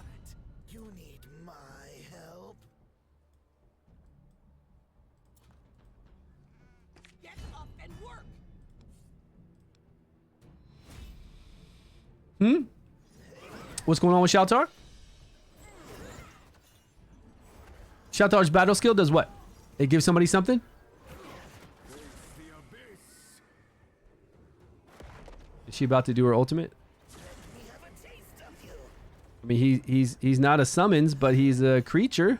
You need my help? Get up and work! What's going on with Shaltar? Shaltar's battle skill does what? It gives somebody something? Is she about to do her ultimate? I mean, he's not a summons, but he's a creature.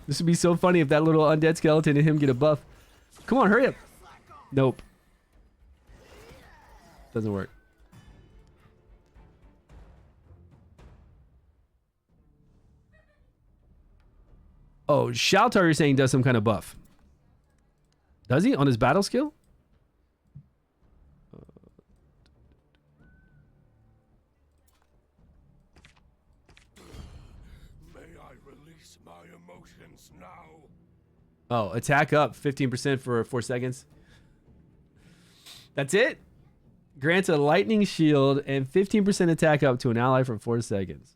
This would be so funny if that little undead skeleton and him get a buff. Come on, hurry up. Nope. Doesn't work. Oh, Shaltar, you're saying does some kind of buff. Does he on his battle skill? May I release my emotions now? Oh, attack up 15% for 4 seconds. That's it? Grants a lightning shield and 15% attack up to an ally for 4 seconds.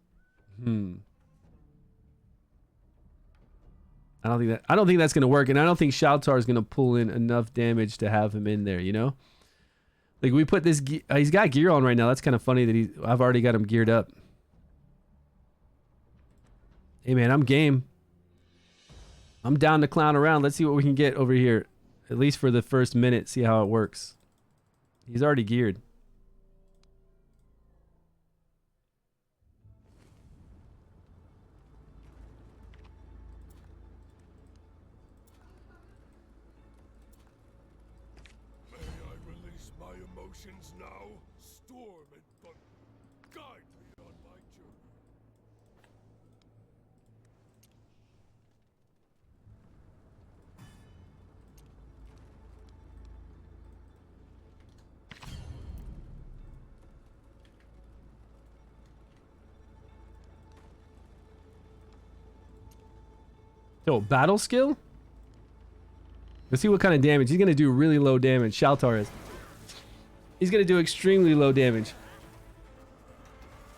I don't think that's gonna work, and I don't think Shaltar is gonna pull in enough damage to have him in there, you know? Like we put this he's got gear on right now. That's kind of funny that I've already got him geared up. Hey man, I'm game. I'm down to clown around. Let's see what we can get over here. At least for the first minute, see how it works. He's already geared. May I release my emotions now? Storm and thunder, guide me on my journey. So, battle skill? Let's see what kind of damage. He's going to do really low damage. Shaltar is. He's going to do extremely low damage.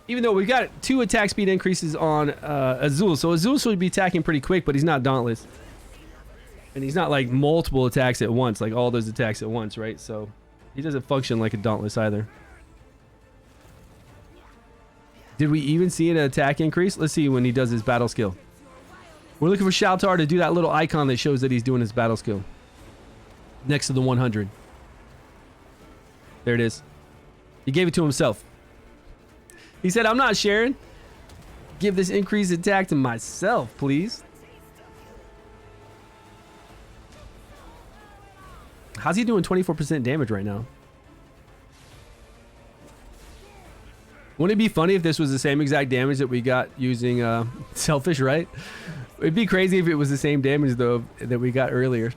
Even though we've got 2 attack speed increases on Ozul. So Ozul should be attacking pretty quick, but he's not dauntless. And he's not like multiple attacks at once, like all those attacks at once, right? So he doesn't function like a dauntless either. Did we even see an attack increase? Let's see when he does his battle skill. We're looking for Shaltar to do that little icon that shows that he's doing his battle skill. Next to the 100. There it is. He gave it to himself. He said, I'm not sharing. Give this increased attack to myself, please. How's he doing 24% damage right now? Wouldn't it be funny if this was the same exact damage that we got using Selfish, right? It'd be crazy if it was the same damage, though, that we got earlier.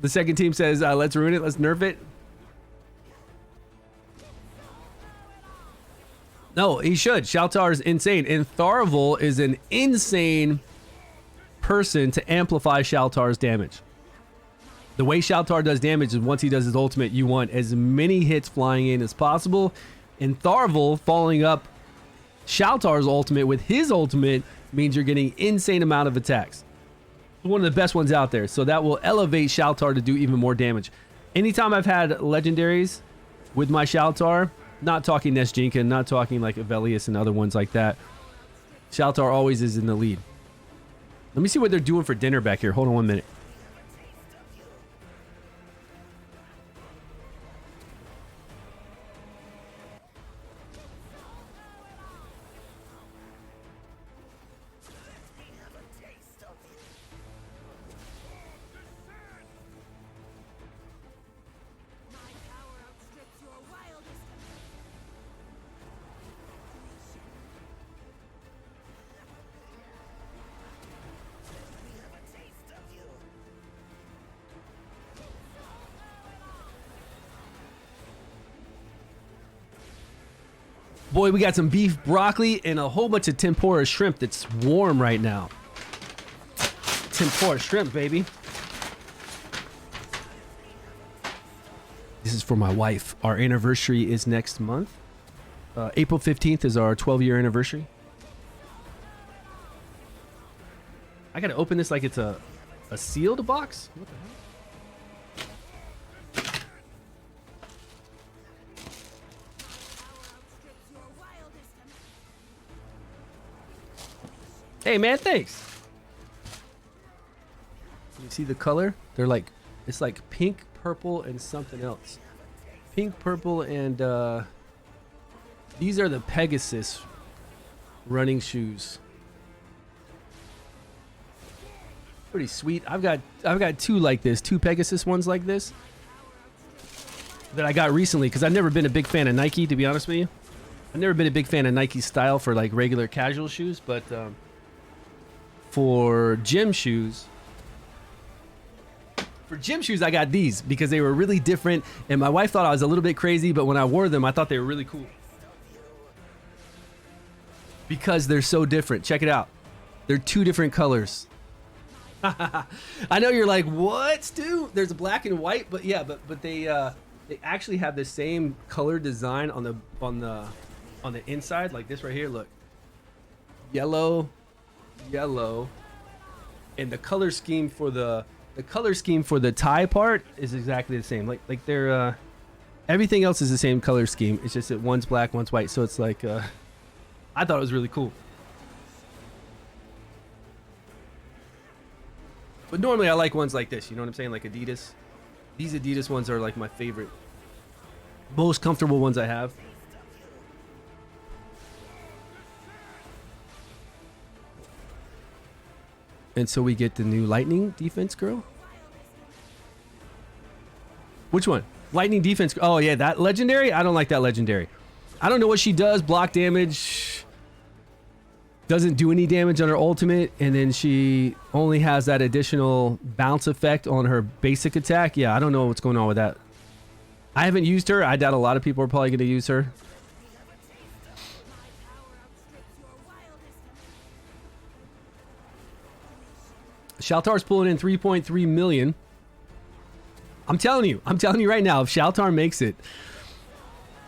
The second team says, let's ruin it. Let's nerf it. No, he should. Shaltar is insane. And Tharvul is an insane person to amplify Shaltar's damage. The way Shaltar does damage is once he does his ultimate, you want as many hits flying in as possible. And Tharvul following up Shaltar's ultimate with his ultimate means you're getting insane amount of attacks. One of the best ones out there. So that will elevate Shaltar to do even more damage. Anytime I've had legendaries with my Shaltar, not talking Nesjinka, not talking like Avelius and other ones like that, Shaltar always is in the lead. Let me see what they're doing for dinner back here. Hold on 1 minute. Boy, we got some beef broccoli and a whole bunch of tempura shrimp that's warm right now. Tempura shrimp, baby. This is for my wife. Our anniversary is next month. April 15th is our 12-year anniversary. I gotta open this like it's a sealed box? What the hell? Hey man, thanks. You see the color? They're like, it's like pink, purple, and something else. Pink, purple, and these are the Pegasus running shoes. Pretty sweet. I've got two like this, two Pegasus ones like this that I got recently because I've never been a big fan of Nike, to be honest with you. I've never been a big fan of Nike style for like regular casual shoes, but for gym shoes, I got these because they were really different, and my wife thought I was a little bit crazy, but when I wore them, I thought they were really cool because they're so different. Check it out. They're two different colors. I know you're like, what, Stu? There's a black and white, but yeah, but they actually have the same color design on the inside, like this right here. Look, yellow, and the color scheme for the tie part is exactly the same. Like they're everything else is the same color scheme. It's just that one's black, one's white. So it's like I thought it was really cool. But normally I like ones like this, you know what I'm saying? Like Adidas. These Adidas ones are like my favorite, most comfortable ones I have. And so we get the new lightning defense girl. Which one? Lightning defense. Oh yeah, that legendary? I don't like that legendary. I don't know what she does. Block damage. Doesn't do any damage on her ultimate, and then she only has that additional bounce effect on her basic attack. Yeah, I don't know what's going on with that. I haven't used her. I doubt a lot of people are probably going to use her. Shaltar's pulling in 3.3 million. I'm telling you right now, if Shaltar makes it,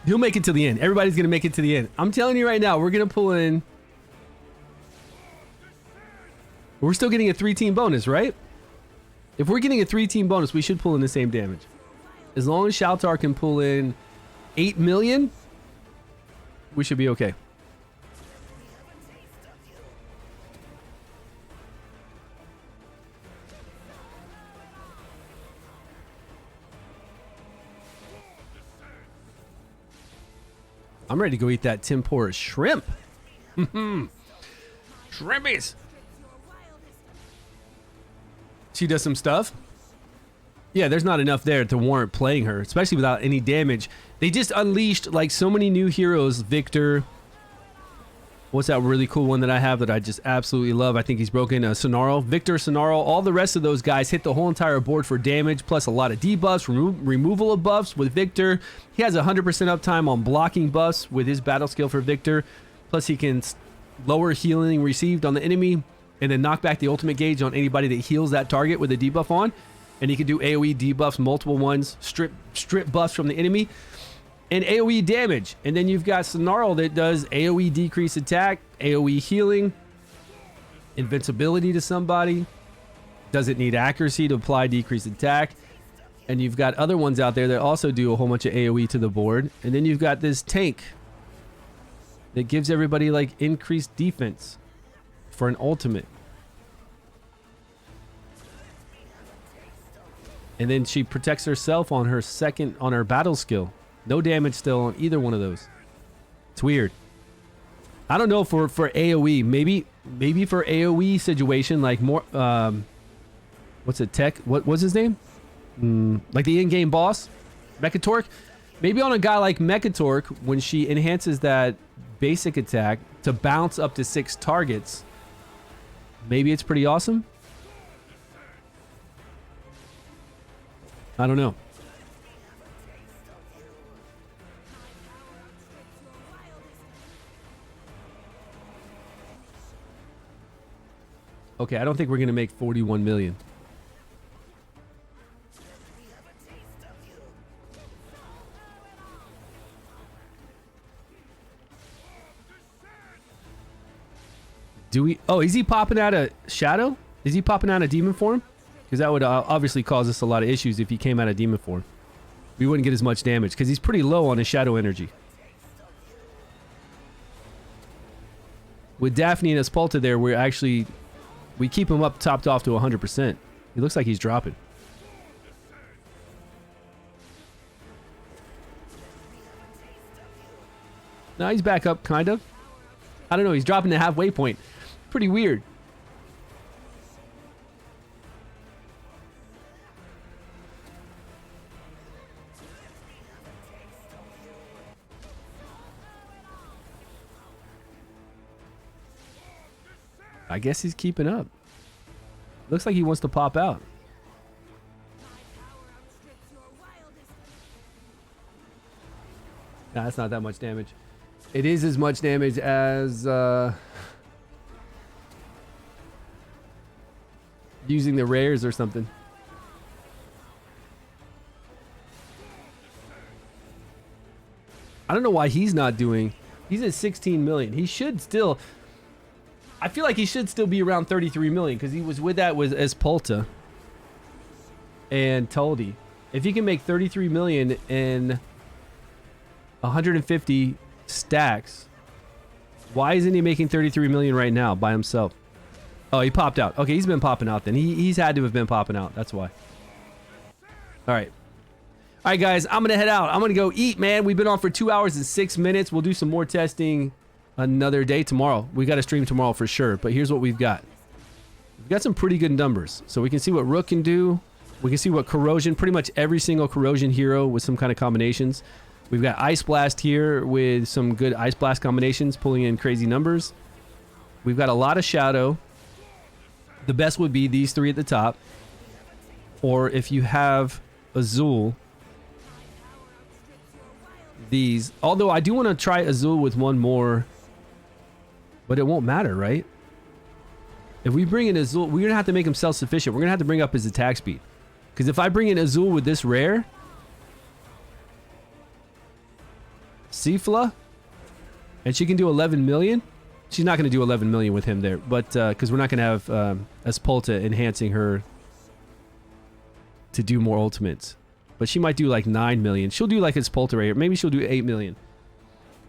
he'll make it to the end. Everybody's going to make it to the end. I'm telling you right now, we're going to pull in. We're still getting a 3-team bonus, right? If we're getting a 3-team bonus, we should pull in the same damage. As long as Shaltar can pull in 8 million, we should be okay. I'm ready to go eat that tempura shrimp. Shrimpies. She does some stuff. Yeah, there's not enough there to warrant playing her, especially without any damage. They just unleashed like so many new heroes. Victor. What's that really cool one that I have that I just absolutely love? I think he's broken. Sonaro. Victor, Sonaro. All the rest of those guys hit the whole entire board for damage, plus a lot of debuffs, removal of buffs with Victor. He has 100% uptime on blocking buffs with his battle skill for Victor. Plus he can lower healing received on the enemy and then knock back the ultimate gauge on anybody that heals that target with a debuff on. And he can do AoE debuffs, multiple ones, strip buffs from the enemy, and AoE damage. And then you've got Snarl that does AoE decrease attack, AoE healing, invincibility to somebody. Doesn't need accuracy to apply decreased attack. And you've got other ones out there that also do a whole bunch of AoE to the board. And then you've got this tank that gives everybody like increased defense for an ultimate. And then she protects herself on her battle skill. No damage still on either one of those. It's weird. I don't know for AoE. Maybe for AoE situation like more what's it, Tech? What was his name? Like the in-game boss? Mechatork? Maybe on a guy like Mechatork, when she enhances that basic attack to bounce up to 6 targets, maybe it's pretty awesome. I don't know. Okay, I don't think we're going to make 41 million. Do we... Oh, is he popping out a shadow? Is he popping out a demon form? Because that would obviously cause us a lot of issues if he came out of demon form. We wouldn't get as much damage because he's pretty low on his shadow energy. with Daphne and Espolta there, we keep him up topped off to 100%. He looks like he's dropping. Now he's back up, kind of. I don't know. He's dropping the halfway point. Pretty weird. I guess he's keeping up. Looks like he wants to pop out. Nah, that's not that much damage. It is as much damage as using the rares or something. I don't know why he's not doing. He's at 16 million. He should still. I feel like he should still be around 33 million because he was with that with Espolta and Toldi. If he can make 33 million in 150 stacks, why isn't he making 33 million right now by himself? Oh, he popped out. Okay, he's been popping out then. He's had to have been popping out. That's why. All right. All right, guys, I'm going to head out. I'm going to go eat, man. We've been on for 2 hours and 6 minutes. We'll do some more testing another day tomorrow. We got to stream tomorrow for sure, but here's what we've got. We've got some pretty good numbers. So we can see what Rook can do. We can see what Corrosion, pretty much every single Corrosion hero with some kind of combinations. We've got Ice Blast here with some good Ice Blast combinations, pulling in crazy numbers. We've got a lot of Shadow. The best would be these three at the top. Or if you have Ozul, these. Although I do want to try Ozul with one more, but it won't matter, right? If we bring in Ozul, we're going to have to make him self-sufficient. We're going to have to bring up his attack speed. Because if I bring in Ozul with this rare, Sifla, and she can do 11 million. She's not going to do 11 million with him there, but because we're not going to have Espolta enhancing her to do more ultimates. But she might do like 9 million. She'll do like Espolta right here. Maybe she'll do 8 million.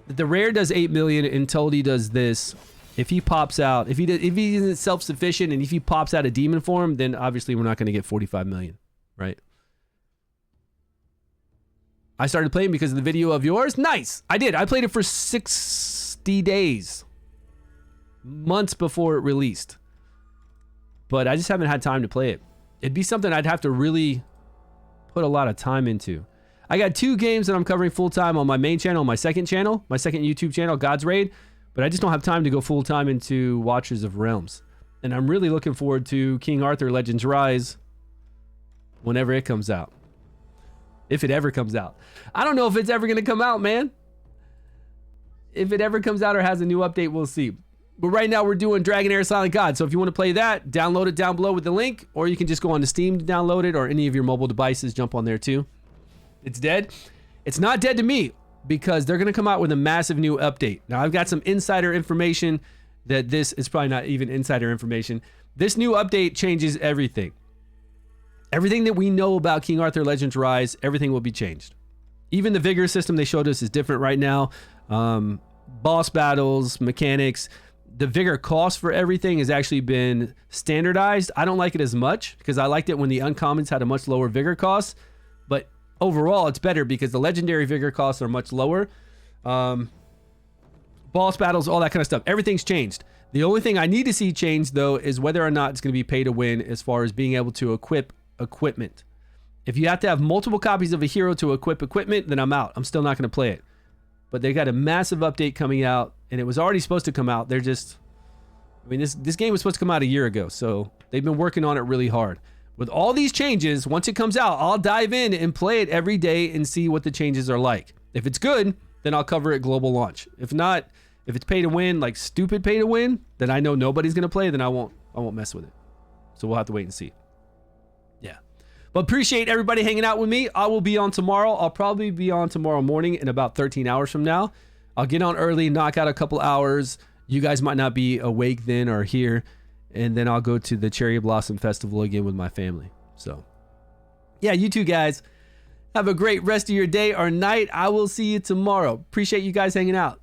The rare does 8 million and Toldi does this. If he pops out, if he isn't self-sufficient and if he pops out a demon form, then obviously we're not going to get 45 million, right? I started playing because of the video of yours. Nice. I did. I played it for 60 days. Months before it released. But I just haven't had time to play it. It'd be something I'd have to really put a lot of time into. I got 2 games that I'm covering full-time on my main channel, my second YouTube channel, God's Raid. But I just don't have time to go full-time into Watchers of Realms. And I'm really looking forward to King Arthur Legends Rise whenever it comes out. If it ever comes out. I don't know if it's ever going to come out, man. If it ever comes out or has a new update, we'll see. But right now we're doing Dragonheir Silent Gods. So if you want to play that, download it down below with the link. Or you can just go on to Steam to download it. Or any of your mobile devices, jump on there too. It's dead. It's not dead to me. Because they're going to come out with a massive new update. Now I've got some insider information that this is probably not even insider information. This new update changes everything. Everything that we know about King Arthur Legends Rise, everything will be changed. Even the vigor system they showed us is different right now. Boss battles, mechanics, the vigor cost for everything has actually been standardized. I don't like it as much because I liked it when the uncommons had a much lower vigor cost. But overall, it's better because the legendary vigor costs are much lower. Boss battles, all that kind of stuff. Everything's changed. The only thing I need to see changed, though, is whether or not it's going to be pay to win as far as being able to equip equipment. If you have to have multiple copies of a hero to equip equipment, then I'm out. I'm still not going to play it. But they got a massive update coming out, and it was already supposed to come out. They're just... I mean, this game was supposed to come out a year ago, so they've been working on it really hard. With all these changes, once it comes out, I'll dive in and play it every day and see what the changes are like. If it's good, then I'll cover it global launch. If not, if it's pay to win, like stupid pay to win, then I know nobody's going to play, then I won't mess with it. So we'll have to wait and see. Yeah. But appreciate everybody hanging out with me. I will be on tomorrow. I'll probably be on tomorrow morning in about 13 hours from now. I'll get on early, knock out a couple hours. You guys might not be awake then or here. And then I'll go to the Cherry Blossom Festival again with my family. So, yeah, you two guys have a great rest of your day or night. I will see you tomorrow. Appreciate you guys hanging out.